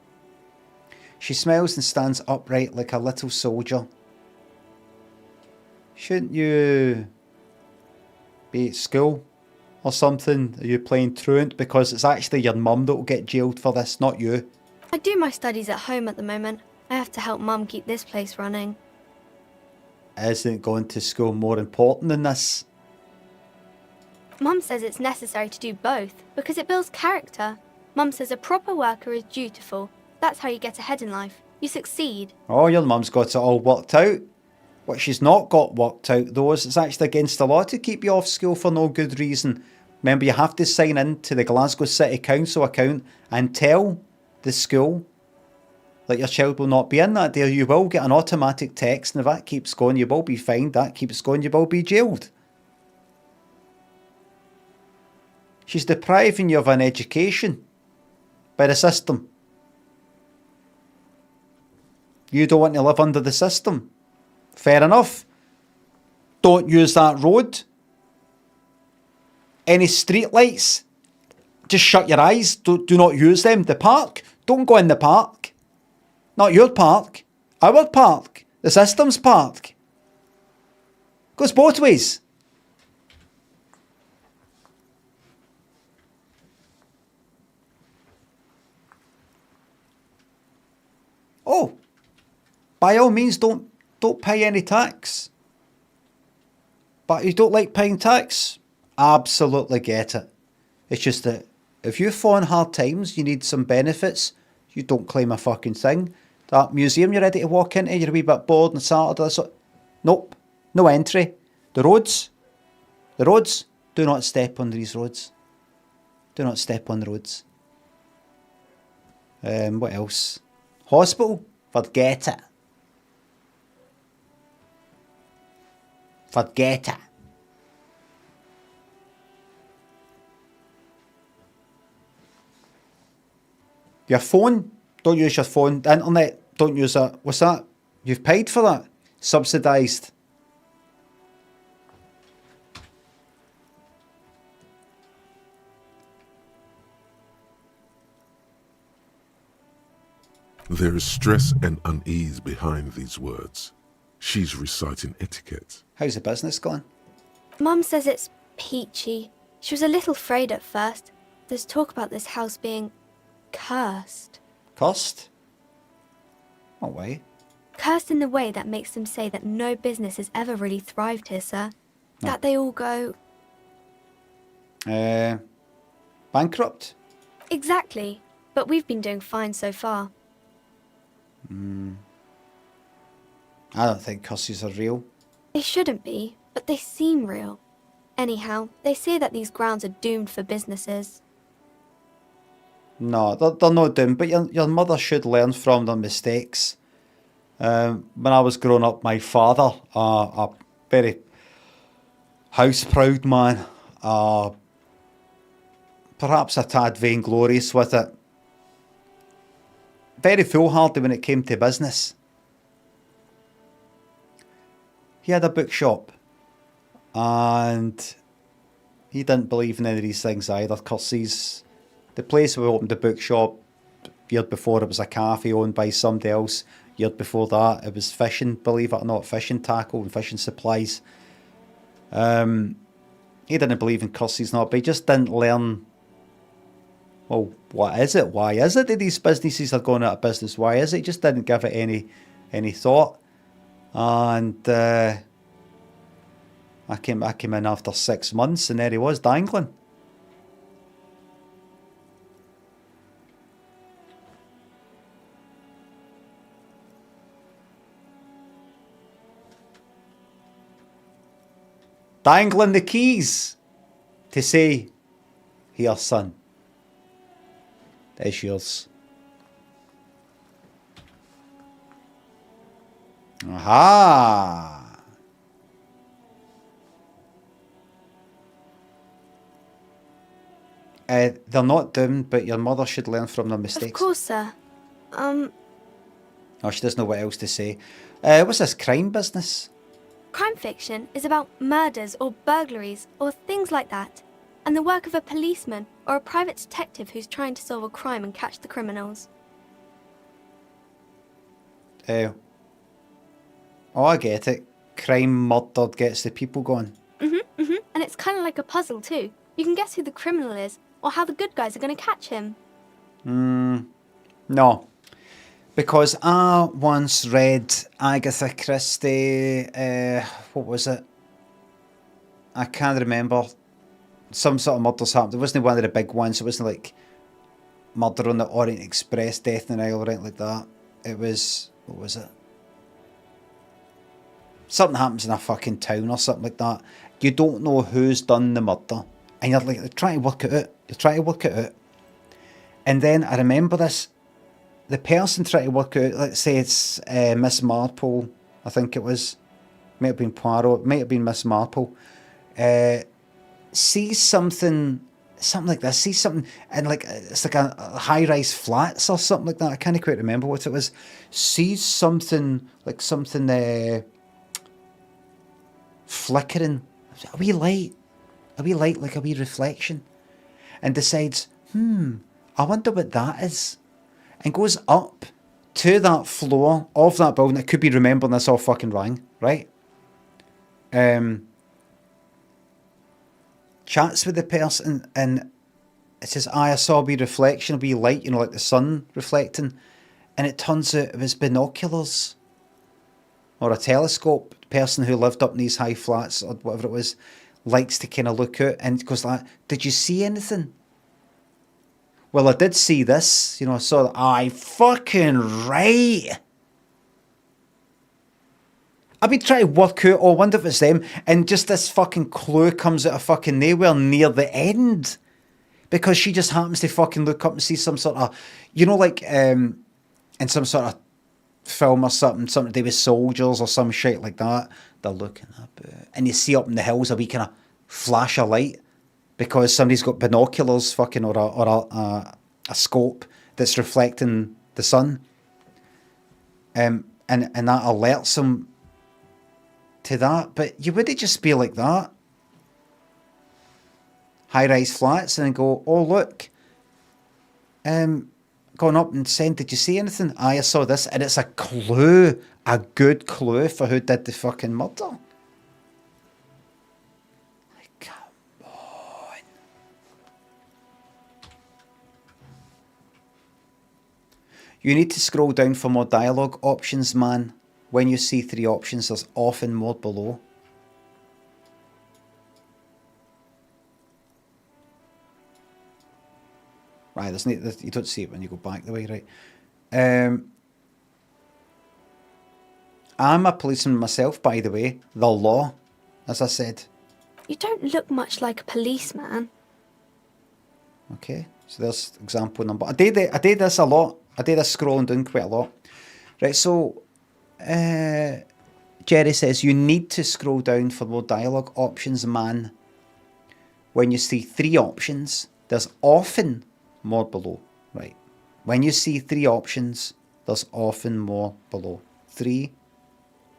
She smiles and stands upright like a little soldier. Shouldn't you be at school or something? Are you playing truant? Because it's actually your mum that will get jailed for this, not you. I do my studies at home at the moment. I have to help Mum keep this place running. Isn't going to school more important than this? Mum says it's necessary to do both because it builds character. Mum says a proper worker is dutiful. That's how you get ahead in life. You succeed. Oh, your mum's got it all worked out. What she's not got worked out, though, is it's actually against the law to keep you off school for no good reason. Remember, you have to sign in to the Glasgow City Council account and tell the school that your child will not be in that day. You will get an automatic text, and if that keeps going, you will be fined. That keeps going, you will be jailed. She's depriving you of an education by the system. You don't want to live under the system. Fair enough. Don't use that road. Any street lights, just shut your eyes. Do not use them. The park, don't go in the park. Not your park. Our park. The system's park. Goes both ways. Oh. By all means, don't pay any tax. But you don't like paying tax? Absolutely get it. It's just that if you fall in hard times, you need some benefits, you don't claim a fucking thing. That museum you're ready to walk into, you're a wee bit bored on Saturday. So, nope, no entry. The roads, do not step on these roads. Do not step on the roads. What else? Hospital? Forget it. Forget it. Your phone, don't use your phone. The internet, don't use it. What's that? You've paid for that. Subsidised. There is stress and unease behind these words. She's reciting etiquette. How's the business going? Mum says it's peachy. She was a little afraid at first. There's talk about this house being cursed. Cursed? What way? Cursed in the way that makes them say that no business has ever really thrived here, sir. No. That they all go... Bankrupt? Exactly. But we've been doing fine so far. I don't think curses are real. They shouldn't be, but they seem real. Anyhow, they say that these grounds are doomed for businesses. No, they're not doomed, but your mother should learn from their mistakes. When I was growing up, my father, a very house-proud man, perhaps a tad vainglorious with it, very foolhardy when it came to business. He had a bookshop, and he didn't believe in any of these things either. Curses. The place where we opened the bookshop, year before it was a cafe owned by somebody else. Year before that, it was fishing, believe it or not, fishing tackle and fishing supplies. He didn't believe in curses, not, but he just didn't learn. Well, what is it? Why is it that these businesses are going out of business? Why is it? He just didn't give it any thought. And I came in after 6 months, and there he was, dangling. Dangling the keys to say, here, son, it's yours. Aha! They're not doomed, but your mother should learn from their mistakes. Of course, sir. Oh, she doesn't know what else to say. What's this crime business? Crime fiction is about murders or burglaries or things like that, and the work of a policeman or a private detective who's trying to solve a crime and catch the criminals. Oh, I get it. Crime murdered gets the people going. And it's kind of like a puzzle too. You can guess who the criminal is or how the good guys are going to catch him. No. Because I once read Agatha Christie, what was it? I can't remember. Some sort of murders happened. It wasn't one of the big ones. It wasn't like Murder on the Orient Express, Death in the Nile, or anything like that. It was, what was it? Something happens in a fucking town or something like that. You don't know who's done the murder. And you're like, trying to work it out. You're trying to work it out. And then I remember this. The person trying to work out, let's say it's Miss Marple, I think it was. Might have been Poirot, might have been Miss Marple. Sees something like this, sees something, and like it's like a high-rise flats or something like that. I can't quite remember what it was. Sees something, like something flickering, a wee light, like a wee reflection, and decides, I wonder what that is. And goes up to that floor of that building. It could be remembering this all fucking wrong, right? Chats with the person, and it says, I saw a wee reflection, a wee light, you know, like the sun reflecting. And it turns out it was binoculars or a telescope. The person who lived up in these high flats or whatever it was likes to kind of look out and goes like, did you see anything? Well, I did see this, you know, I saw that. Aye, fucking right. I've been trying to work out, I wonder if it's them, and just this fucking clue comes out of fucking nowhere near the end. Because she just happens to fucking look up and see some sort of, you know, like in some sort of film or something to do with soldiers or some shit like that. They're looking up, and you see up in the hills a wee kind of flash of light. Because somebody's got binoculars, fucking, or a scope that's reflecting the sun, and that alerts them to that. But you wouldn't just be like that, high-rise flats, and then go, oh look, going up and saying, did you see anything? I saw this, and it's a clue, a good clue for who did the fucking murder. You need to scroll down for more dialogue options, man. When you see 3 options, there's often more below. Right, you don't see it when you go back the way, right? I'm a policeman myself, by the way. The law, as I said. You don't look much like a policeman. Okay, so there's example number. I did this a lot. I did this scrolling down quite a lot. Right, so Jerry says you need to scroll down for more dialogue options, man. When you see 3 options, there's often more below. Right. When you see 3 options, there's often more below. 3,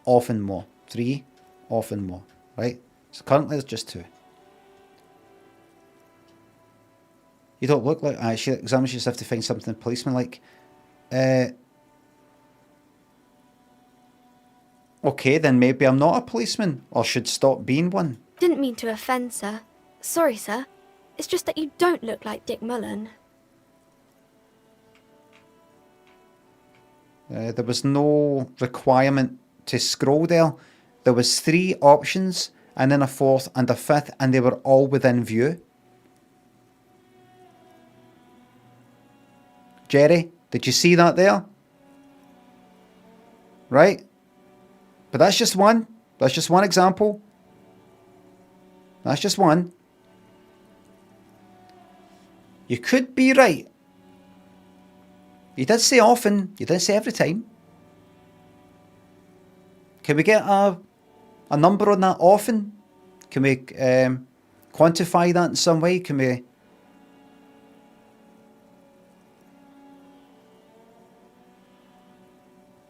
often more. 3, often more. Right? So currently there's just 2. You don't look like... Actually, examiners just have to find something policeman like. Okay, then maybe I'm not a policeman, or should stop being one. Didn't mean to offend, sir. Sorry, sir. It's just that you don't look like Dick Mullen. There was no requirement to scroll there. There was 3 options, and then a 4th and a 5th, and they were all within view. Jerry, did you see that there? Right? But that's just one. That's just one example. That's just one. You could be right. You did say often. You didn't say every time. Can we get a number on that often? Can we quantify that in some way? Can we...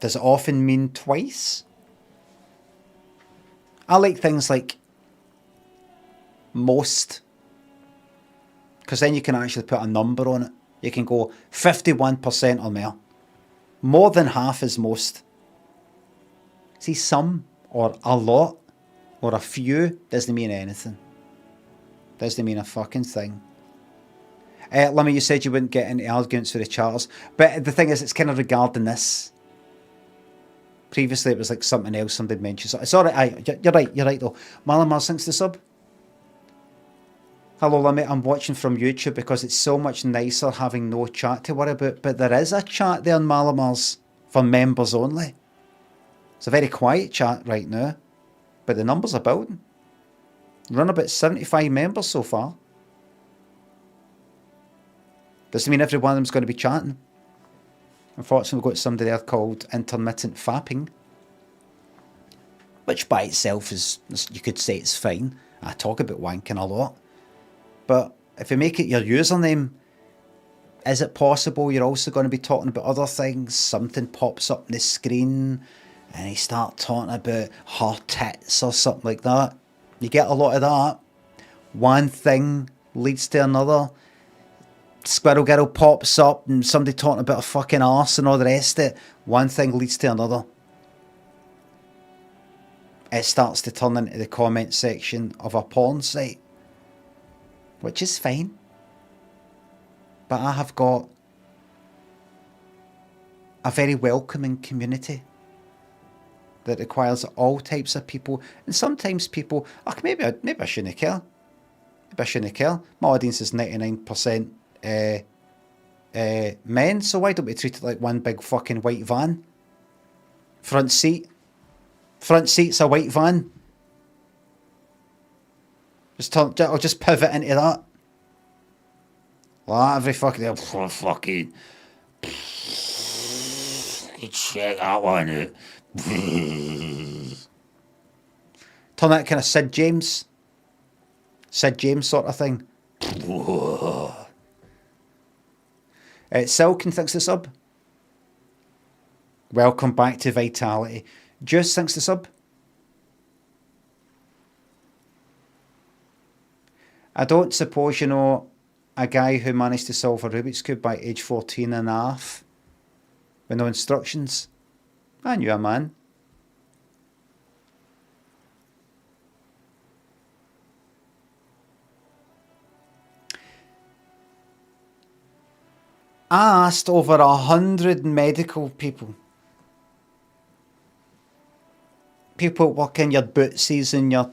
Does it often mean twice? I like things like most, because then you can actually put a number on it. You can go 51% or more. More than half is most. See, some or a lot or a few doesn't mean anything. Doesn't mean a fucking thing. Limmy, you said you wouldn't get into arguments with the charters, but the thing is, it's kind of regarding this. Previously, it was like something else somebody mentioned. So it's alright. You're right though. Malamar, thanks to sub. Hello, Limmy. I'm watching from YouTube because it's so much nicer having no chat to worry about. But there is a chat there in Malamar's for members only. It's a very quiet chat right now, but the numbers are building. Run about 75 members so far. Doesn't mean every one of them's going to be chatting. Unfortunately, we've got somebody there called intermittent fapping, which by itself is, you could say it's fine. I talk about wanking a lot. But if you make it your username, is it possible you're also going to be talking about other things? Something pops up on the screen and you start talking about her tits or something like that. You get a lot of that. One thing leads to another. Squirrel Girl pops up and somebody talking about a fucking arse and all the rest of it. One thing leads to another. It starts to turn into the comment section of a porn site, which is fine. But I have got a very welcoming community that requires all types of people, and sometimes people, maybe I shouldn't care. Maybe I shouldn't care. My audience is 99% men, so why don't we treat it like one big fucking white van? Front seat's a white van. I'll just pivot into that. Well, every fucking check that one out. Turn that kind of Sid James sort of thing. Silken thanks to sub. Welcome back to Vitality. Just thanks to sub. I don't suppose you know a guy who managed to solve a Rubik's Cube by age 14 and a half with no instructions. I knew a man. I asked over 100 medical people. People work in your bootsies and your,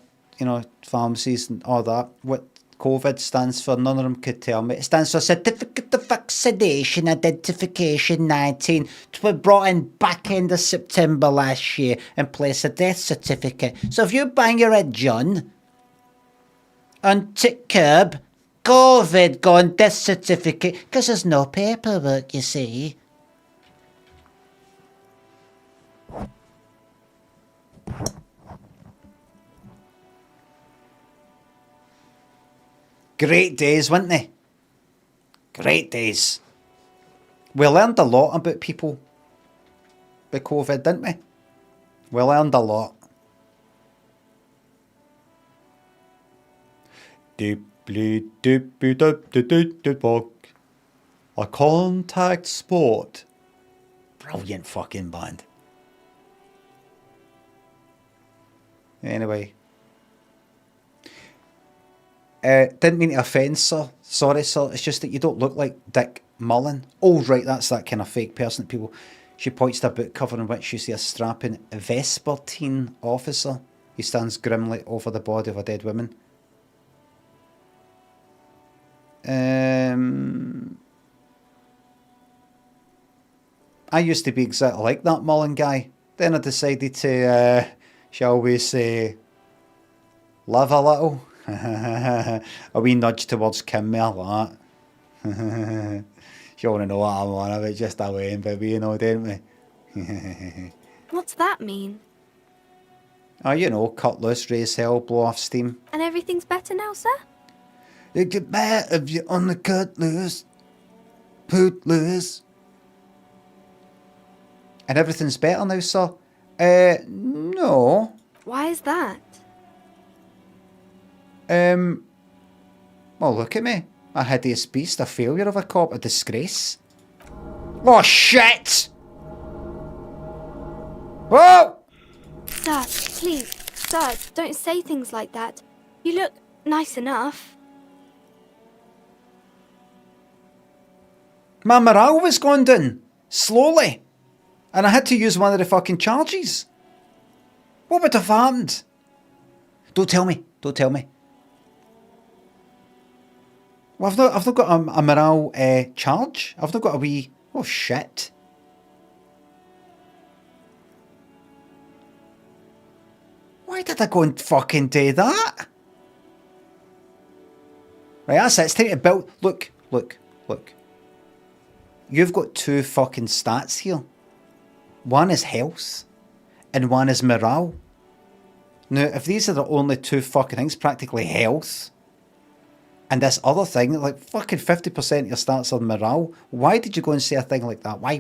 pharmacies and all that. What COVID stands for, none of them could tell me. It stands for Certificate of Vaccination Identification 19. It was brought in back end of September last year in place of death certificate. So if you bang your head, John, on tick curb, COVID gone death certificate, because there's no paperwork, you see. Great days, weren't they? Great days. We learned a lot about people with COVID, didn't we? We learned a lot. Deeply, deeply, a contact sport. Brilliant fucking band. Anyway. Didn't mean to offend, sir. Sorry, sir. It's just that you don't look like Dick Mullen. Oh, right, that's that kind of fake person that people... She points to a book cover in which you see a strapping Vespertine officer. He stands grimly over the body of a dead woman. I used to be exactly like that Mullen guy. Then I decided to, shall we say, live a little. A wee nudge towards Kimmy, like that. You want to know what I'm on about, just a way, baby, don't we? What's that mean? Oh, cut loose, raise hell, blow off steam. And everything's better now, sir? It get better if you're on the cut loose, put loose. And everything's better now, sir? No. Why is that? Well, look at me. A hideous beast, a failure of a cop, a disgrace. Oh, shit! Whoa! Sir, please, sir, don't say things like that. You look nice enough. My morale was going down, slowly. And I had to use one of the fucking charges. What would have happened? Don't tell me. Well, I've not got a morale charge. I've not got a wee... Oh, shit. Why did I go and fucking do that? Right, that's it. It's time to build... Look. You've got two fucking stats here. One is health, and one is morale. Now, if these are the only two fucking things, practically health... And this other thing, like fucking 50% of your stats on morale. Why did you go and say a thing like that? Why?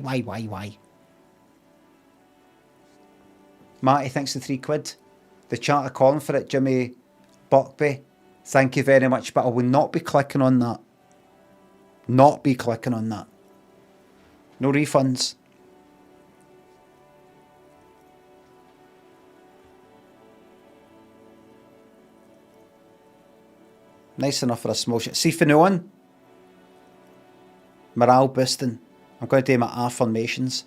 Matty, thanks for £3. The chat are calling for it, Jimmy Buckby. Thank you very much, but I will not be clicking on that. No refunds. Nice enough for a small shit. See, for no one, morale boosting. I'm going to do my affirmations.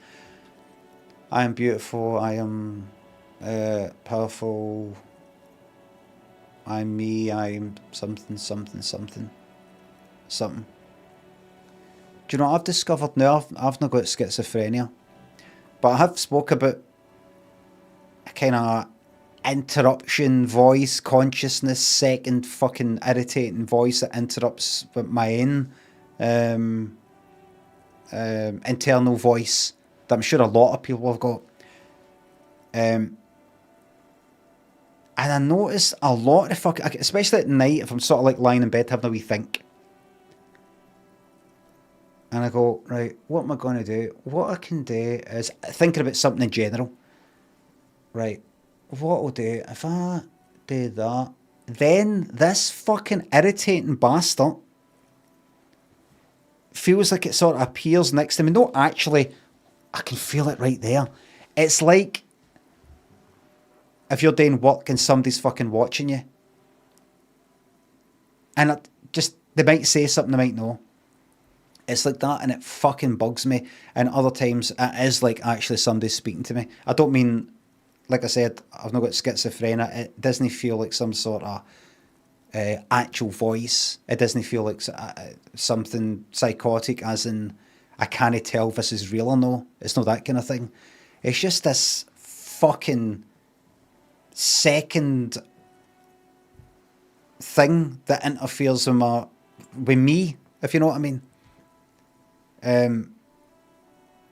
I am beautiful. I am powerful. I'm me. I'm something. Do you know what I've discovered now? I've not got schizophrenia. But I have spoke about a kind of interruption voice, consciousness, second fucking irritating voice that interrupts my own internal voice that I'm sure a lot of people have got. And I notice a lot of fucking, especially at night, if I'm sort of like lying in bed having a wee think. And I go, right, what am I going to do? What I can do is thinking about something in general. Right. What I'll do, if I do that, then this fucking irritating bastard feels like it sort of appears next to me. No, actually, I can feel it right there. It's like if you're doing work and somebody's fucking watching you. And they might say something, they might know. It's like that, and it fucking bugs me. And other times, it is like actually somebody speaking to me. I don't mean, like I said, I've not got schizophrenia. It doesn't feel like some sort of actual voice. It doesn't feel like something psychotic, as in I can't tell if this is real or no. It's not that kind of thing. It's just this fucking second thing that interferes with me, if you know what I mean. And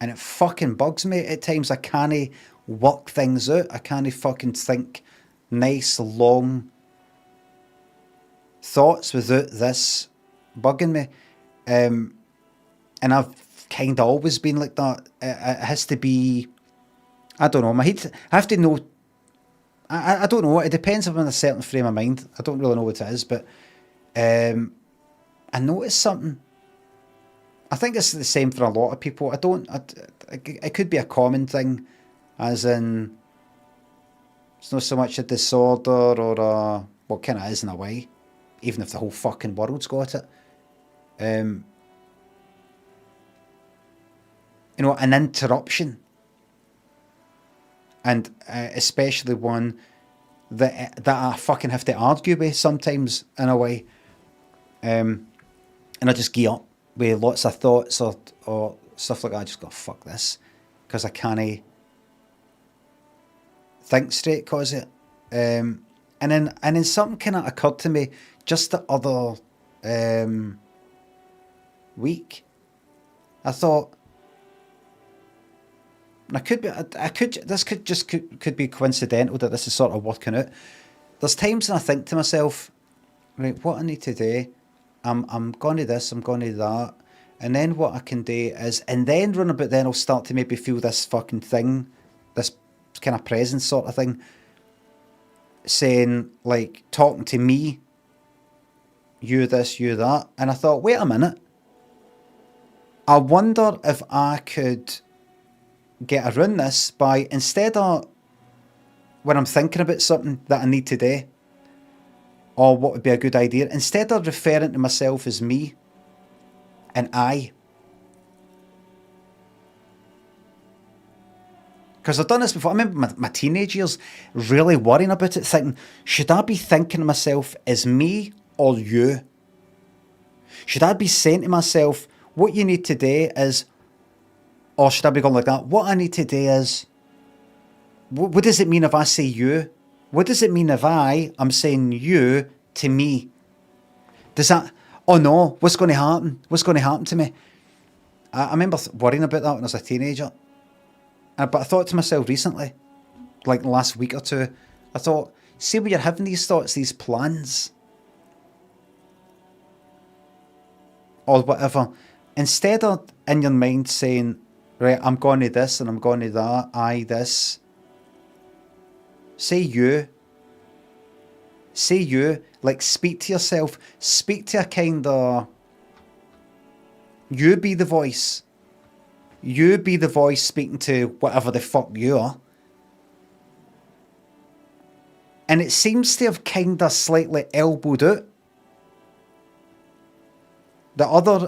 it fucking bugs me at times. I can't work things out. I can't fucking think nice, long thoughts without this bugging me. And I've kind of always been like that. It has to be, I don't know, my head, I have to know, I don't know, it depends if I'm in a certain frame of mind. I don't really know what it is, but I noticed something. I think it's the same for a lot of people. It could be a common thing, as in, it's not so much a disorder or well, kind of is in a way, even if the whole fucking world's got it. You know, an interruption. And especially one that I fucking have to argue with sometimes, in a way. And I just gear up with lots of thoughts or stuff like that. I just go, fuck this, because I can't think straight because of it. And then something kind of occurred to me just the other week. I thought, this could be coincidental that this is sort of working out. There's times when I think to myself, right, what I need to do, I'm going to this, I'm going to that, and then what I can do is, and then run about then I'll start to maybe feel this fucking thing, this kind of presence sort of thing, saying, like, talking to me, you this, you that, and I thought, wait a minute, I wonder if I could get around this by, instead of when I'm thinking about something that I need to do, or what would be a good idea, instead of referring to myself as me and I, because I've done this before. I remember my teenage years really worrying about it, thinking, should I be thinking of myself as me or you? Should I be saying to myself, what you need to do is, or should I be going like that, what I need to do is, what does it mean if I say you? What does it mean if I'm saying you to me? Does that, oh no, what's going to happen? What's going to happen to me? I remember worrying about that when I was a teenager. But I thought to myself recently, like the last week or two, I thought, see when you're having these thoughts, these plans, or whatever, instead of in your mind saying, right, I'm going to this and I'm going to that, this, say you. Say you. Like, speak to yourself. Speak to a kind of, you be the voice. You be the voice speaking to whatever the fuck you are. And it seems to have kind of slightly elbowed out the other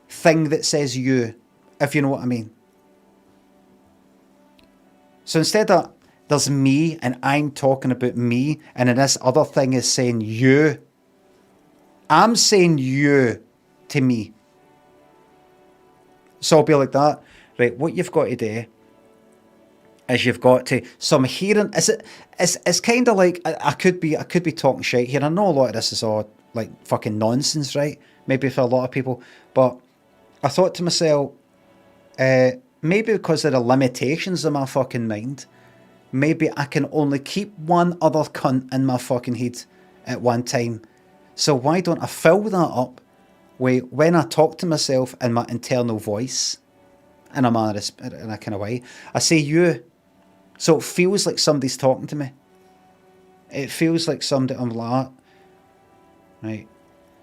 thing that says you, if you know what I mean. So instead of there's me and I'm talking about me, and then this other thing is saying you, I'm saying you to me. So I'll be like that. Right, what you've got to do is you've got to, so I'm hearing, it's kind of like, I could be talking shit here. I know a lot of this is all like fucking nonsense, right? Maybe for a lot of people, but I thought to myself, maybe because of the limitations of my fucking mind, maybe I can only keep one other cunt in my fucking head at one time. So why don't I fill that up with, when I talk to myself in my internal voice, in a manner, in a kind of way, I say you. So it feels like somebody's talking to me. It feels like somebody, I'm like, right,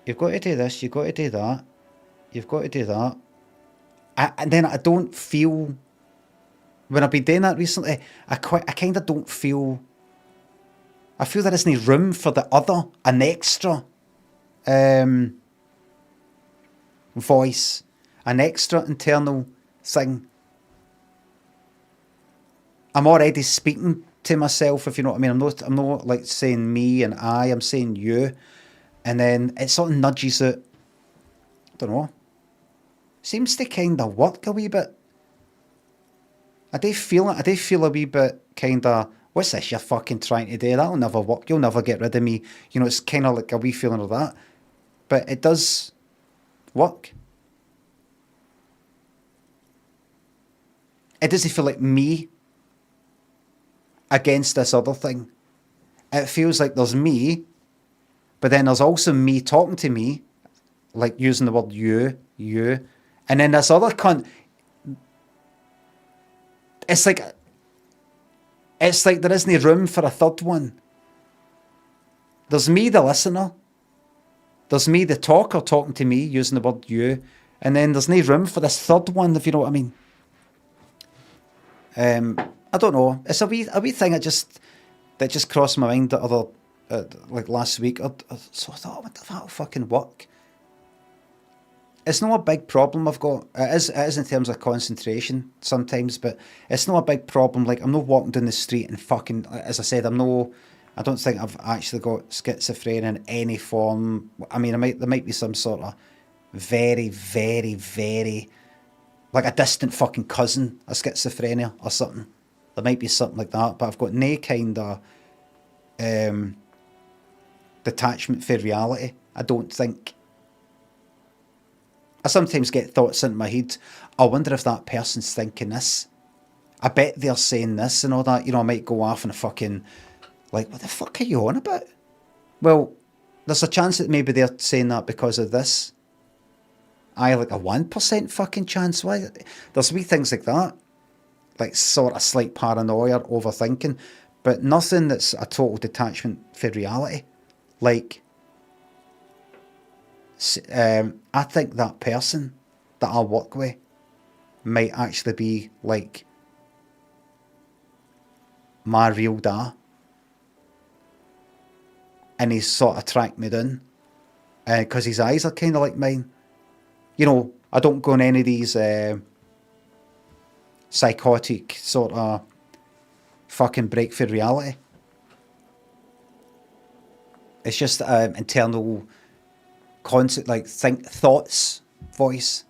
you've got to do this, you've got to do that, you've got to do that. And then I don't feel, when I've been doing that recently, I kind of don't feel, I feel there isn't room for the other, an extra voice, an extra internal thing. I'm already speaking to myself, if you know what I mean. I'm not like saying me and I'm saying you. And then it sort of nudges it, I don't know, seems to kind of work a wee bit. I do feel a wee bit kind of, what's this you're fucking trying to do? That'll never work. You'll never get rid of me. You know, it's kind of like a wee feeling of that. But it does work. It doesn't feel like me against this other thing. It feels like there's me, but then there's also me talking to me, like using the word you, and then this other cunt. It's like there isn't room for a third one. There's me, the listener. There's me, the talker, talking to me, using the word you, and then there's no room for this third one, if you know what I mean. I don't know. It's a wee thing that just crossed my mind the other like last week. So I thought, what the that'll fucking work. It's not a big problem I've got. It is in terms of concentration sometimes, but it's not a big problem. Like, I'm not walking down the street and fucking, as I said, I don't think I've actually got schizophrenia in any form. I mean, there might be some sort of very, very, very, like a distant fucking cousin of schizophrenia or something. There might be something like that, but I've got no kind of detachment for reality, I don't think. I sometimes get thoughts into my head, I wonder if that person's thinking this. I bet they're saying this and all that. You know, I might go off and a fucking, like, what the fuck are you on about? Well, there's a chance that maybe they're saying that because of this. Like a 1% fucking chance. Why? There's wee things like that. Like sort of slight paranoia, overthinking. But nothing that's a total detachment for reality. Like, I think that person that I work with might actually be like my real dad, and he's sort of tracked me down because his eyes are kind of like mine. You know, I don't go on any of these psychotic sort of fucking break for reality. It's just internal concept, like thoughts voice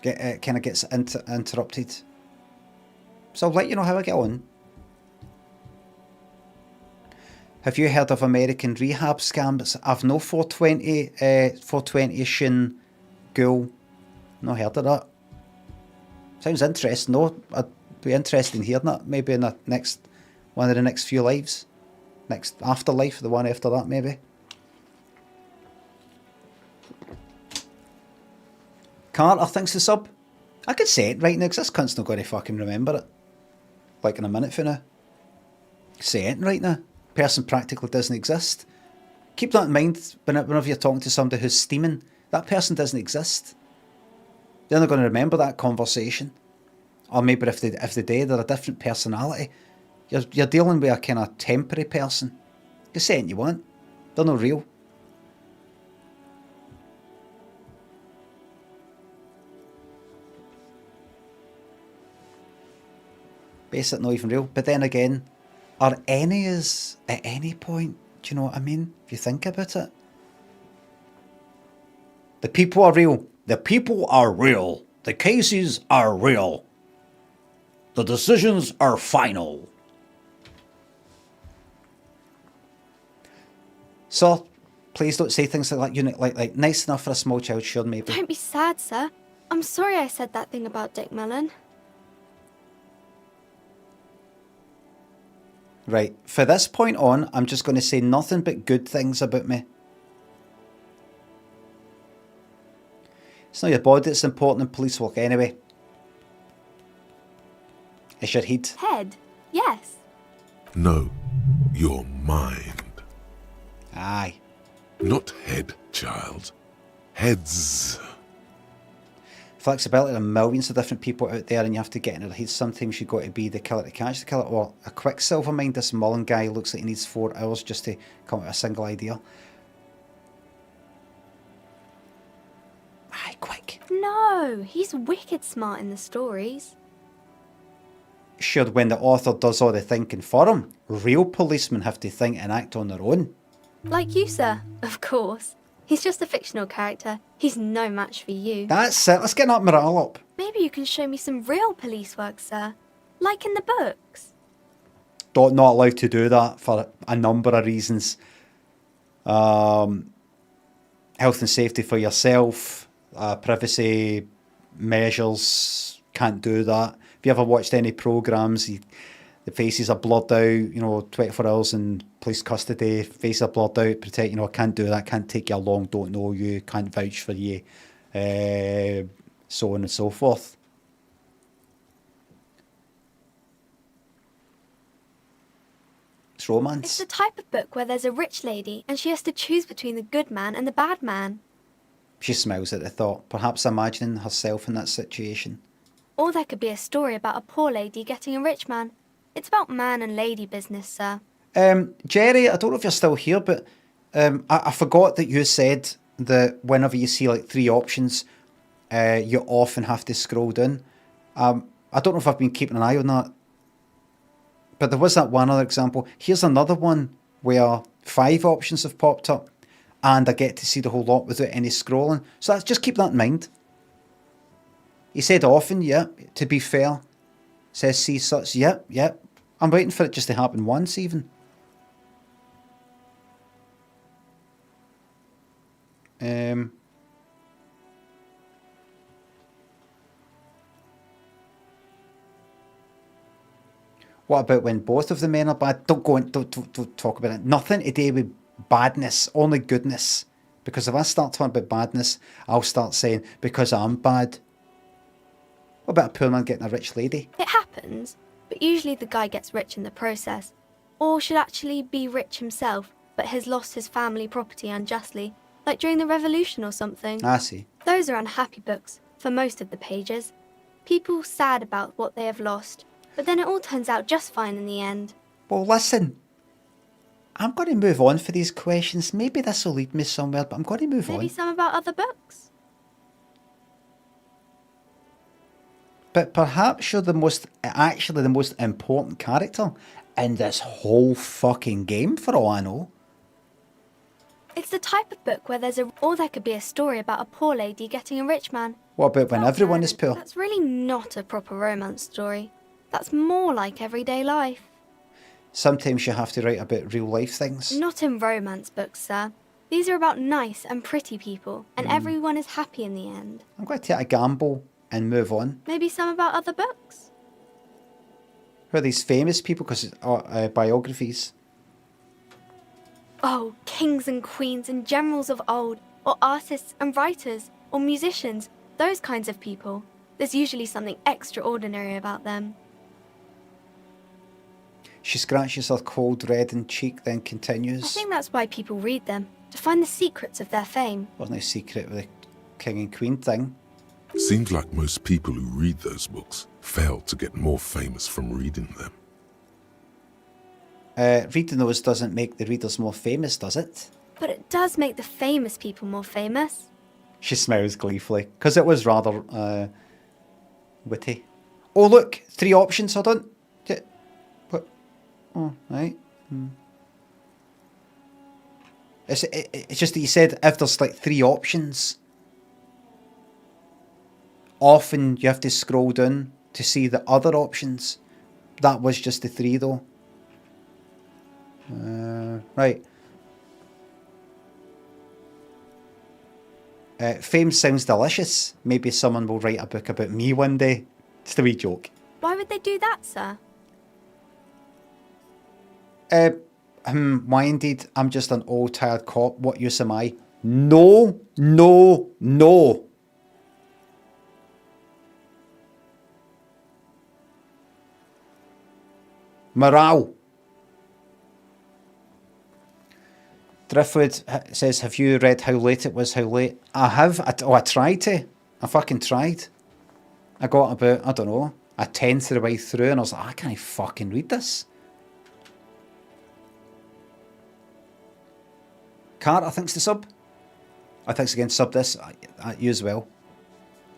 kind of gets interrupted. So I'll let you know how I get on. Have you heard of American rehab scams? I've no 420 shin ghoul. Not heard of that. Sounds interesting. No, I'd be interested in hearing that. Maybe in the next one of the next few lives, next afterlife, the one after that, maybe. Carter thinks the sub. I could say it right now because this cunt's not going to fucking remember it. Like in a minute for now. Say it right now. Person practically doesn't exist. Keep that in mind whenever you're talking to somebody who's steaming. That person doesn't exist. They're not going to remember that conversation. Or maybe if they do, they're a different personality. You're dealing with a kind of temporary person. You say anything you want. They're not real. Basically not even real. But then again, are any is at any point, do you know what I mean? If you think about it. The people are real. The people are real. The cases are real. The decisions are final. So, please don't say things like that. Like nice enough for a small child, sure, maybe. Don't be sad, sir. I'm sorry I said that thing about Dick Mellon. Right, for this point on, I'm just going to say nothing but good things about me. It's not your body that's important in police work anyway. It's your head. Head? Yes. No, your mind. Aye. Not head, child. Heads. Flexibility, there are millions of different people out there and you have to get into their heads. Sometimes you've got to be the killer to catch the killer. Or a Quicksilver mind, this Mullen guy looks like he needs 4 hours just to come up with a single idea. no, he's wicked smart in the stories. Sure, when the author does all the thinking for him, real policemen have to think and act on their own. Like you, sir, of course. He's just a fictional character. He's no match for you. That's it, let's get that morale up. Maybe you can show me some real police work, sir. Like in the books. Not allowed to do that for a number of reasons. Health and safety for yourself, privacy measures, can't do that. If you ever watched any programmes, the faces are blurred out, 24 hours in police custody, faces are blurred out, protect, can't do that, can't take you along, don't know you, can't vouch for you, so on and so forth. It's romance. It's the type of book where there's a rich lady and she has to choose between the good man and the bad man. She smiles at the thought, perhaps imagining herself in that situation. Or there could be a story about a poor lady getting a rich man. It's about man and lady business, sir. Jerry, I don't know if you're still here, but I forgot that you said that whenever you see like 3 options, you often have to scroll down. I don't know if I've been keeping an eye on that, but there was that one other example. Here's another one where 5 options have popped up, and I get to see the whole lot without any scrolling. So just keep that in mind. He said often, yeah, to be fair. Says see such, yep. I'm waiting for it just to happen once even. What about when both of the men are bad? Don't talk about it. Nothing to do with badness, only goodness. Because if I start talking about badness, I'll start saying, because I'm bad. What about a poor man getting a rich lady? It happens, but usually the guy gets rich in the process. Or should actually be rich himself, but has lost his family property unjustly, like during the revolution or something. I see. Those are unhappy books, for most of the pages. People sad about what they have lost, but then it all turns out just fine in the end. Well, listen. I'm going to move on for these questions. Maybe this will lead me somewhere, but I'm going to move on. Maybe some about other books. But perhaps you're the most important character in this whole fucking game, for all I know. It's the type of book where or there could be a story about a poor lady getting a rich man. What about when Oh, everyone no, is poor? That's really not a proper romance story. That's more like everyday life. Sometimes you have to write about real life things. Not in romance books, sir. These are about nice and pretty people, and everyone is happy in the end. I'm going to take a gamble and move on. Maybe some about other books. Who are these famous people? Because biographies. Oh, kings and queens and generals of old, or artists and writers, or musicians, those kinds of people. There's usually something extraordinary about them. She scratches her cold reddened cheek, then continues. I think that's why people read them, to find the secrets of their fame. There's no secret with the king and queen thing. Seems like most people who read those books fail to get more famous from reading them. Reading those doesn't make the readers more famous, does it? But it does make the famous people more famous. She smiles gleefully, because it was rather witty. Oh look, 3 options, hold on. What? Oh, right. It's just that you said if there's like 3 options, often you have to scroll down to see the other options. That was just the 3 though. Right. Fame sounds delicious. Maybe someone will write a book about me one day. Just a wee joke. Why would they do that, sir? Why indeed? I'm just an old tired cop. What use am I? No, no, no. Morale. Driftwood says, have you read How Late It Was, How Late? I have. I tried to. I fucking tried. I got about, I don't know, a tenth of the way through and I was like, I can't fucking read this. Carter thinks the sub. I thanks again, sub this. You as well.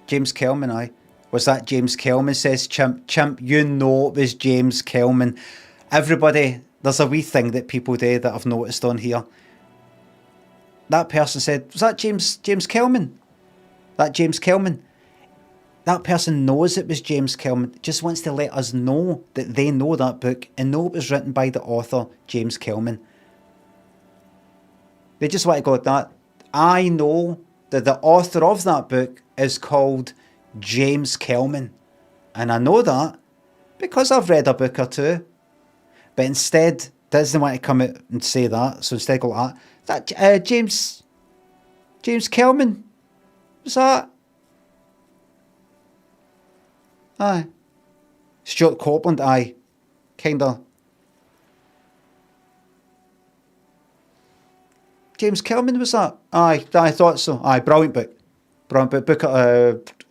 James Kelman, aye. Was that James Kelman, says Chimp. Chimp, you know it was James Kelman. Everybody, there's a wee thing that people do that I've noticed on here. That person said, was that James Kelman? That James Kelman? That person knows it was James Kelman, just wants to let us know that they know that book and know it was written by the author, James Kelman. They just want to go like that. I know that the author of that book is called James Kelman. And I know that because I've read a book or two. But instead, doesn't want to come out and say that. So instead go like that. James Kelman. Was that? Aye. Stuart Copeland, aye. Kinda. James Kelman, was that? Aye, I thought so. Aye, brilliant book. Brilliant book.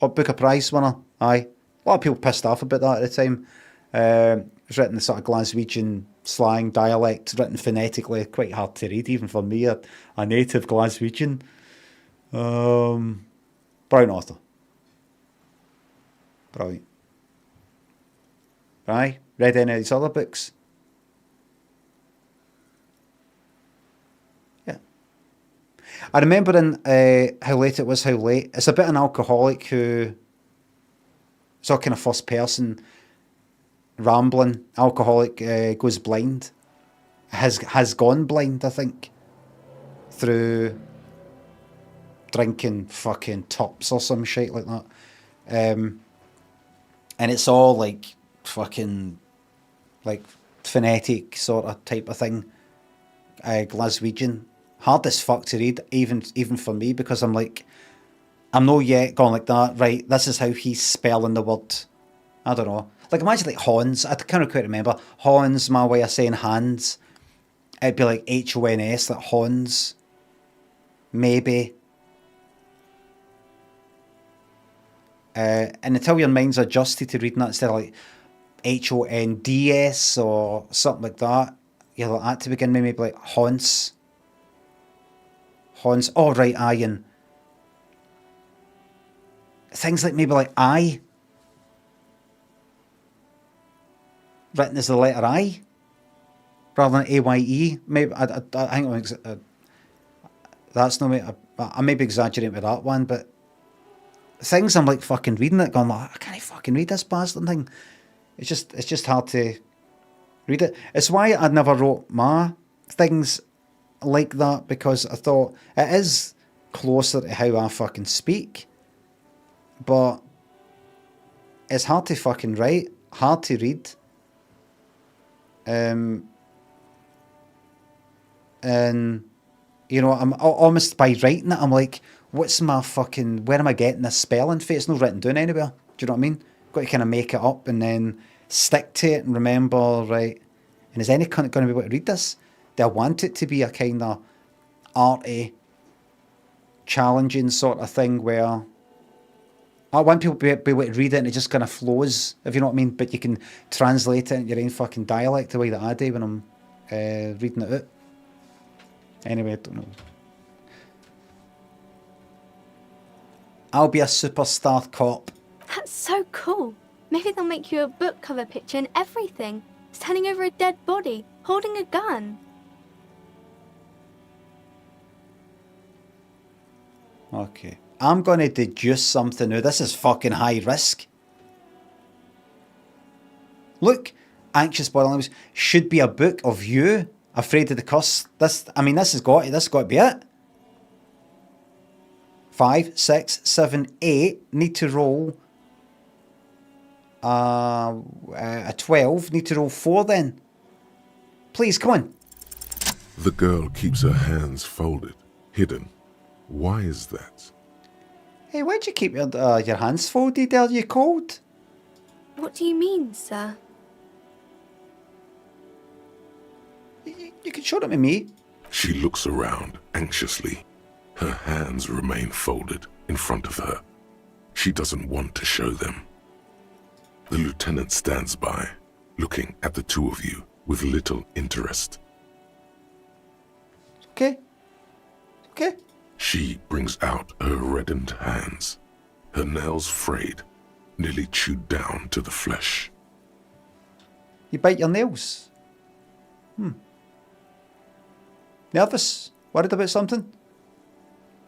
Booker Prize winner. Aye. A lot of people pissed off about that at the time. It was written in sort of Glaswegian slang dialect, written phonetically, quite hard to read, even for me, a native Glaswegian. Brilliant author. Brilliant. Aye, read any of his other books? Yeah. I remember in How Late It Was, How Late, it's about an alcoholic who, it's all kind of first person, rambling, alcoholic goes blind, has gone blind, I think, through drinking fucking tops or some shit like that. And it's all like fucking like phonetic sort of type of thing, Glaswegian, hard as fuck to read, even for me, because I'm like, I'm not yet going like that, right, this is how he's spelling the word, I don't know, like imagine like Hans, I can't quite remember, Hans, my way of saying hands, it'd be like H-O-N-S, like Hans, maybe. And until your mind's adjusted to reading that instead of like H-O-N-D-S or something like that, you're like that to begin with, maybe like Hans. Oh right, aye, and things like maybe like I, written as the letter I, rather than A-Y-E, maybe, I think that's no, I may be exaggerating with that one, but things I'm like fucking reading it going like, I can't fucking read this bastard thing. It's just hard to read it. It's why I never wrote my things like that, because I thought it is closer to how I fucking speak, but it's hard to fucking write, hard to read. And you know, I'm almost by writing it, I'm like, what's my fucking, where am I getting this spelling for? It's not written down anywhere. Do you know what I mean? Got to kind of make it up and then stick to it and remember, right? And is any cunt going to be able to read this? Do I want it to be a kind of arty, challenging sort of thing where I want people to be able to read it and it just kind of flows, if you know what I mean? But you can translate it in your own fucking dialect the way that I do when I'm reading it out. Anyway, I don't know. I'll be a superstar cop. That's so cool. Maybe they'll make you a book cover picture and everything. Standing over a dead body, holding a gun. Okay. I'm going to deduce something now. This is fucking high risk. Look, anxious body language should be a book of you afraid of the curse. This has got to be it. 5, 6, 7, 8. Need to roll a 12. Need to roll 4 then. Please, come on. The girl keeps her hands folded, hidden. Why is that? Hey, why'd you keep your hands folded? Are you cold? What do you mean, sir? You can show them to me. She looks around anxiously. Her hands remain folded in front of her. She doesn't want to show them. The lieutenant stands by, looking at the two of you with little interest. Okay. She brings out her reddened hands. her nails frayed, nearly chewed down to the flesh. You bite your nails. Nervous? Worried about something?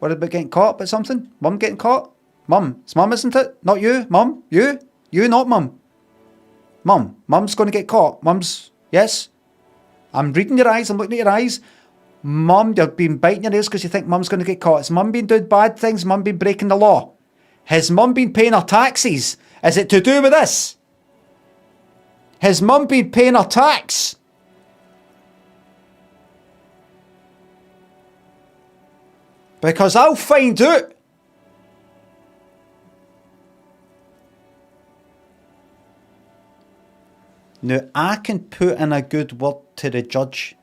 Worried about getting caught about something? Mum getting caught? Mum. It's Mum, isn't it? Not you. Mum. You. You, not Mum. Mum. Mum's going to get caught. Mum's... Yes? I'm reading your eyes. I'm looking at your eyes. Mum, you've been biting your nails because you think Mum's going to get caught. Has Mum been doing bad things? Mum been breaking the law? Has Mum been paying her taxes? Is it to do with this? Has Mum been paying her tax? Because I'll find out. Now, I can put in a good word to the judge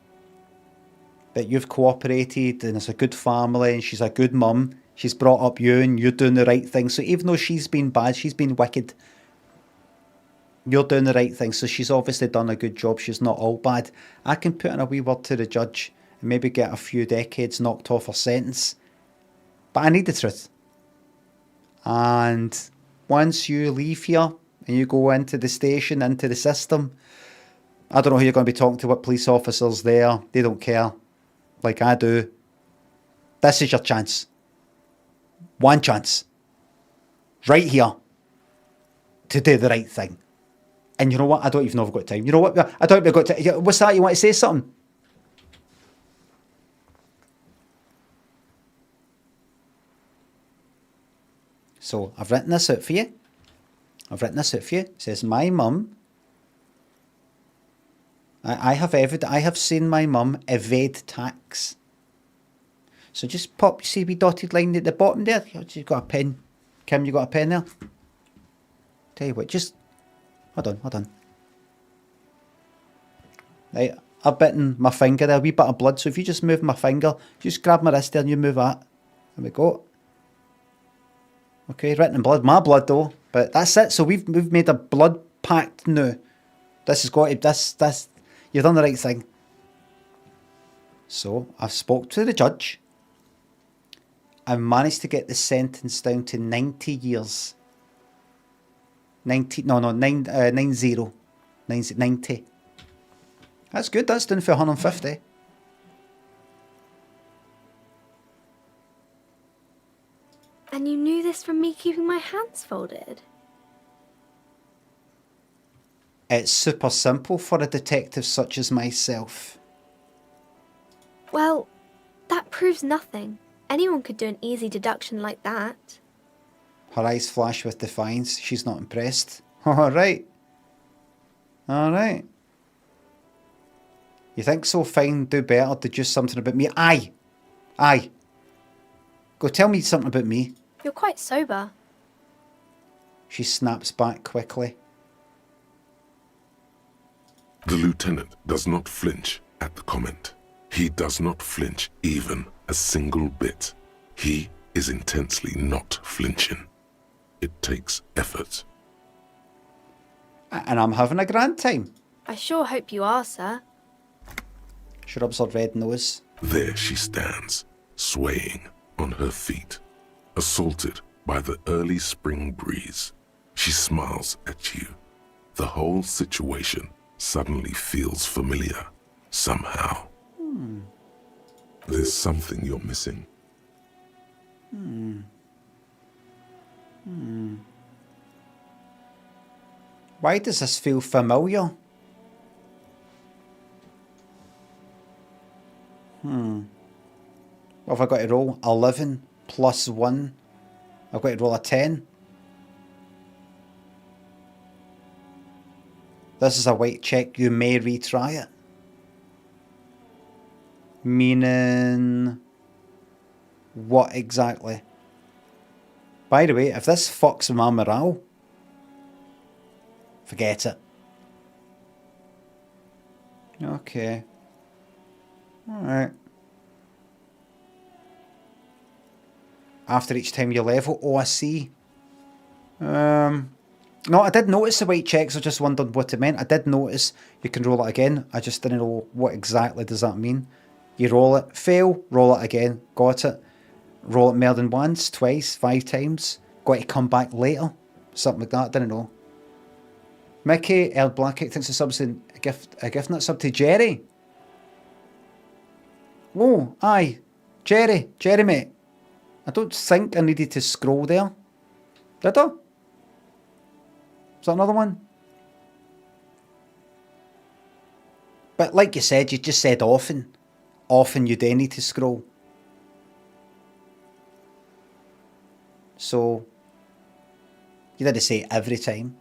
that you've cooperated and it's a good family and she's a good mum. She's brought up you and you're doing the right thing. So even though she's been bad, she's been wicked, you're doing the right thing. So she's obviously done a good job. She's not all bad. I can put in a wee word to the judge and maybe get a few decades knocked off her sentence. But I need the truth. And once you leave here and you go into the station, into the system, I don't know who you're going to be talking to, what police officers there. They don't care. Like I do. This is your chance. One chance. Right here. To do the right thing. And you know what? I don't even know if I've got time. You know what? I don't even got time. What's that? You want to say something? So I've written this out for you. It says, my mum. I have seen my mum evade tax. So just pop, you see, we dotted line at the bottom there. You've got a pen. Kim, you got a pen there? Tell you what, just hold on. Right, I've bitten my finger there, a wee bit of blood. So if you just move my finger, just grab my wrist there and you move that. There we go. Okay, written in blood, my blood though. But that's it. So we've made a blood pact now. This has got to, this you've done the right thing. So I spoke to the judge. I managed to get the sentence down to 90 years. 90. That's good. That's done for 150. And you knew this from me keeping my hands folded? It's super simple for a detective such as myself. Well, that proves nothing. Anyone could do an easy deduction like that. Her eyes flash with defiance. She's not impressed. Alright. You think so? Fine, do better, deduce something about me. Aye. Go tell me something about me. You're quite sober. She snaps back quickly. The lieutenant does not flinch at the comment. He does not flinch even a single bit. He is intensely not flinching. It takes effort. And I'm having a grand time. I sure hope you are, sir. She rubs her red nose. There she stands, swaying on her feet, assaulted by the early spring breeze. She smiles at you. The whole situation suddenly feels familiar, somehow. There's something you're missing. Why does this feel familiar? What have I got to roll? 11 plus 1. I've got to roll a 10. This is a white check. You may retry it. Meaning... what exactly? By the way, if this fucks my morale, forget it. Okay. Alright. After each time you level. Oh, I see. No, I did notice the white checks. I just wondered what it meant. I did notice you can roll it again. I just didn't know what exactly does that mean. You roll it, fail, roll it again. Got it. Roll it more than once, twice, 5 times. got to come back later. Something like that, I didn't know. Mickey, L Blackett thinks the sub's a gift not sub to Jerry. Whoa, aye. Jerry, mate. I don't think I needed to scroll there. Did I? Is that another one? But like you said, you just said often. Often you do need to scroll. So, you didn't say every time,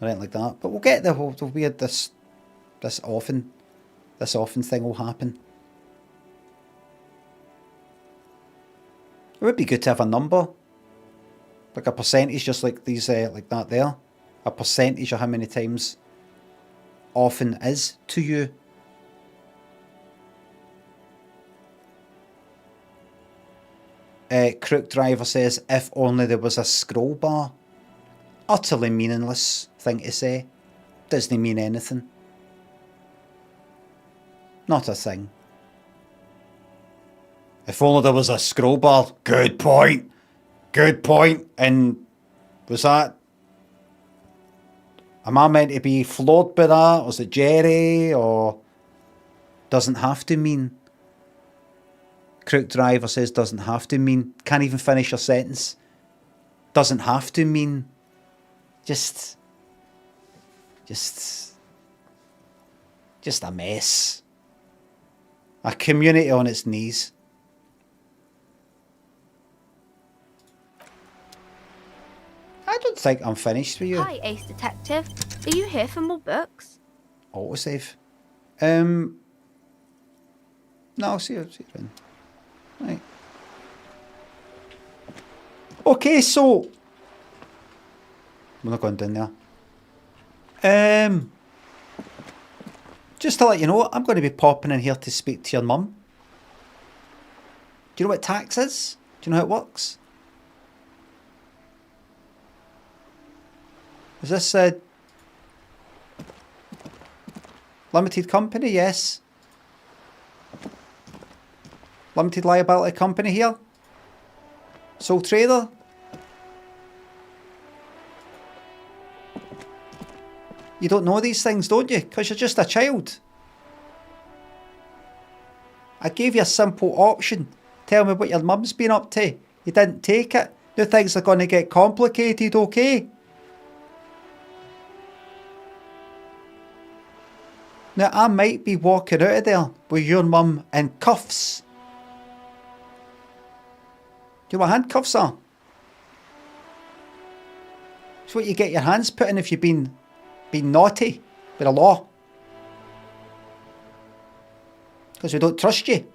or anything like that. But we'll get the whole weird this often thing will happen. It would be good to have a number, like a percentage, just like these, like that there. A percentage of how many times often is to you. Crook Driver says, if only there was a scroll bar. Utterly meaningless thing to say. Doesn't mean anything. Not a thing. If only there was a scroll bar. Good point. Good point. And was that... Am I meant to be floored by that? Was it Jerry? Or... Doesn't have to mean... Crook Driver says doesn't have to mean. Can't even finish your sentence. Doesn't have to mean. Just a mess. A community on its knees. I don't think I'm finished with you. Hi, Ace Detective. Are you here for more books? Autosave. No, I'll see you then. Right. Okay, so we're not going down there. Just to let you know, I'm going to be popping in here to speak to your mum. Do you know what tax is? Do you know how it works? Is this a limited company? Yes. Limited liability company here. Sole trader. You don't know these things, don't you? Because you're just a child. I gave you a simple option. Tell me what your mum's been up to. You didn't take it. Now things are going to get complicated, okay? Now I might be walking out of there with your mum in cuffs. Do you know what handcuffs are? It's what you get your hands put in if you've been naughty with the law. Because we don't trust you.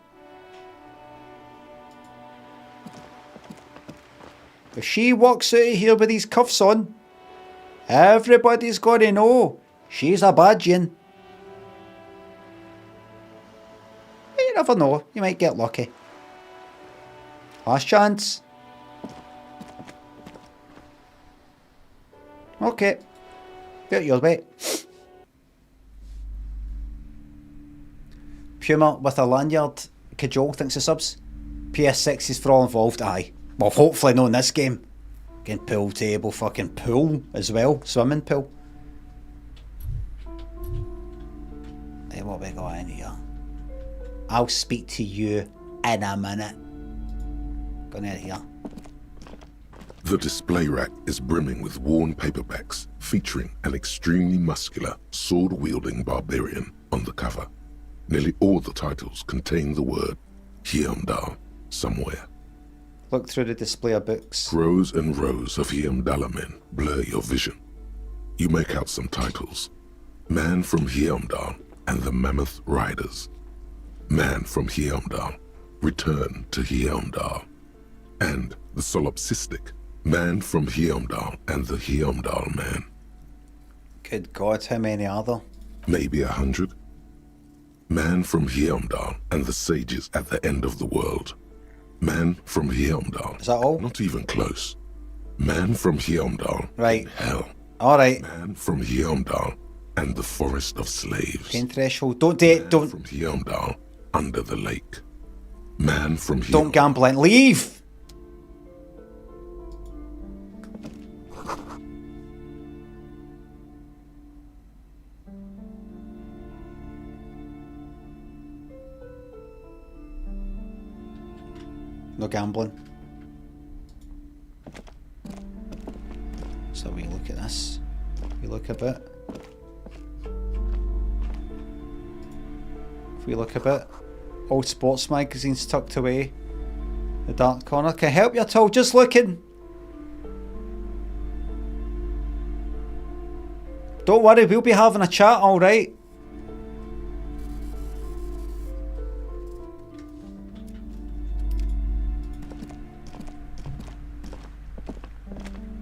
If she walks out of here with these cuffs on, everybody's going to know she's a bad gin. You never know, you might get lucky. Last chance. Okay. Get your way. Puma with a lanyard. Cajole thinks the subs. PS6 is for all involved. Aye. Well, hopefully not in this game. Again, pool table, fucking pool as well. Swimming pool. Hey, what we got in here? I'll speak to you in a minute. Going out here. The display rack is brimming with worn paperbacks featuring an extremely muscular, sword-wielding barbarian on the cover. Nearly all the titles contain the word Hyamdall somewhere. Look through the display of books. Rows and rows of Hyamdall men blur your vision. You make out some titles. Man from Hyamdall and the Mammoth Riders. Man from Hyamdall, Return to Hyamdall. And the solipsistic Man from Hyamdall and the Hyamdall Man. Good God, how many are there? Maybe 100. Man from Hyamdall and the sages at the end of the world. Man from Hyamdall. Is that all? Not even close. Man from Hyamdall. Right. In hell. Alright. Man from Hyamdall and the forest of slaves. Pain threshold. Don't date. Don't. From Hyamdall under the lake. Man from Hyamdall. Don't gamble and leave. No gambling. So we look at this. We look a bit. If we look a bit. Old sports magazines tucked away. The dark corner. Can I help you at all? Just looking. Don't worry, we'll be having a chat, alright?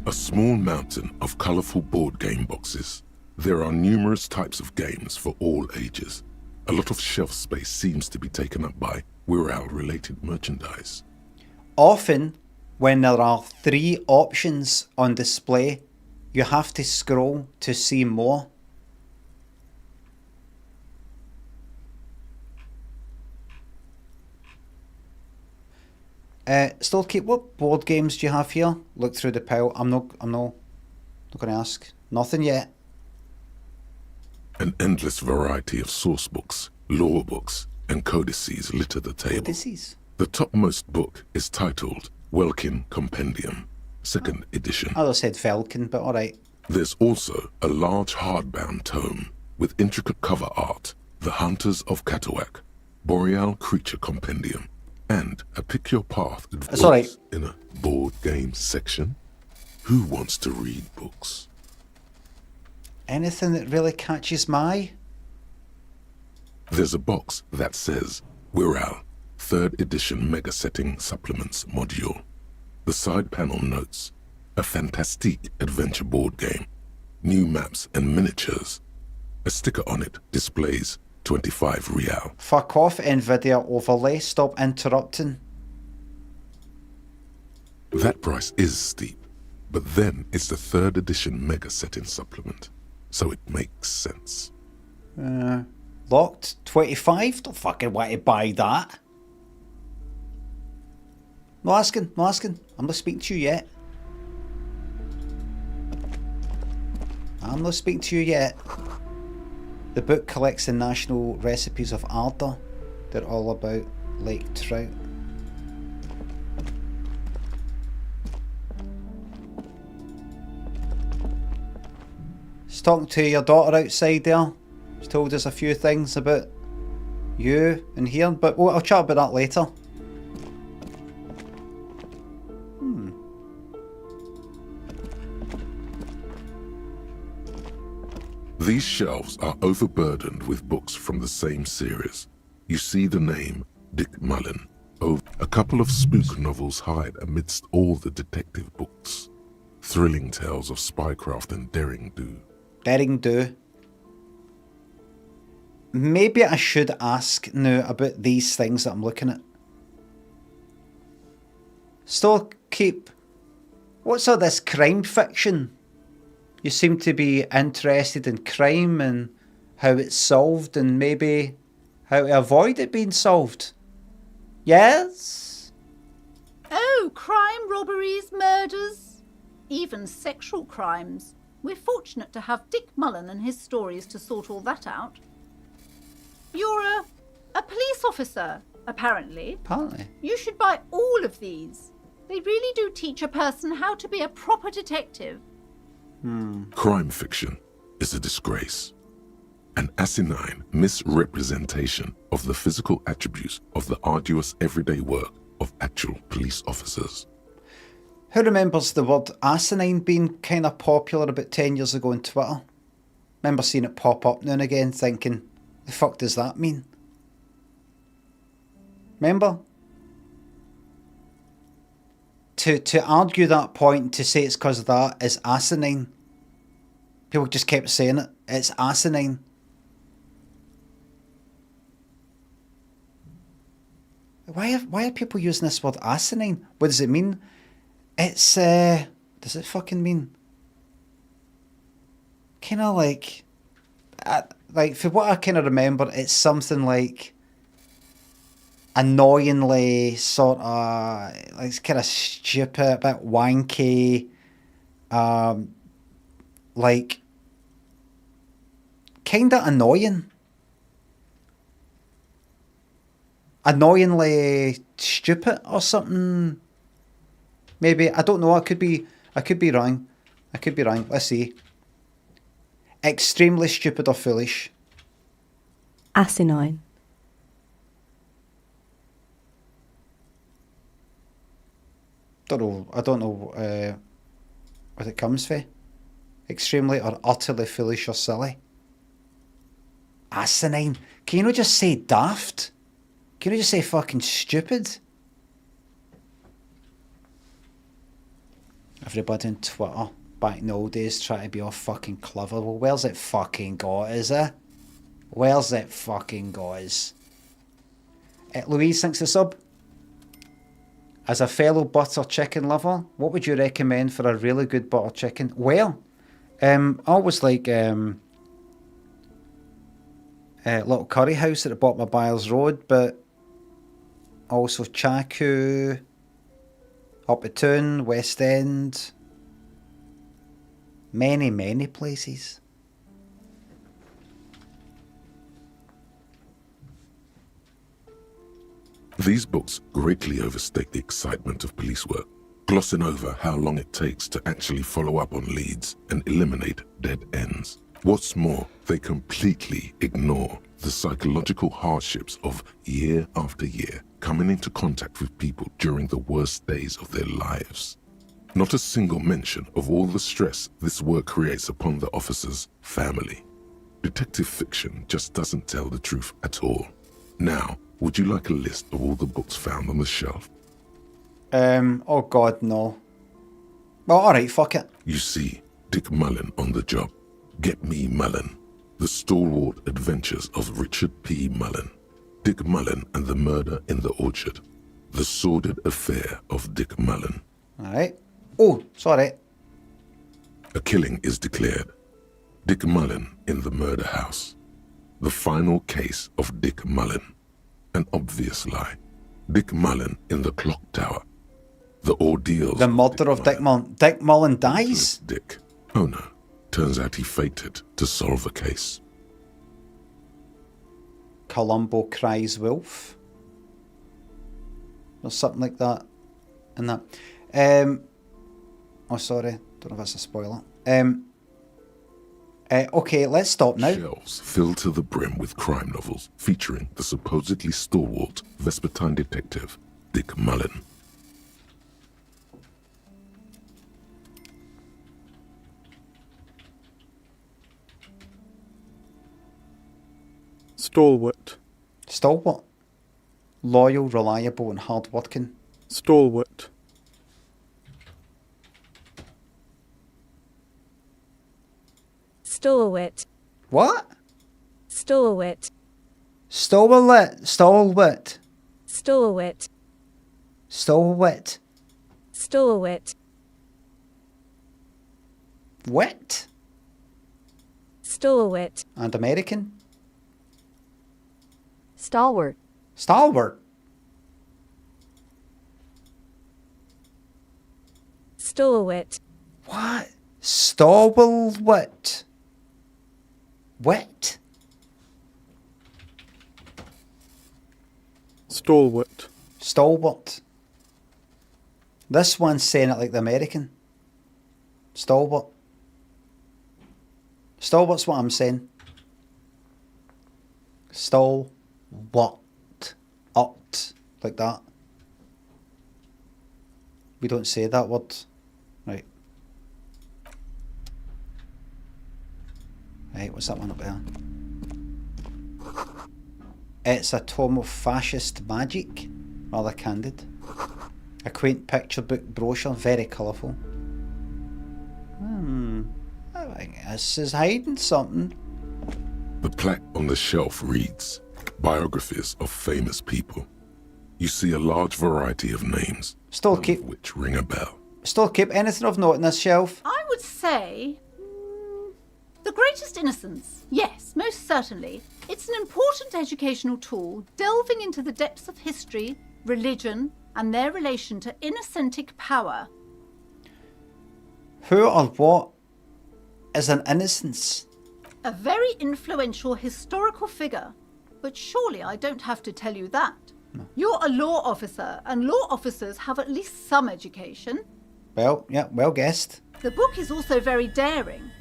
A small mountain of colorful board game boxes. There are numerous types of games for all ages. A lot of shelf space seems to be taken up by Wirral-related merchandise. Often, when there are 3 options on display, you have to scroll to see more. Storekeep, what board games do you have here? Look through the pile. I'm not going to ask. Nothing yet. An endless variety of source books, lore books, and codices litter the table. Codices? The topmost book is titled Welkin Compendium, 2nd edition. I said Velkin, but alright. There's also a large hardbound tome with intricate cover art, The Hunters of Catawak, Boreal Creature Compendium, and a Pick Your Path That's all right. in a board game section. Who wants to read books? Anything that really catches my eye? There's a box that says Wirral, 3rd edition Mega Setting Supplements Module. The side panel notes, a fantastique adventure board game, new maps and miniatures. A sticker on it displays 25 real. Fuck off, NVIDIA overlay. Stop interrupting. That price is steep, but then it's the 3rd edition Mega Setting Supplement, so it makes sense. Locked 25? Don't fucking want to buy that. No asking. I'm not speaking to you yet. The book collects the national recipes of Arda. They're all about lake trout. She's talking to your daughter outside there. She's told us a few things about you and here, but I'll chat about that later. These shelves are overburdened with books from the same series. You see the name Dick Mullen. A couple of spook novels hide amidst all the detective books. Thrilling tales of spycraft and daring do. Daring do. Maybe I should ask now about these things that I'm looking at. Storekeep, what's all this crime fiction? You seem to be interested in crime and how it's solved and maybe how to avoid it being solved. Yes? Oh, crime, robberies, murders, even sexual crimes. We're fortunate to have Dick Mullen and his stories to sort all that out. You're a police officer, apparently. Apparently. You should buy all of these. They really do teach a person how to be a proper detective. Crime fiction is a disgrace. An asinine misrepresentation of the physical attributes of the arduous everyday work of actual police officers. Who remembers the word asinine being kind of popular about 10 years ago on Twitter? Remember seeing it pop up now and again thinking, the fuck does that mean? Remember? To argue that point, to say it's because of that, is asinine. People just kept saying it. It's asinine. Why are people using this word asinine? What does it mean? It's, does it fucking mean? Kind of like for what I kind of remember, it's something like annoyingly sort of, like it's kind of stupid, a bit wanky, like kind of annoying. annoyingly stupid or something. Maybe, I don't know, I could be wrong. Let's see. Extremely stupid or foolish. Asinine. I don't know what it comes for. Extremely or utterly foolish or silly. Asinine. Can you not just say daft? Can you just say fucking stupid? Everybody on Twitter back in the old days try to be all fucking clever. Well, where's it fucking got, is it? Where's it fucking got us? Louise thinks the sub. As a fellow butter chicken lover, what would you recommend for a really good butter chicken? Well, I always like a little curry house at the bottom of Byers Road, but also Chaku, up at town, West End, many places. These books greatly overstate the excitement of police work, glossing over how long it takes to actually follow up on leads and eliminate dead ends. What's more, they completely ignore the psychological hardships of year after year coming into contact with people during the worst days of their lives. Not a single mention of all the stress this work creates upon the officer's family. Detective fiction just doesn't tell the truth at all. Now, would you like a list of all the books found on the shelf? Oh god, no. Well, alright, fuck it. You see, Dick Mullen on the job. Get Me Mullen. The Stalwart Adventures of Richard P. Mullen. Dick Mullen and the Murder in the Orchard. The Sordid Affair of Dick Mullen. Alright. Oh, sorry. A killing is declared. Dick Mullen in the Murder House. The Final Case of Dick Mullen. An Obvious Lie. Dick Mullen in the Clock Tower. The Ordeals. The murder of Dick Mullen. Dick Mullen dies? Dick. Oh no. Turns out he faked it to solve a case. Columbo Cries Wolf. Or something like that. In that. Oh, sorry. Don't know if that's a spoiler. Okay, let's stop now. Shelves filled to the brim with crime novels featuring the supposedly stalwart Vespertine detective, Dick Mullen. Stalwart. Stalwart. Loyal, reliable and hard-working. Stalwart. Stalwart. What? Stalwart. Stalwart. Stalwart. Stalwart. Stalwart. Stalwart. Wit. Stalwart. And American. Stalwart. Stalwart. Stalwart. What? Stalwart. Wit. Stalwart. Stalwart. This one's saying it like the American. Stalwart. Stalwart's what I'm saying. Stalwart. Ut. Like that. We don't say that word. Right. Right, what's that one up there? It's a tome of fascist magic. Rather candid. A quaint picture book brochure, very colourful. I think this is hiding something. The plaque on the shelf reads, Biographies of Famous People. You see a large variety of names, Still keep, which ring a bell. Still keep anything of note in this shelf? I would say The Greatest Innocence. Yes, most certainly. It's an important educational tool delving into the depths of history, religion, and their relation to innocentic power. Who or what is an innocence? A very influential historical figure. But surely I don't have to tell you that. You're a law officer, and law officers have at least some education. Well, yeah, well guessed. The book is also very daring.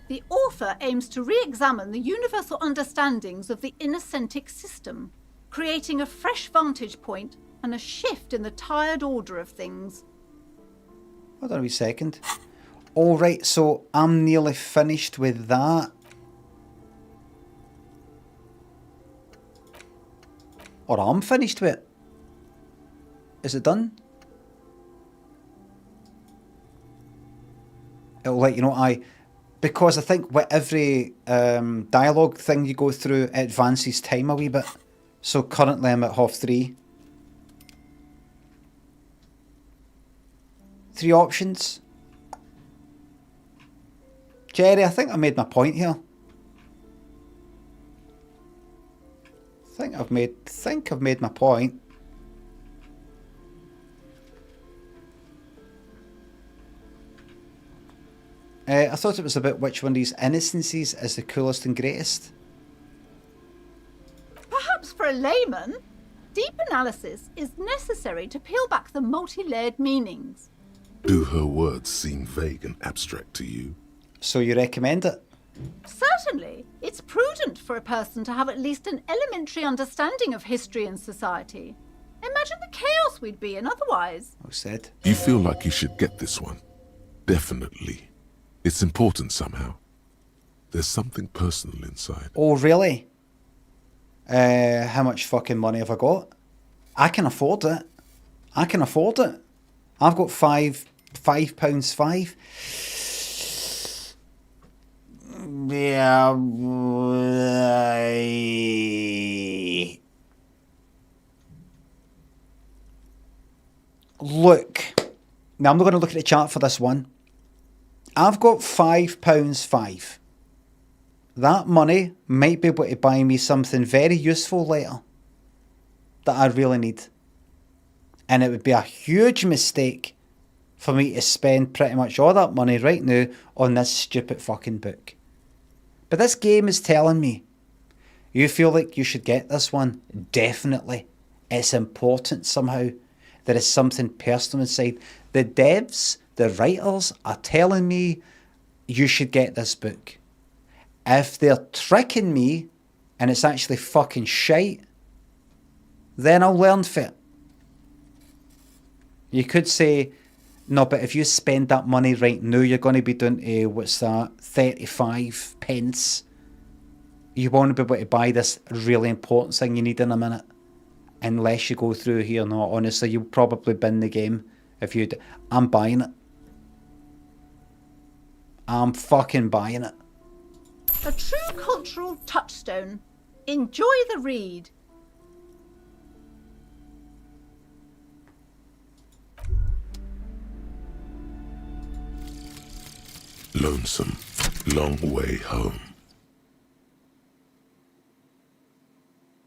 The author aims to re-examine the universal understandings of the innocentic system, creating a fresh vantage point and a shift in the tired order of things. Hold on a wee second. Alright, so I'm nearly finished with that. Or I'm finished with it. Is it done? It'll let you know, because I think with every dialogue thing you go through, it advances time a wee bit. So currently I'm at 3:30. 3 options. Jerry, I think I made my point here. I've made my point. I thought it was about which one of these innocencies is the coolest and greatest. Perhaps for a layman, deep analysis is necessary to peel back the multi-layered meanings. Do her words seem vague and abstract to you? So you recommend it? Certainly, it's prudent for a person to have at least an elementary understanding of history and society. Imagine the chaos we'd be in otherwise. Well said. You feel like you should get this one? Definitely. It's important somehow. There's something personal inside. Oh, really? How much fucking money have I got? I can afford it. I've got £5. Yeah. Look. Now I'm not going to look at the chart for this one. I've got £5.5. That money might be able to buy me something very useful later that I really need. And it would be a huge mistake for me to spend pretty much all that money right now on this stupid fucking book. But this game is telling me, you feel like you should get this one? Definitely. It's important somehow. There is something personal inside. The devs, the writers are telling me you should get this book. If they're tricking me and it's actually fucking shite, then I'll learn from it. You could say, no, but if you spend that money right now, you're going to be doing, 35 pence. You won't be able to buy this really important thing you need in a minute. Unless you go through here. No, honestly, you'll probably bin the game if you do. I'm buying it. I'm fucking buying it. A true cultural touchstone. Enjoy the read. Lonesome, long way home.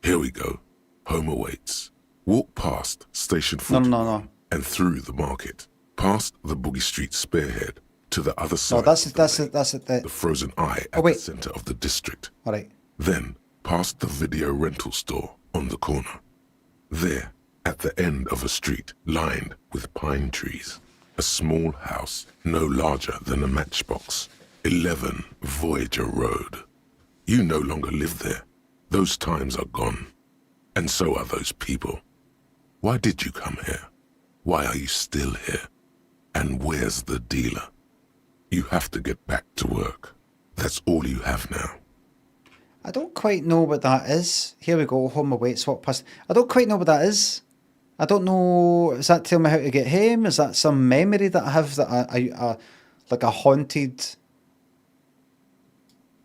Here we go. Home awaits. Walk past Station 40 No. and through the market, past the Boogie Street spearhead to the other side. No, that's it. The frozen eye at the centre of the district. All right. Then past the video rental store on the corner. There, at the end of a street lined with pine trees, a small house no larger than a matchbox. 11 Voyager Road. You no longer live there. Those times are gone. And so are those people. Why did you come here? Why are you still here? And where's the dealer? You have to get back to work. That's all you have now. I don't quite know what that is. Here we go. Home awaits. Walk past. I don't quite know what that is. I don't know. Does that tell me how to get home? Is that some memory that I have that I like a haunted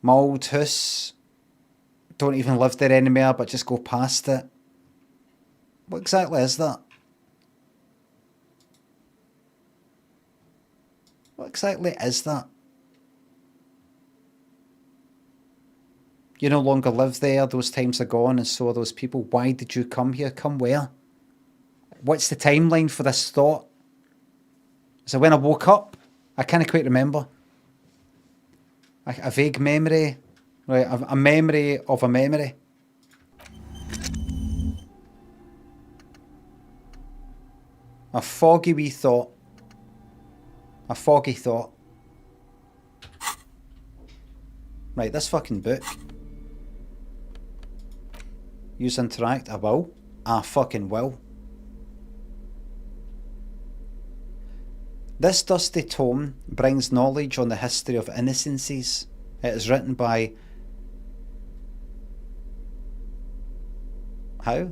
my old house? Don't even live there anymore, but just go past it. What exactly is that? What exactly is that? You no longer live there, those times are gone, and so are those people. Why did you come here? Come where? What's the timeline for this thought? So when I woke up, I can't quite remember. A vague memory. Right, a memory of a memory. A foggy wee thought. A foggy thought. Right, this fucking book. Use interact. I will. I fucking will. This dusty tome brings knowledge on the history of innocencies. It is written by... How?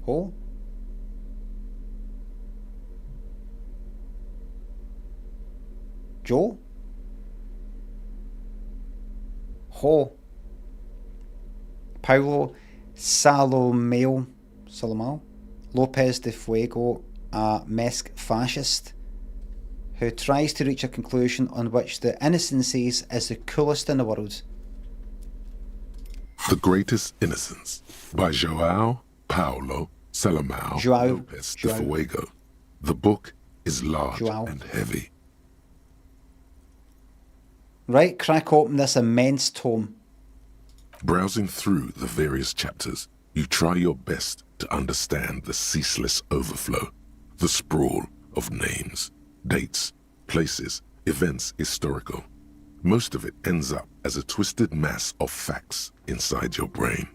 Ho? Joe? Ho? Paulo Salomao Lopez de Fuego, a Mesque fascist, who tries to reach a conclusion on which the Innocencies is the coolest in the world. The Greatest Innocence by João Paulo Salomao Lopez de Fuego. The book is large and heavy. Right, crack open this immense tome. Browsing through the various chapters, you try your best to understand the ceaseless overflow, the sprawl of names, dates, places, events historical. Most of it ends up as a twisted mass of facts inside your brain.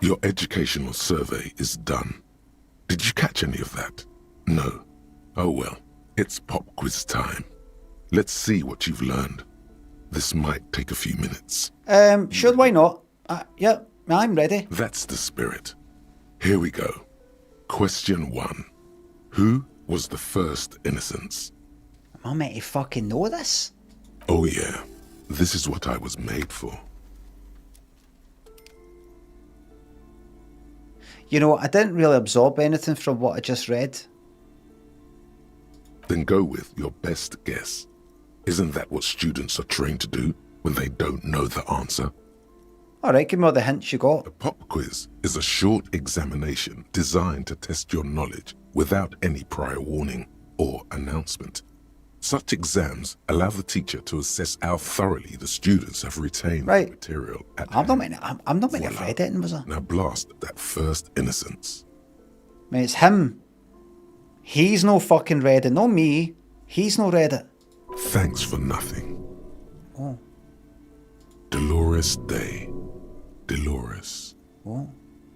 Your educational survey is done. Did you catch any of that? No. Oh well, it's pop quiz time. Let's see what you've learned. This might take a few minutes. Sure, why not? Yep, I'm ready. That's the spirit. Here we go. Question 1. Who was the first innocence? Am I meant to fucking know this? Oh yeah, this is what I was made for. You know, I didn't really absorb anything from what I just read. Then go with your best guess. Isn't that what students are trained to do when they don't know the answer? Alright, give me all the hints you got. A pop quiz is a short examination designed to test your knowledge without any prior warning or announcement. Such exams allow the teacher to assess how thoroughly the students have retained the material at hand. I'm not meant to have read it, was I? Now blast that first innocence. I mean, it's him. He's no fucking read it, not me. He's no read it. Thanks for nothing. Oh. Dolores Day. Dolores. Oh.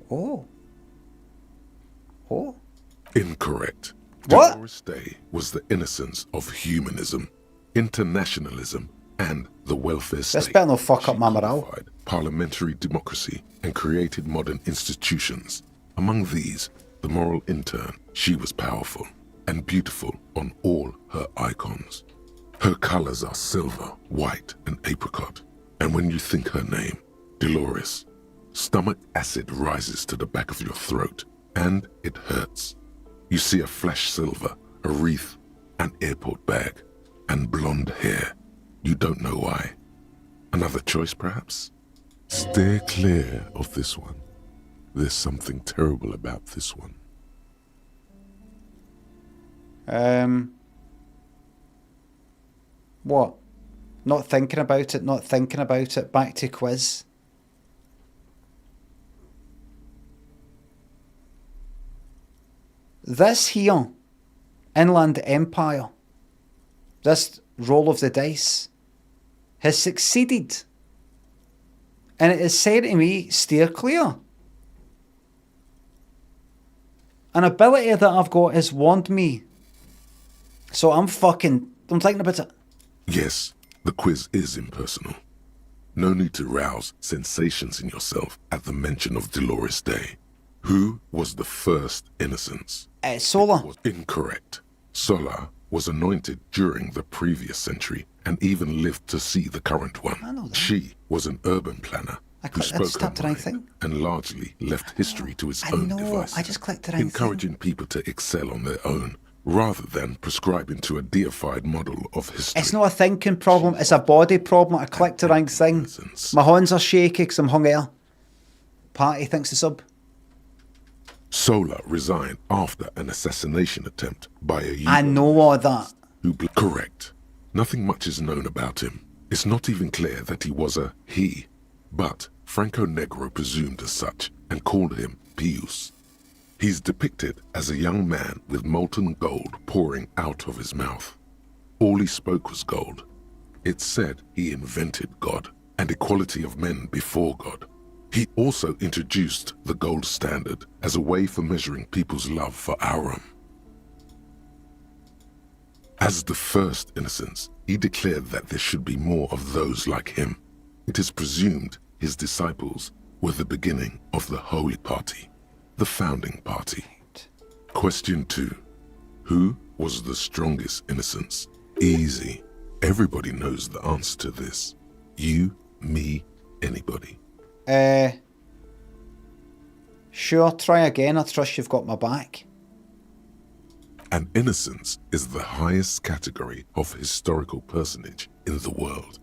Oh. Oh. Incorrect. What? Dolores Day was the innocence of humanism, internationalism, and the welfare state. This better not fuck up my morale. Parliamentary democracy and created modern institutions. Among these, the moral intern. She was powerful and beautiful on all her icons. Her colors are silver, white, and apricot. And when you think her name, Dolores, stomach acid rises to the back of your throat, and it hurts. You see a flash silver, a wreath, an airport bag, and blonde hair. You don't know why. Another choice, perhaps? Steer clear of this one. There's something terrible about this one. What? Not thinking about it, not thinking about it. Back to quiz. This here, Inland Empire, this roll of the dice, has succeeded. And it is said to me, steer clear. An ability that I've got has warned me. So I'm thinking about it. Yes, the quiz is impersonal. No need to rouse sensations in yourself at the mention of Dolores Day. Who was the first innocence? Sola. Was incorrect. Sola was anointed during the previous century and even lived to see the current one. I know that. She was an urban planner who spoke her mind and largely left history to its own devices, I just clicked the right encouraging people to excel on their own rather than prescribing to a deified model of history. It's not a thinking problem, it's a body problem. I clicked the wrong thing. My hands are shaky because I'm hungry. Party thinks the sub. Sola resigned after an assassination attempt by a I know all that. Correct. Nothing much is known about him. It's not even clear that he was a he, but Franco Negro presumed as such and called him Pius. He's depicted as a young man with molten gold pouring out of his mouth. All he spoke was gold. It's said he invented God and equality of men before God. He also introduced the gold standard as a way for measuring people's love for Aurum. As the first innocence, he declared that there should be more of those like him. It is presumed his disciples were the beginning of the Holy Party, the founding party. Question 2. Who was the strongest innocence? Easy. Everybody knows the answer to this. You, me, anybody. Sure, try again. I trust you've got my back. An innocence is the highest category of historical personage in the world,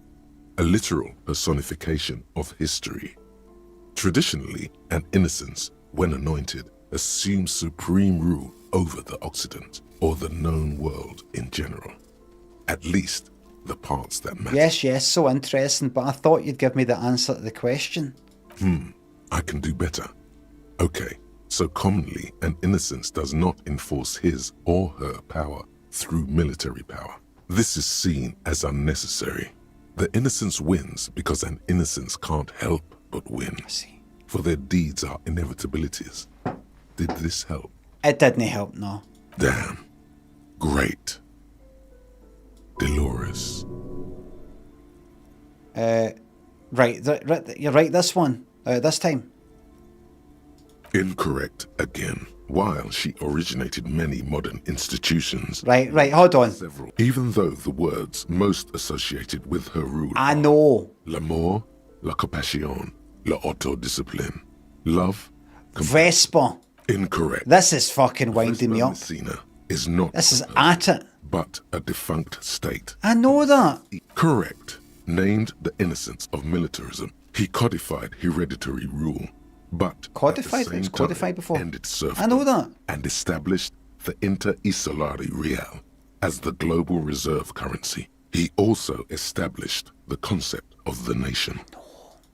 a literal personification of history. Traditionally, an innocence, when anointed, assumes supreme rule over the Occident or the known world in general. At least the parts that matter. Yes, so interesting, but I thought you'd give me the answer to the question. I can do better. Okay, so commonly an innocence does not enforce his or her power through military power. This is seen as unnecessary. The innocence wins because an innocence can't help but win. I see. For their deeds are inevitabilities. Did this help? It didn't help, no. Damn. Great. Dolores. Right, you're right this one. This time. Incorrect again. While she originated many modern institutions, Right, hold on. several, even though the words most associated with her rule I are know. l'amour, la compassion, la autodiscipline, love, Vespa. incorrect. This is fucking winding me Vespa up. Messina is not This is a person, at it. but a defunct state. I know that. Correct. Named the innocence of militarism, he codified hereditary rule, but Codified? at the It was same codified time before. ended serfdom I know that. and established the Inter-Isolari Real as the global reserve currency. He also established the concept of the nation.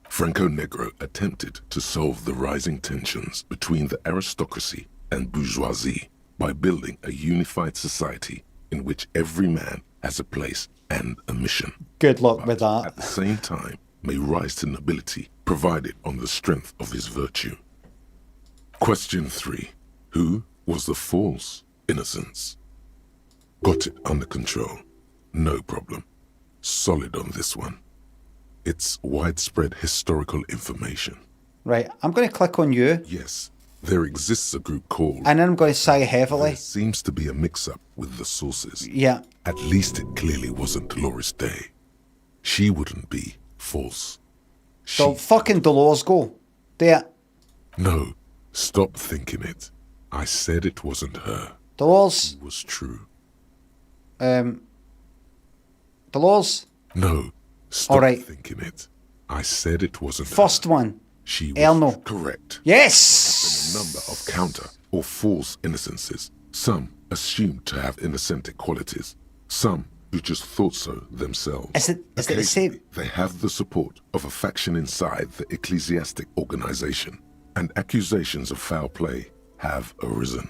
Franco Negro attempted to solve the rising tensions between the aristocracy and bourgeoisie by building a unified society in which every man has a place and a mission. Good luck with But at that. the same time may rise to nobility provided on the strength of his virtue. Question 3. Who was the false innocence? Got it under control. No problem. Solid on this one. It's widespread historical information. Right, I'm going to click on you, Yes, there exists a group called... and then I'm going to sigh heavily. There seems to be a mix-up with the sources. Yeah. At least it clearly wasn't Dolores Day. She wouldn't be false. So fucking Dolores go. There. No, stop thinking it. I said it wasn't her. Dolores. It was true. Dolores. No, stop All right. thinking it. I said it wasn't First her. one. She was Elno. correct. Yes. A number of counter or false innocences. Some assumed to have innocentic qualities. Some who just thought so themselves. Is it the same? Occasionally, they have the support of a faction inside the ecclesiastic organization, and accusations of foul play have arisen.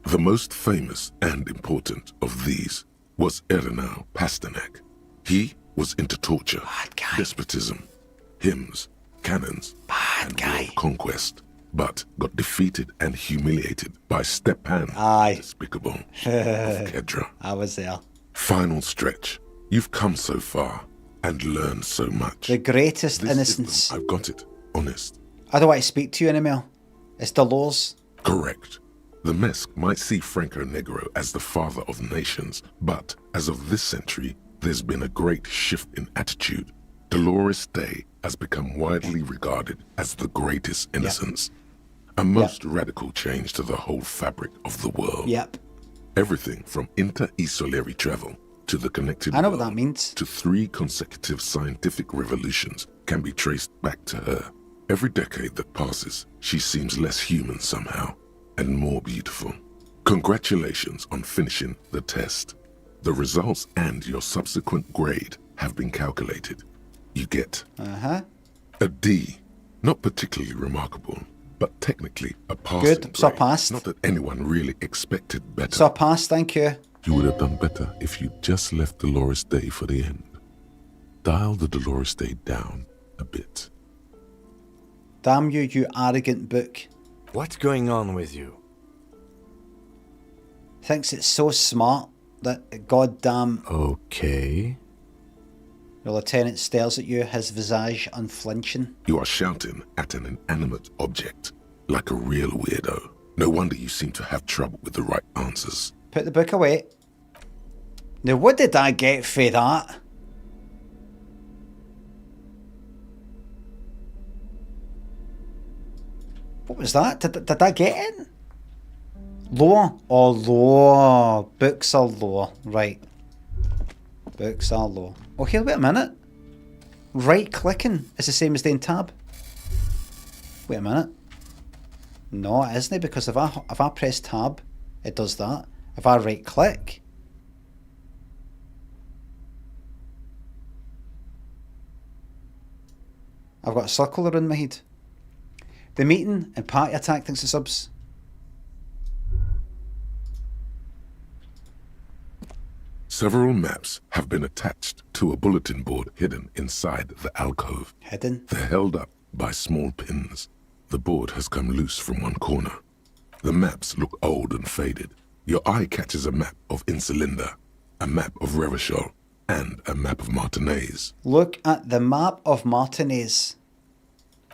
The most famous and important of these was Ernau Pasternak. He was into torture, Bad guy. despotism, hymns, cannons, Bad and guy. world conquest, but got defeated and humiliated by Stepan, Aye. despicable, of Kedra. I was there. Final stretch. You've come so far and learned so much. The greatest This is innocence. them. I've got it. Honest. I don't want to speak to you anymore. It's Dolores. Correct. The Mesk might see Franco Negro as the father of nations, but as of this century, there's been a great shift in attitude. Dolores Day has become widely regarded as the greatest innocence. A most radical change to the whole fabric of the world. Yep. Everything from inter-isolary travel to the connected I know what world that means. to 3 consecutive scientific revolutions can be traced back to her. Every decade that passes, she seems less human somehow and more beautiful. Congratulations on finishing the test. The results and your subsequent grade have been calculated. You get Uh-huh. a D, not particularly remarkable. but technically a passing Good, grade. surpassed. Not that anyone really expected better. Surpassed, thank you. You would have done better if you just left Dolores Day for the end. Dial the Dolores Day down a bit. Damn you, you arrogant book. What's going on with you? Thinks it's so smart that goddamn Okay. the lieutenant stares at you, his visage unflinching. You are shouting at an inanimate object, like a real weirdo. No wonder you seem to have trouble with the right answers. Put the book away. Now what did I get for that? What was that? Did I get it? Lower? Oh, lower. Books are lower. Right. Books are low. Oh, here, wait a minute. Right clicking is the same as doing tab. Wait a minute. No, it isn't, because if I press tab, it does that. If I right click, I've got a circle around my head. The meeting and party attack thinks the subs. Several maps have been attached to a bulletin board hidden inside the alcove. Hidden? They're held up by small pins. The board has come loose from one corner. The maps look old and faded. Your eye catches a map of Insulinda, a map of Revachol, and a map of Martinez. Look at the map of Martinez.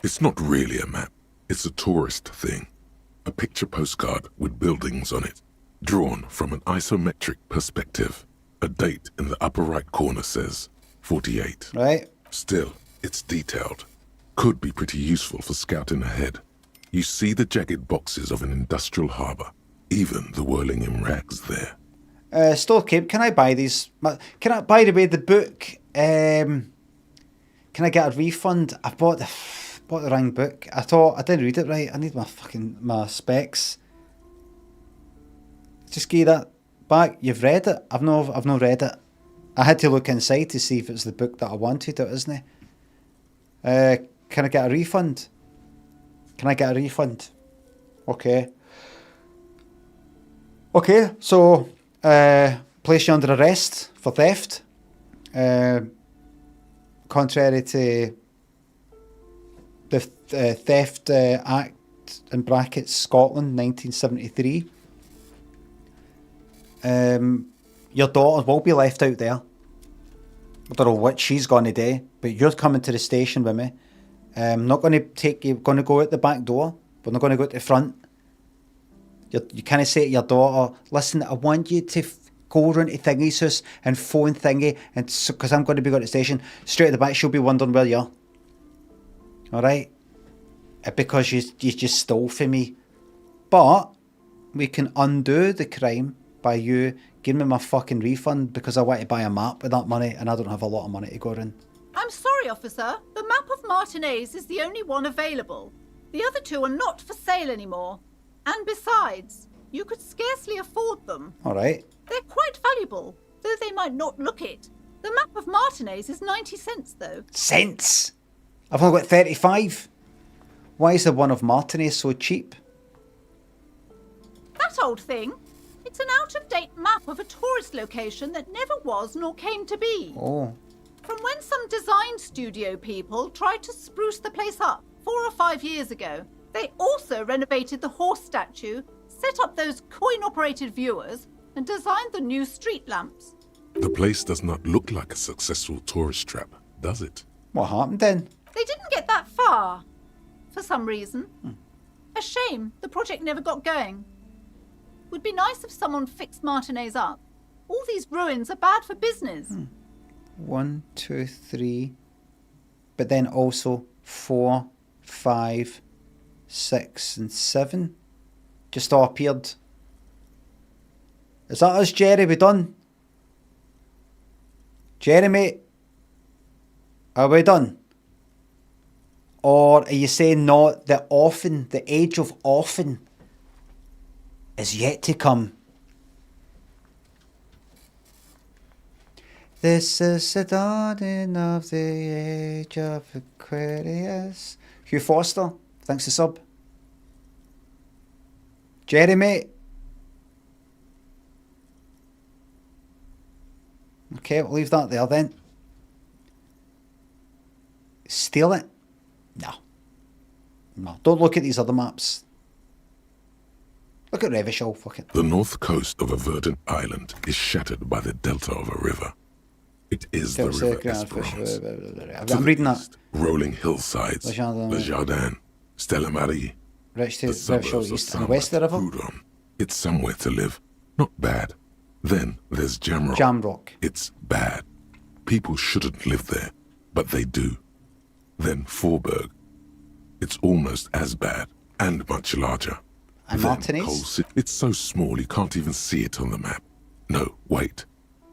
It's not really a map. It's a tourist thing. A picture postcard with buildings on it, drawn from an isometric perspective. A date in the upper right corner says 48. Right. Still, it's detailed. Could be pretty useful for scouting ahead. You see the jagged boxes of an industrial harbour, even the whirling in rags there. Store Cape, can I buy these? Can I, by the way, the book, can I get a refund? I bought the wrong book. I thought I didn't read it right. I need my specs. Just give that back. You've read it. I've not read it. I had to look inside to see if it's the book that I wanted. It isn't it? Can I get a refund? Can I get a refund? Okay. Okay, so place you under arrest for theft. Contrary to the Theft Act in brackets Scotland 1973. Your daughter will be left out there. I don't know what she's going to do, but you're coming to the station with me. I'm not going to take you, going to go out the back door. We're not going to go out the front. You kind of say to your daughter, listen, I want you to go around to Thingy's house and phone Thingy, and because I'm going to be going to the station, straight at the back, she'll be wondering where you are. Alright? Because you just stole from me. But we can undo the crime by you giving me my fucking refund, because I want to buy a map with that money and I don't have a lot of money to go around. I'm sorry, officer. The map of Martinez is the only one available. The other two are not for sale anymore. And besides, you could scarcely afford them. Alright. They're quite valuable, though they might not look it. The map of Martinez is 90 cents, though. Cents? I've only got 35. Why is the one of Martinez so cheap? That old thing. It's an out-of-date map of a tourist location that never was nor came to be. Oh. From when some design studio people tried to spruce the place up 4 or 5 years ago. They also renovated the horse statue, set up those coin-operated viewers, and designed the new street lamps. The place does not look like a successful tourist trap, does it? What happened then? They didn't get that far, for some reason. A shame the project never got going. Would be nice if someone fixed Martinez up. All these ruins are bad for business. 1, 2, 3. But then also 4, 5, 6 and 7 just all appeared. Is that us, Jerry? We done? Jeremy, are we done? Or are you saying no, the age of often is yet to come? This is the dawning of the age of Aquarius. Hugh Foster, thanks for sub. Jeremy. Okay, we'll leave that there then. Steal it? No. No, don't look at these other maps. Look at Revachol, fuck it. The north coast of a verdant island is shattered by the delta of a river. It is the river Esperance. I'm reading that. Rolling hillsides, Le Jardin, Stella Marie, Rich to the Revachol suburbs of east and west of the river. Houdon. It's somewhere to live. Not bad. Then there's Jamrock. Jamrock. It's bad. People shouldn't live there, but they do. Then Forberg. It's almost as bad and much larger. And Then Martinez? Coal City. It's so small you can't even see it on the map. No, wait.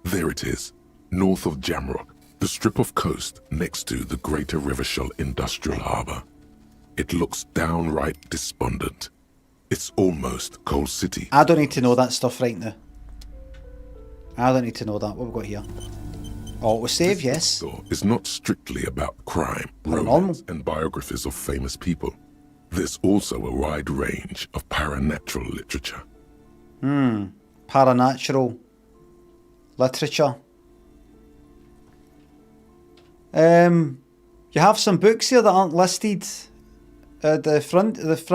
There it is. North of Jamrock, the strip of coast next to the Greater Revachol Industrial Harbour. It looks downright despondent. It's almost Coal City. I don't need to know that stuff right now. I don't need to know that. What have we got here? Autosave, yes. Store is not strictly about crime, Paranormal. romance, and biographies of famous people. There's also a wide range of paranatural literature. Paranatural literature. You have some books here that aren't listed. The front of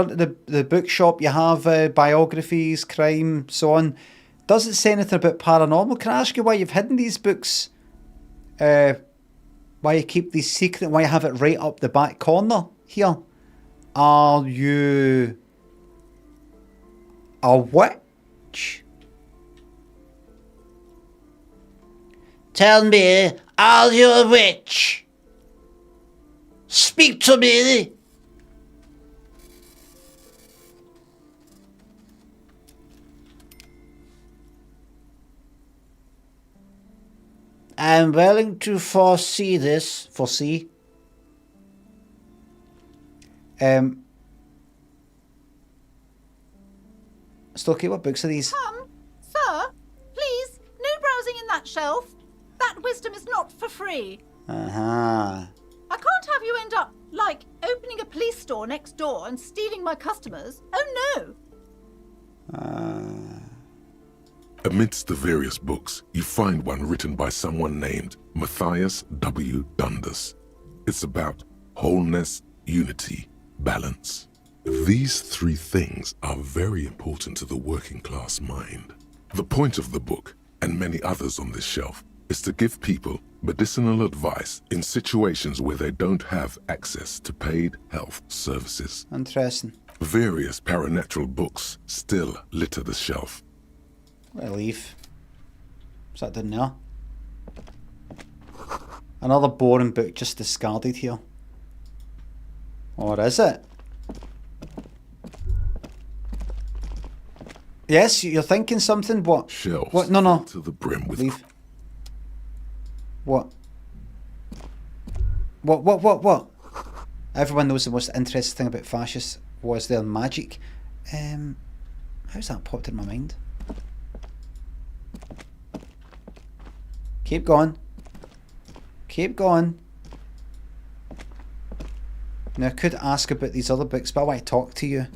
the bookshop, you have biographies, crime, so on. Doesn't say anything about paranormal. Can I ask you why you've hidden these books? Why you keep these secret? Why you have it right up the back corner here? Are you a witch? Tell me, are you a witch? Speak to me. I'm willing to foresee this. Foresee? Stokey, what books are these? Sir, please, no browsing in that shelf. That wisdom is not for free. Uh-huh. I can't have you end up, like, opening a police store next door and stealing my customers. Oh, no. Amidst the various books, you find one written by someone named Matthias W. Dundas. It's about wholeness, unity, balance. These three things are very important to the working class mind. The point of the book, and many others on this shelf, is to give people medicinal advice in situations where they don't have access to paid health services. Interesting. Various paranatural books still litter the shelf. What a leaf. What's that doing there? Another boring book just discarded here. Or is it? Yes, you're thinking something? What? Shelves What? No, no. to the brim with Leave. What? What? Everyone knows the most interesting thing about fascists was their magic. How's that popped in my mind? Keep going. Keep going. Now, I could ask about these other books, but I want to talk to you.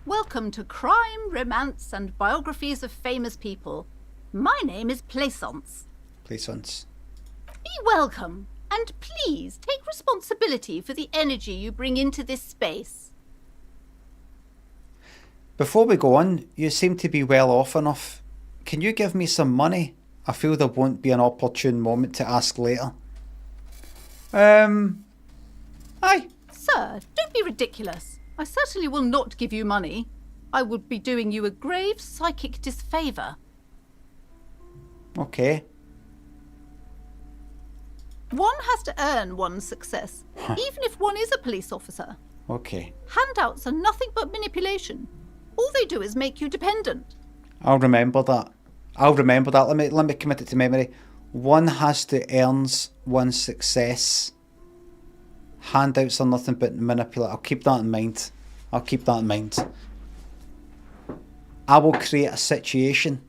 Welcome to Crime, Romance, and Biographies of Famous People. My name is Plaisance. Plaisance. Be welcome, and please take responsibility for the energy you bring into this space. Before we go on, you seem to be well off enough. Can you give me some money? I feel there won't be an opportune moment to ask later. Aye. Sir, don't be ridiculous. I certainly will not give you money. I would be doing you a grave psychic disfavour. Okay. One has to earn one's success, even if one is a police officer. Okay. Handouts are nothing but manipulation. All they do is make you dependent. I'll remember that. Let me commit it to memory. One has to earn one's success. Handouts are nothing but manipulate. I'll keep that in mind. I will create a situation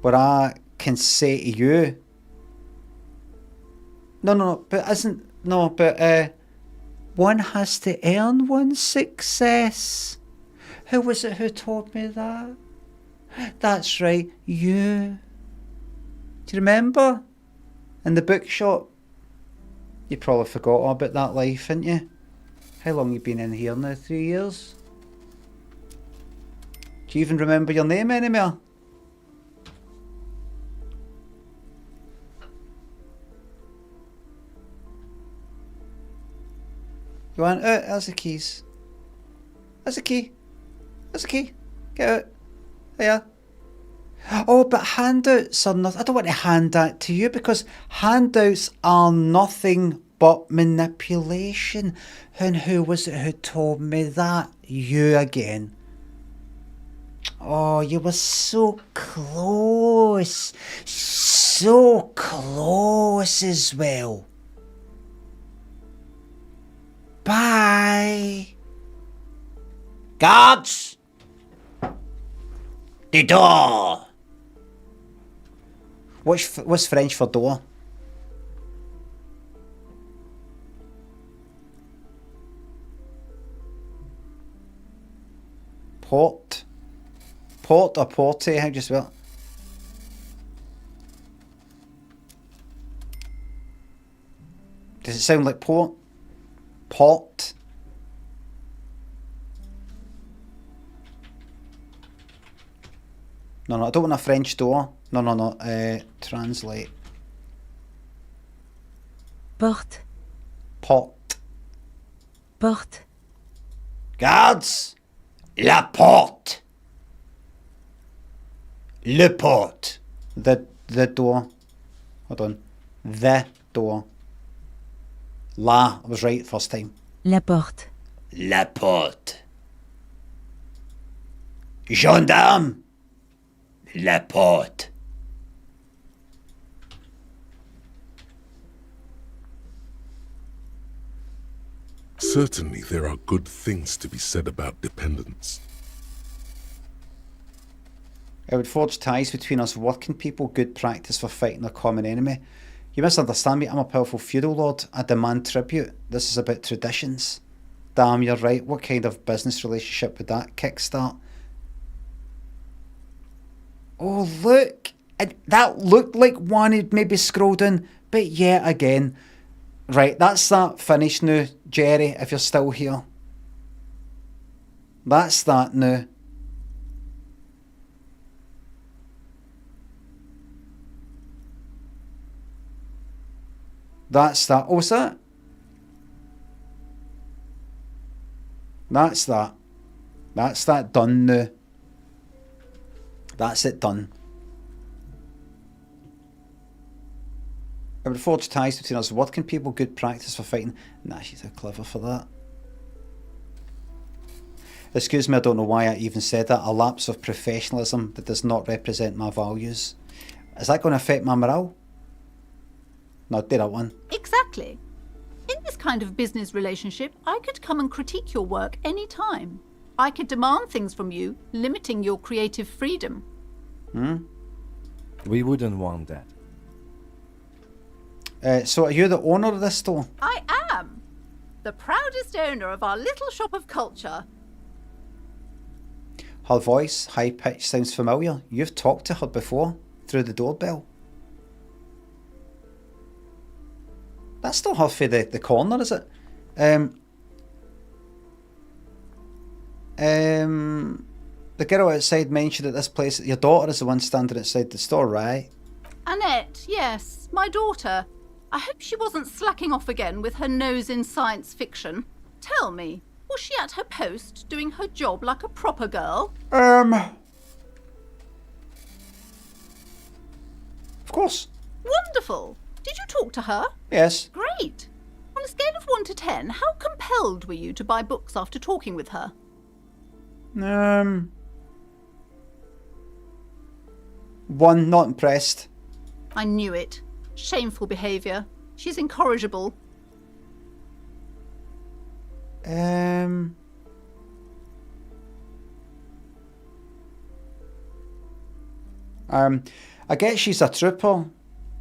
where I can say to you, one has to earn one's success. Who was it who told me that? That's right, you. Do you remember? In the bookshop? You probably forgot all about that life, didn't you? How long you been in here now? 3 years? Do you even remember your name anymore? You want out? There's the keys. There's the key. There's the key. Get out. There. Oh, but handouts are not. I don't want to hand that to you because handouts are nothing but manipulation. And who was it who told me that? You again. Oh, you were so close. So close as well. Bye. Guards! The door! What's French for door? Port? Port or porte? How do you spell it? Does it sound like port? Pot? No, I don't want a French door. No. Translate. Porte. Pot. Porte. Guards! La porte! Le porte. The door. Hold on. The door. La, I was right first time. La porte. La porte. Gendarme! La porte. Certainly there are good things to be said about dependence. It would forge ties between us working people, good practice for fighting a common enemy. You misunderstand me, I'm a powerful feudal lord. I demand tribute. This is about traditions. Damn, you're right. What kind of business relationship would that kickstart? Oh, look. That looked like one had maybe scrolled in, but yet again. Right, that's that finished now, Jerry, if you're still here. That's that now. That's that. Oh, what's that? That's that. That's that done now. That's it done. It would forge ties between us working people, good practice for fighting. Nah, she's too clever for that. Excuse me, I don't know why I even said that. A lapse of professionalism that does not represent my values. Is that going to affect my morale? No, do that one. Exactly. In this kind of business relationship, I could come and critique your work any time. I could demand things from you, limiting your creative freedom. We wouldn't want that. So are you the owner of this store? I am. The proudest owner of our little shop of culture. Her voice, high-pitched, sounds familiar. You've talked to her before, through the doorbell. That's still her for the corner, is it? The girl outside mentioned at this place that your daughter is the one standing outside the store, right? Annette, yes, my daughter. I hope she wasn't slacking off again with her nose in science fiction. Tell me, was she at her post, doing her job like a proper girl? Of course. Wonderful. Did you talk to her? Yes. Great. On a scale of 1 to 10, how compelled were you to buy books after talking with her? 1, not impressed. I knew it. Shameful behaviour. She's incorrigible. I guess she's a trooper.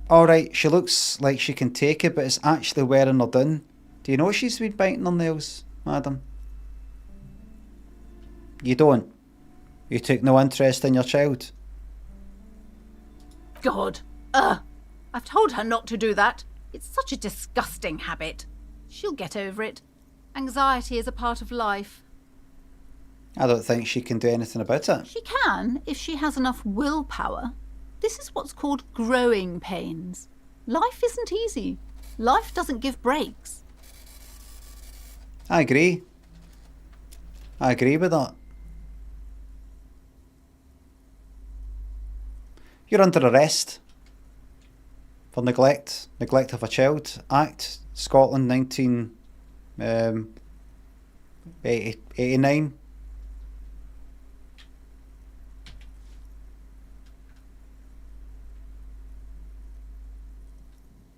Alright, she looks like she can take it, but it's actually wearing her down. Do you know she's been biting her nails, madam? You don't. You took no interest in your child. God. I've told her not to do that. It's such a disgusting habit. She'll get over it. Anxiety is a part of life. I don't think she can do anything about it. She can, if she has enough willpower. This is what's called growing pains. Life isn't easy. Life doesn't give breaks. I agree. I agree with that. You're under arrest for neglect of a child. Act, Scotland, 1989.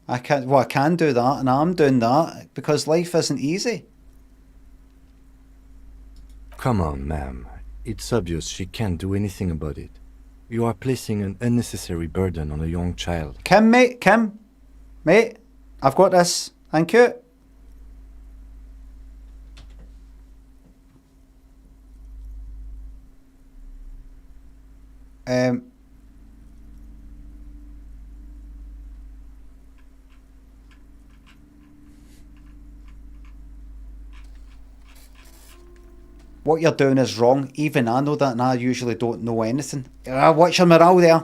I can do that, and I'm doing that because life isn't easy. Come on, ma'am. It's obvious she can't do anything about it. You are placing an unnecessary burden on a young child. Kim, mate, I've got this. Thank you. What you're doing is wrong. Even I know that, and I usually don't know anything. What's your morale there?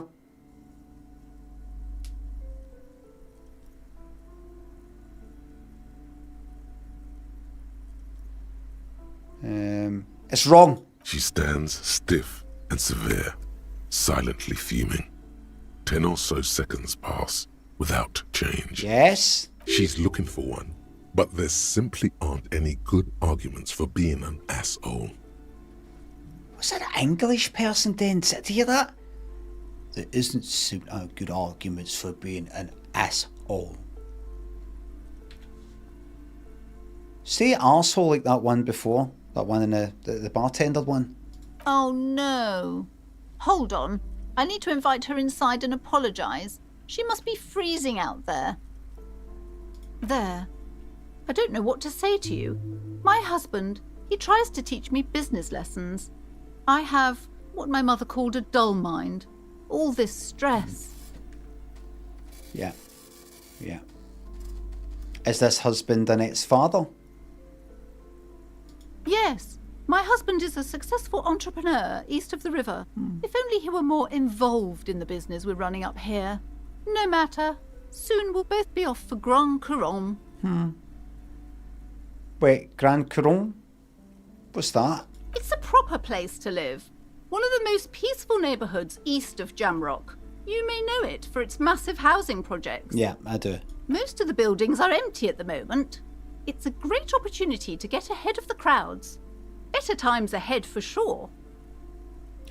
It's wrong. She stands stiff and severe, silently fuming. 10 or so seconds pass without change. Yes. She's looking for one, but there simply aren't any good arguments for being an asshole. What's that English person doing? Did you hear that? There isn't simply good arguments for being an asshole. Say arsehole like that one before. That one in the bartender one. Oh no. Hold on. I need to invite her inside and apologise. She must be freezing out there. There. I don't know what to say to you. My husband, he tries to teach me business lessons. I have what my mother called a dull mind. All this stress. Yeah. Is this husband Annette's father? Yes. My husband is a successful entrepreneur east of the river. If only he were more involved in the business we're running up here. No matter. Soon we'll both be off for Grand Couronne. Wait, Grand Couronne? What's that? It's a proper place to live. One of the most peaceful neighbourhoods east of Jamrock. You may know it for its massive housing projects. Yeah, I do. Most of the buildings are empty at the moment. It's a great opportunity to get ahead of the crowds. Better times ahead for sure.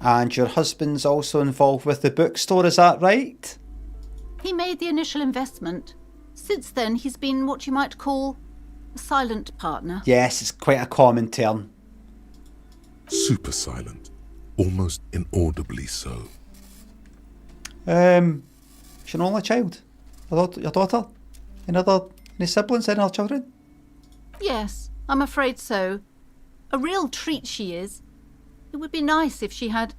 And your husband's also involved with the bookstore, is that right? He made the initial investment. Since then, he's been what you might call a silent partner. Yes, it's quite a common term. Super silent, almost inaudibly so. She's an only child. Your daughter? Any siblings? Any other children? Yes, I'm afraid so. A real treat she is. It would be nice if she had...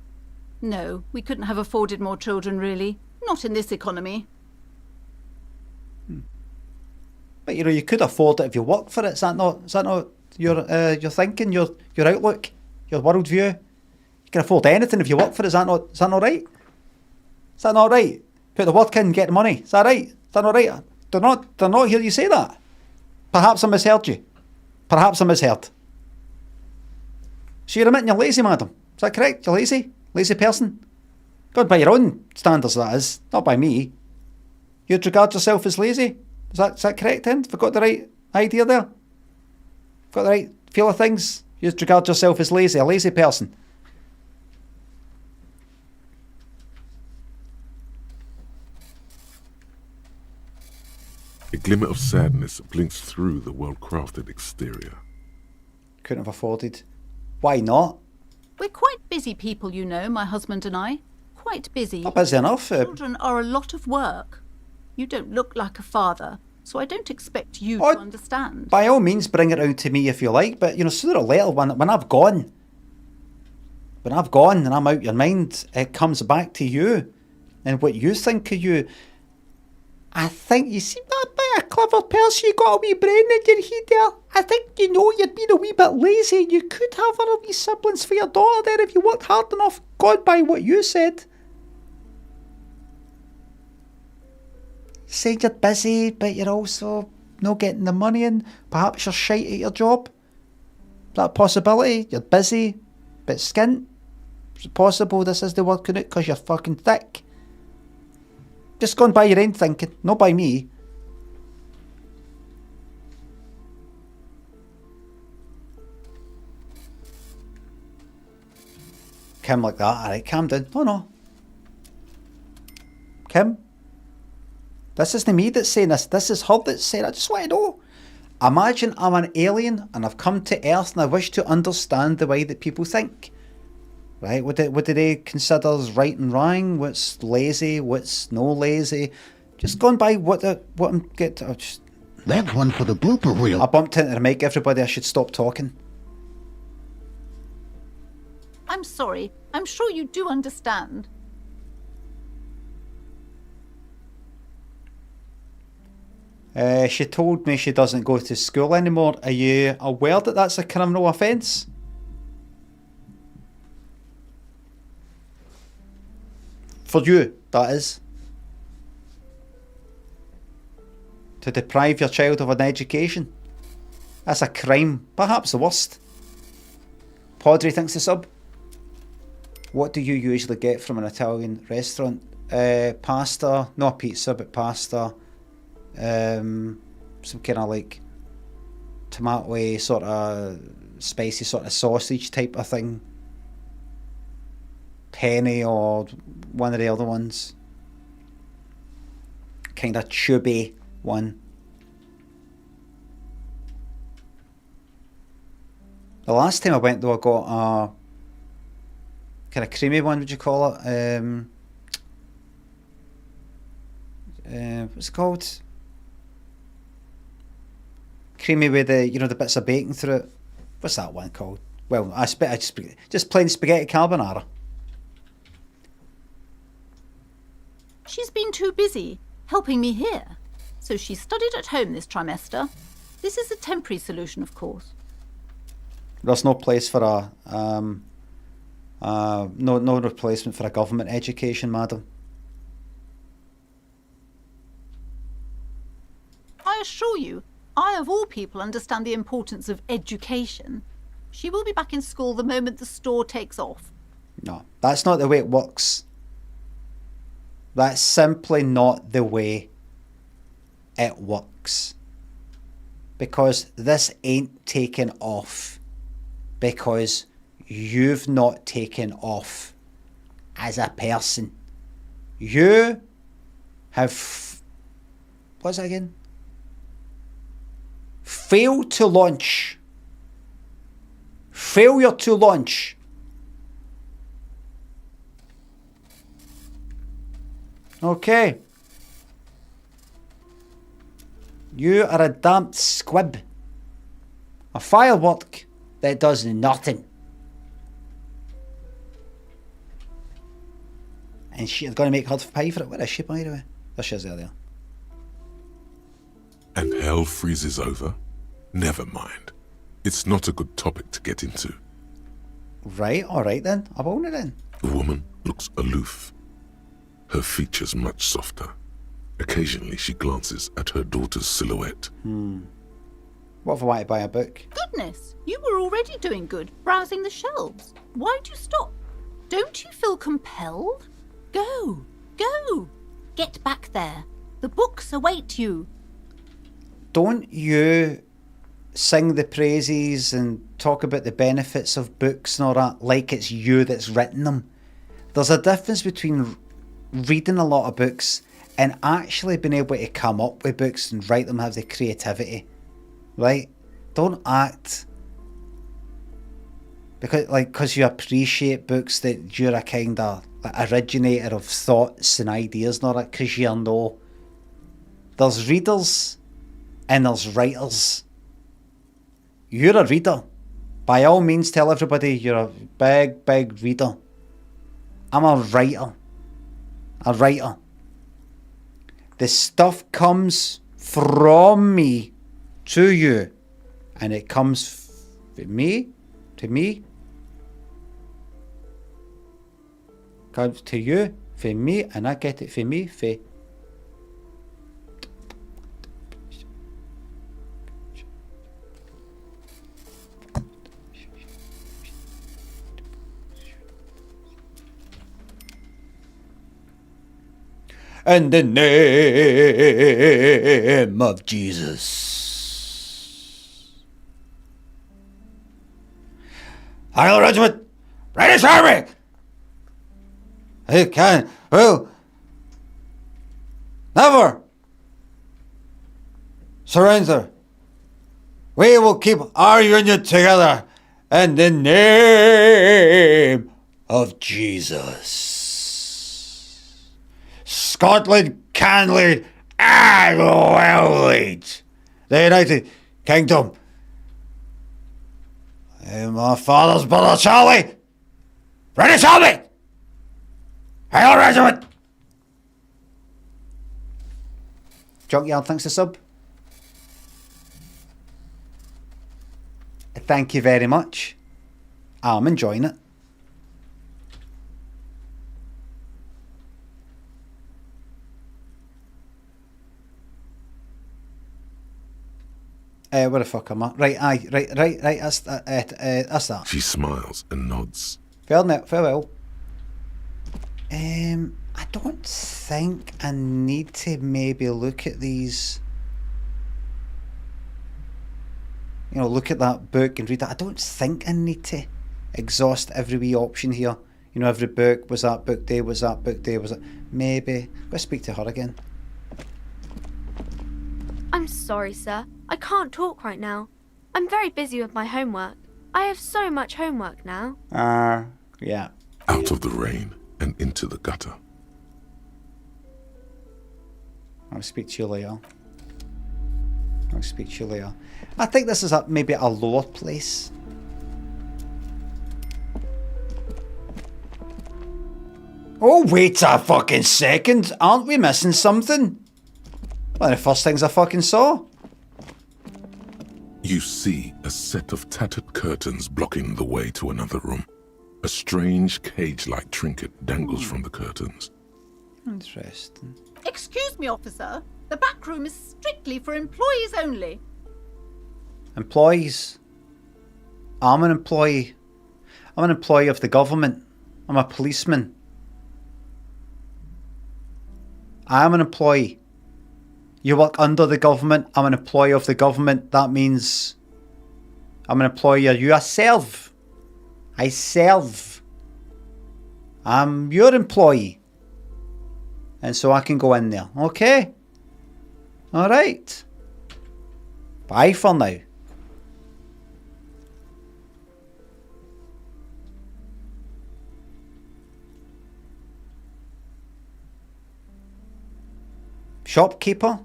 No, we couldn't have afforded more children, really. Not in this economy. But you could afford it if you worked for it. Is that not your thinking, your outlook, your worldview? You can afford anything if you work for it. Is that not right? Is that not right? Put the work in, get the money. Is that right? Is that not right? They're not hear you say that. Perhaps I misheard you. Perhaps I misheard. So you're admitting you're lazy, madam. Is that correct? You're lazy? Lazy person? God, by your own standards, that is. Not by me. You'd regard yourself as lazy? Is that correct then? Have I got the right idea there? Got the right feel of things? You'd regard yourself as lazy, a lazy person? A glimmer of sadness blinks through the well-crafted exterior. Couldn't have afforded. Why not? We're quite busy people, you know, my husband and I. Quite busy. Not busy enough. Children are a lot of work. You don't look like a father, so I don't expect you to understand. By all means, bring it round to me if you like, but, sooner or later, when I've gone, when I've gone and I'm out your mind, it comes back to you and what you think of you. I think you seem a bit a clever person. You got a wee brain in your head there. I think you know you're being a wee bit lazy. You could have other wee siblings for your daughter there if you worked hard enough. Gone by what you said. Said you're busy, but you're also not getting the money in. Perhaps you're shite at your job. Is that a possibility? You're busy, bit skint. Is it possible this is the working out because you're fucking thick? Just gone by your own thinking, not by me. Kim like that, alright, calm down. Oh no. Kim? This isn't me that's saying this is her that's saying, I just want to know. Imagine I'm an alien and I've come to Earth and I wish to understand the way that people think. Right? What do they consider as right and wrong? What's lazy? What's no lazy? Just going by what I'm getting. That's one for the blooper reel. I bumped into the mic, everybody. I should stop talking. I'm sorry. I'm sure you do understand. She told me she doesn't go to school anymore. Are you aware that that's a criminal offence? For you, that is. To deprive your child of an education. That's a crime, perhaps the worst. Podri thinks the sub. What do you usually get from an Italian restaurant? Pasta, not pizza, but pasta. Some kind of like tomato sort of spicy sort of sausage type of thing. Penny or one of the other ones. Kind of chubby one. The last time I went though, I got a kind of creamy one, would you call it? What's it called? Creamy with the, the bits of bacon through it. What's that one called? Well, just plain spaghetti carbonara. She's been too busy helping me here, so she studied at home this trimester. This is a temporary solution, of course. There's no place for no replacement for a government education, madam. I assure you, I of all people understand the importance of education. She will be back in school the moment the store takes off. No, that's not the way it works. That's simply not the way it works. Because this ain't taken off. Because you've not taken off as a person. You have... What's that again? Failed to launch. Failure to launch. Okay. You are a damned squib. A firework that does nothing. And she's going to make her pay for it. Where is she, by the way? There she is there. And hell freezes over? Never mind. It's not a good topic to get into. Right, alright then. I won't it then. The woman looks aloof. Her features much softer. Occasionally she glances at her daughter's silhouette. What if I want to buy a book? Goodness, you were already doing good, browsing the shelves. Why'd you stop? Don't you feel compelled? Go, go. Get back there. The books await you. Don't you sing the praises and talk about the benefits of books and all that like it's you that's written them. There's a difference between reading a lot of books and actually being able to come up with books and write them, have the creativity, right? Don't act because you appreciate books that you're a kind of originator of thoughts and ideas and all that, because you know there's readers and there's writers. You're a reader, By all means, tell everybody you're a big, big reader. I'm a writer. A writer. The stuff comes from me to you, and it comes from me to me. Comes to you, for me, and I get it for me, for. In the name of Jesus. Hail Regiment, British Army! Will never surrender. We will keep our union together in the name of Jesus. Scotland can lead and will lead the United Kingdom. And my father's brother Charlie, British Army! Hail Regiment! Junkyard, thanks to sub. Thank you very much. I'm enjoying it. Where the fuck am I? Right, that's that. She smiles and nods. Farewell. I don't think I need to maybe look at these. You know, look at that book and read that. I don't think I need to exhaust every wee option here. You know, every book, was that book day, was that book day, was it? Maybe. Let's speak to her again. I'm sorry, sir. I can't talk right now. I'm very busy with my homework. I have so much homework now. Yeah. Out of the rain and into the gutter. I'll speak to you later. I think this is maybe a lower place. Oh, wait a fucking second. Aren't we missing something? One of the first things I fucking saw. You see a set of tattered curtains blocking the way to another room. A strange cage-like trinket dangles from the curtains. Interesting. Excuse me, officer. The back room is strictly for employees only. Employees? I'm an employee. I'm an employee of the government. I'm a policeman. I am an employee. You work under the government. I'm an employee of the government. That means I'm an employee. You are serve. I serve. I'm your employee. And so I can go in there. Okay. Alright. Bye for now. Shopkeeper?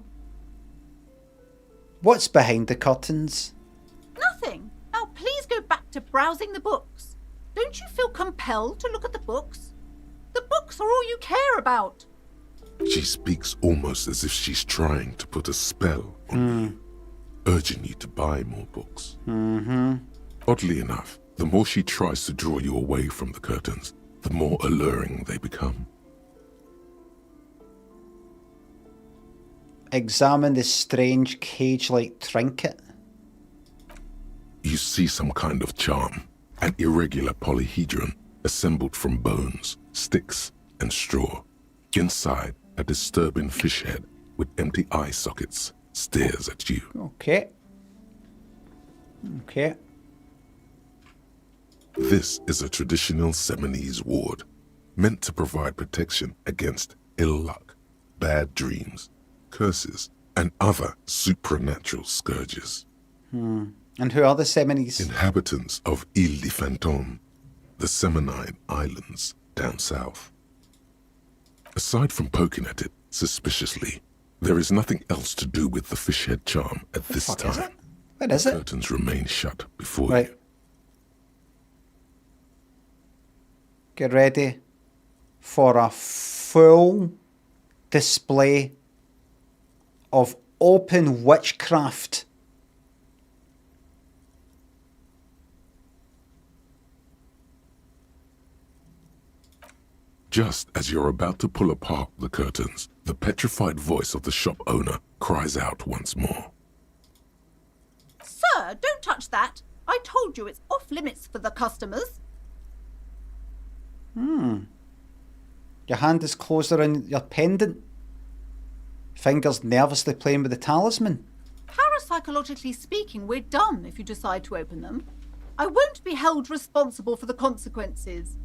What's behind the curtains? Nothing. Now please go back to browsing the books. Don't you feel compelled to look at the books? The books are all you care about. She speaks almost as if she's trying to put a spell on you, urging you to buy more books. Oddly enough, the more she tries to draw you away from the curtains, the more alluring they become. Examine this strange cage-like trinket. You see some kind of charm, an irregular polyhedron assembled from bones, sticks, and straw. Inside, a disturbing fish head with empty eye sockets stares at you. Okay. This is a traditional Seminese ward, meant to provide protection against ill luck, bad dreams, curses, and other supernatural scourges. And who are the Seminese? Inhabitants of Ile de Fantôme, the Seminine Islands down south. Aside from poking at it suspiciously, there is nothing else to do with the fish head charm at this time. Where is it? Curtains remain shut before Right. you. get ready for a full display of open witchcraft. Just as you're about to pull apart the curtains, the petrified voice of the shop owner cries out once more. Sir, don't touch that. I told you it's off limits for the customers. Your hand is closed around your pendant. Fingers nervously playing with the talisman. Parapsychologically speaking, we're done if you decide to open them. I won't be held responsible for the consequences.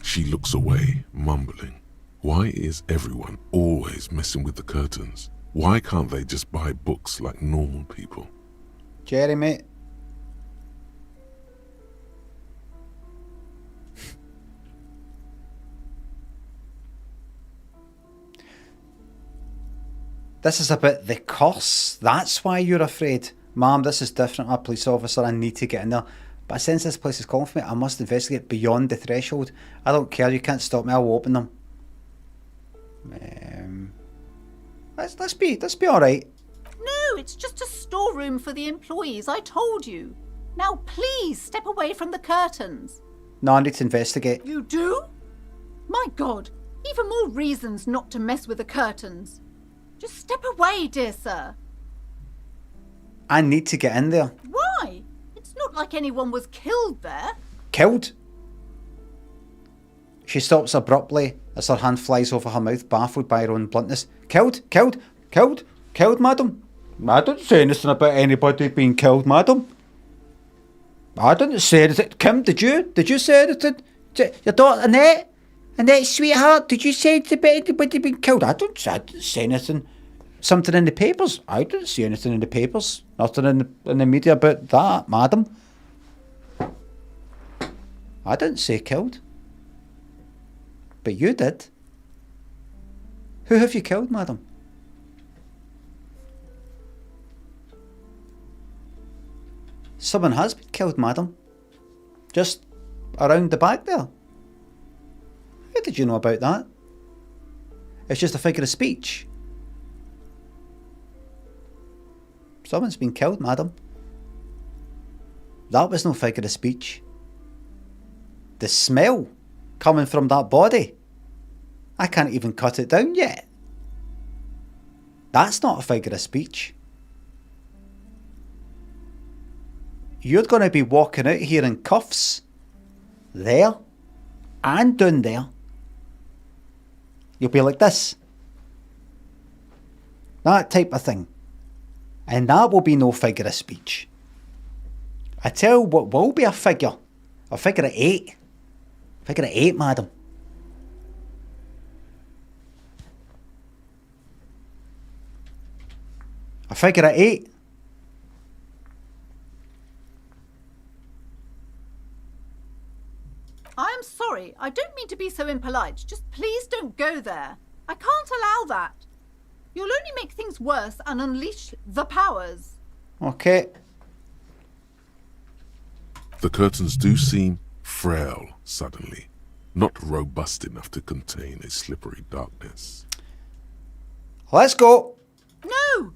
She looks away, mumbling. Why is everyone always messing with the curtains? Why can't they just buy books like normal people? Jerry, mate. This is about the curse. That's why you're afraid. Ma'am, this is different. I'm a police officer. I need to get in there. But since this place is calling for me, I must investigate beyond the threshold. I don't care. You can't stop me. I'll open them. Let's be all right. No, it's just a storeroom for the employees. I told you. Now, please step away from the curtains. No, I need to investigate. You do? My God, even more reasons not to mess with the curtains. Just step away, dear sir. I need to get in there. Why? It's not like anyone was killed there. Killed? She stops abruptly as her hand flies over her mouth, baffled by her own bluntness. Killed? Killed? Killed? Killed, madam? I didn't say anything about anybody being killed, madam. I didn't say anything. Kim, did you? Did you say anything? Your daughter Annette? Annette, sweetheart, did you say anything about anybody being killed? I didn't say anything. Something in the papers? I didn't see anything in the papers. Nothing in the media about that, madam. I didn't say killed. But you did. Who have you killed, madam? Someone has been killed, madam. Just around the back there. How did you know about that? It's just a figure of speech. Someone's been killed, madam. That was no figure of speech. The smell coming from that body. I can't even cut it down yet. That's not a figure of speech. You're going to be walking out here in cuffs. There. And down there. You'll be like this. That type of thing. And that will be no figure of speech. I tell you what will be a figure. A figure of 8. Figure of 8, madam. A figure of 8. I'm sorry. I don't mean to be so impolite. Just please don't go there. I can't allow that. You'll only make things worse and unleash the powers. Okay. The curtains do seem frail suddenly, not robust enough to contain a slippery darkness. Let's go. No!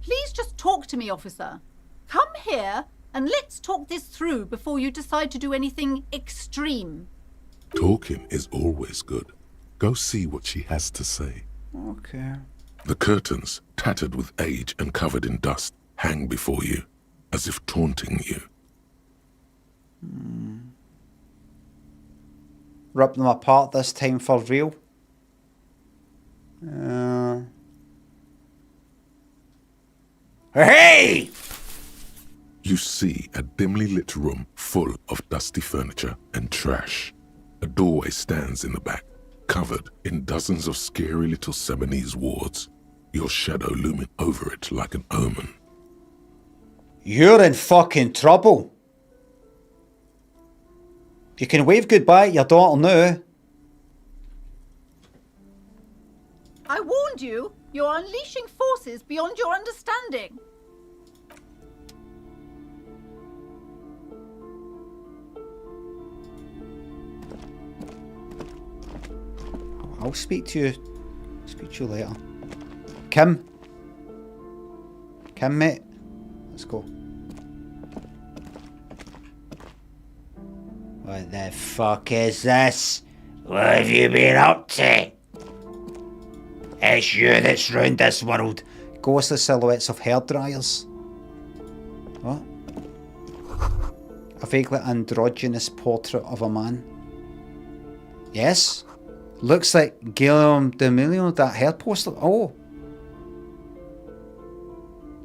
Please just talk to me, officer. Come here and let's talk this through before you decide to do anything extreme. Talking is always good. Go see what she has to say. Okay. The curtains, tattered with age and covered in dust, hang before you, as if taunting you. Rip them apart this time for real. Hey! You see a dimly lit room full of dusty furniture and trash. A doorway stands in the back, covered in dozens of scary little Seminese wards, your shadow looming over it like an omen. You're in fucking trouble. You can wave goodbye to your daughter now. I warned you. You're unleashing forces beyond your understanding. I'll speak to you. Speak to you later. Kim, mate. Let's go. What the fuck is this? What have you been up to? It's you that's ruined this world. Ghostly silhouettes of hairdryers. What? A vaguely androgynous portrait of a man. Yes. Looks like Guillaume d'Amelio, that hair poster. Oh.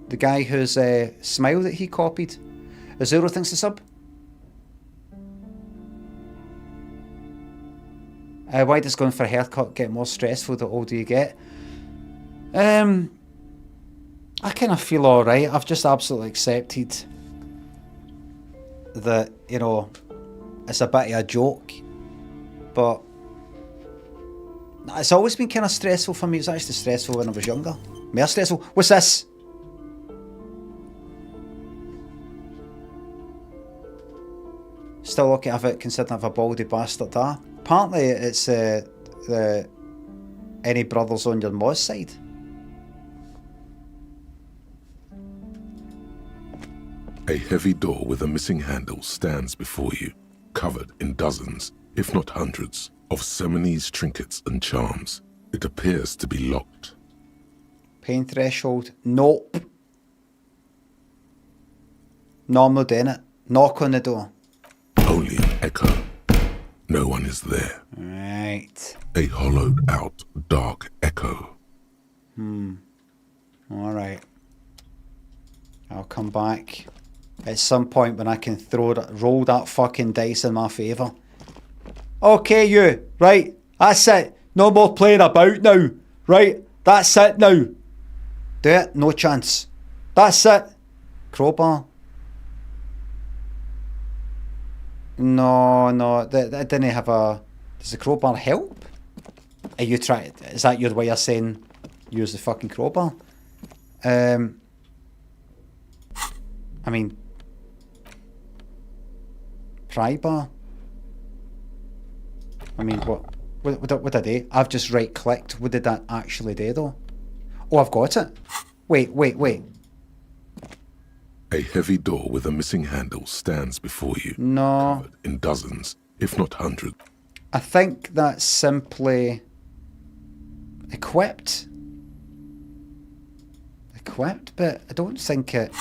The guy whose smile that he copied. Azuro thinks the sub. Why does going for a haircut get more stressful the older you get? I kind of feel alright. I've just absolutely accepted that, you know, it's a bit of a joke. But it's always been kind of stressful for me. It was actually stressful when I was younger. More stressful. What's this? Still lucky I have it, considering I have a baldy bastard. Apparently it's the any brothers on your Moz side. A heavy door with a missing handle stands before you, covered in dozens, if not hundreds, of Seminese trinkets and charms. It appears to be locked. Pain threshold. Nope. No, I'm not doing it. Knock on the door. Only an echo. No one is there. Right. A hollowed out, dark echo. Alright. I'll come back at some point when I can roll that fucking dice in my favour. Okay, you. Right. That's it. No more playing about now. Right. That's it now. Do it. No chance. That's it. Crowbar. No. That didn't have a... Does the crowbar help? Are you trying... Is that your way of saying use the fucking crowbar? I mean... Pry bar? I mean, what did I do? I've just right-clicked. What did that actually do, though? Oh, I've got it. Wait. A heavy door with a missing handle stands before you. No. Covered in dozens, if not hundreds. I think that's simply... equipped. But I don't think it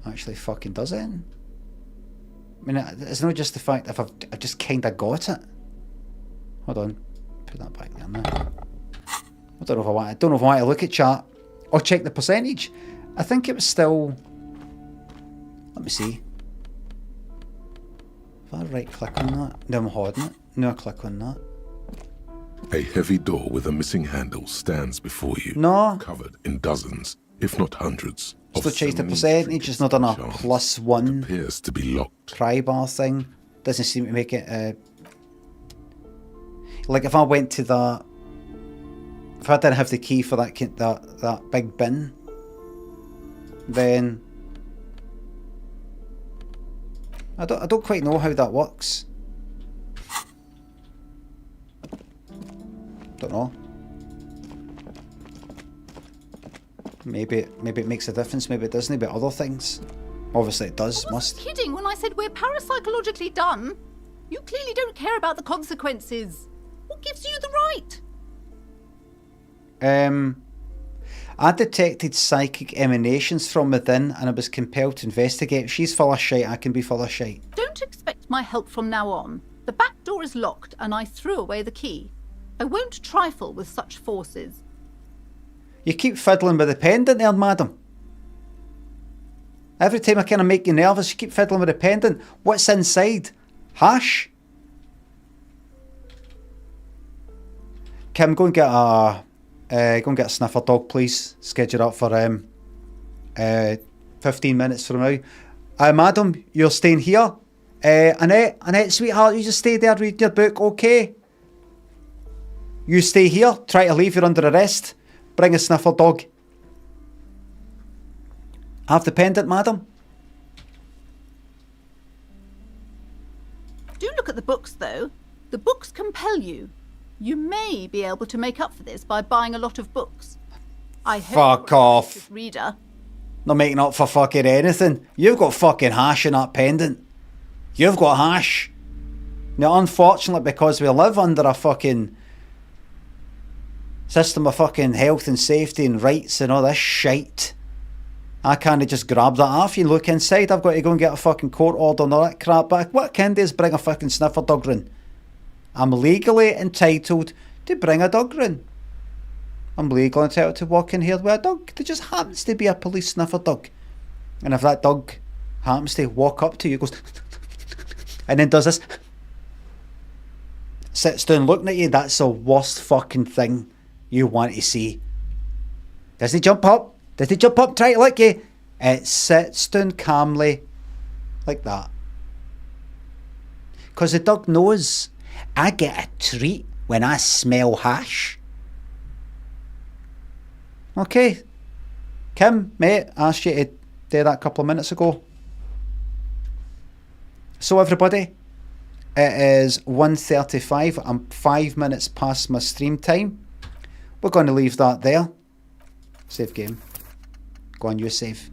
actually fucking does it. I mean, it's not just the fact that I've just kind of got it. Hold on. Put that back there now. I don't know if I want to look at chat or check the percentage. I think it was still... Let me see. If I right click on that... No, I'm holding it. No, I click on that. A heavy door with a missing handle stands before you. No. Covered in dozens, if not hundreds. Still change the percentage. It's not on a +1. It appears to be locked. Pry bar thing. Doesn't seem to make it... Like if I went to that... If I didn't have the key for that big bin, then... I don't quite know how that works. Don't know. Maybe it makes a difference, maybe it doesn't, but other things. Obviously it does, I must. was kidding when I said we're parapsychologically done. You clearly don't care about the consequences. What gives you the right? I detected psychic emanations from within and I was compelled to investigate. If she's full of shite, I can be full of shite. Don't expect my help from now on. The back door is locked and I threw away the key. I won't trifle with such forces. You keep fiddling with the pendant there, madam. Every time I kind of make you nervous, you keep fiddling with the pendant. What's inside? Hash? Kim, go and get a sniffer dog, please. Schedule up for 15 minutes from now. Madam, you're staying here. Annette, sweetheart, you just stay there reading your book, okay? You stay here. Try to leave, you're under arrest. Bring a sniffer dog. Have the pendant, madam. Do look at the books, though. The books compel you. You may be able to make up for this by buying a lot of books. I hope Fuck you're a off. voracious reader. Not making up for fucking anything. You've got fucking hash in that pendant. You've got hash. Now, unfortunately, because we live under a fucking system of fucking health and safety and rights and all this shite, I can't just grab that off you. Look inside, I've got to go and get a fucking court order and all that crap back. What I can do is bring a fucking sniffer dog round. I'm legally entitled to bring a dog round. I'm legally entitled to walk in here with a dog. There just happens to be a police sniffer dog. And if that dog happens to walk up to you, goes and then does this, sits down looking at you, that's the worst fucking thing you want to see. Does he jump up? Does he jump up, try to lick you? It sits down calmly like that. Because the dog knows I get a treat when I smell hash. Okay. Kim, mate, I asked you to do that a couple of minutes ago. So everybody, it is 1:35. I'm 5 minutes past my stream time. We're going to leave that there. Save game. Go on, you save.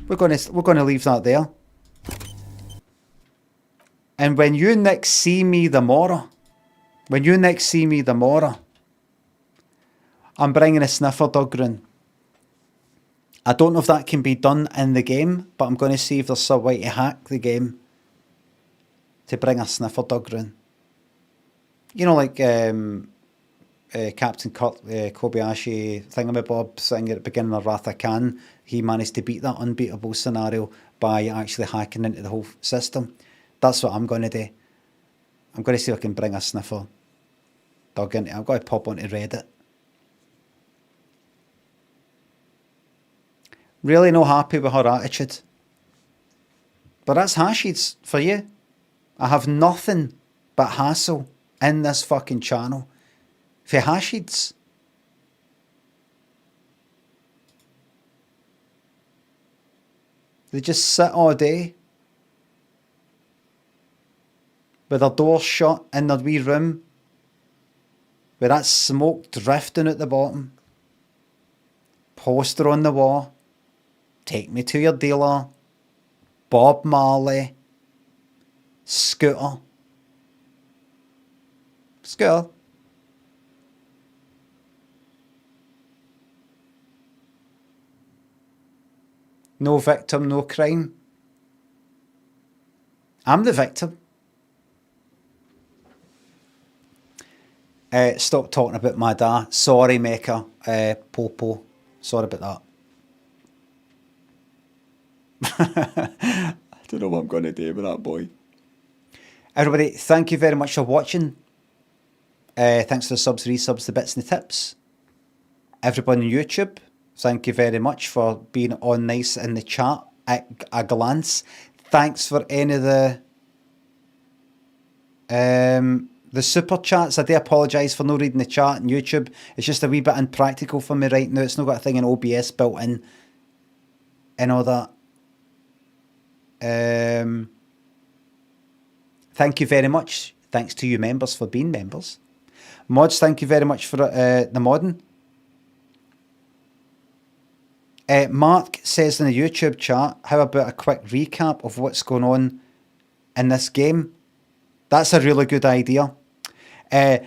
We're going to leave that there. And when you next see me tomorrow, I'm bringing a sniffer dog round. I don't know if that can be done in the game, but I'm going to see if there's some way to hack the game to bring a sniffer dog round. You know, like Captain Kobayashi thingamabob thing at the beginning of Wrath of Khan. He managed to beat that unbeatable scenario by actually hacking into the whole system. That's what I'm going to do. I'm going to see if I can bring a sniffer dog into it. I'm going to pop onto Reddit. Really not happy with her attitude. But that's hashies for you. I have nothing but hassle in this fucking channel for hashies. They just sit all day with their doors shut in their wee room with that smoke drifting at the bottom. Poster on the wall. Take me to your dealer. Bob Marley. Scooter. Scooter. No victim, no crime. I'm the victim. Stop talking about my dad. Sorry, Maker. Popo. Sorry about that. I don't know what I'm going to do with that boy. Everybody, thank you very much for watching. Thanks for the subs, resubs, the bits and the tips. Everybody on YouTube, thank you very much for being on nice in the chat at a glance. Thanks for any of the super chats. I do apologise for not reading the chat on YouTube. It's just a wee bit impractical for me right now. It's not got a thing in OBS built in and all that. Thank you very much. Thanks to you members for being members. Mods, thank you very much for the modding. Mark says in the YouTube chat, how about a quick recap of what's going on in this game? That's a really good idea. The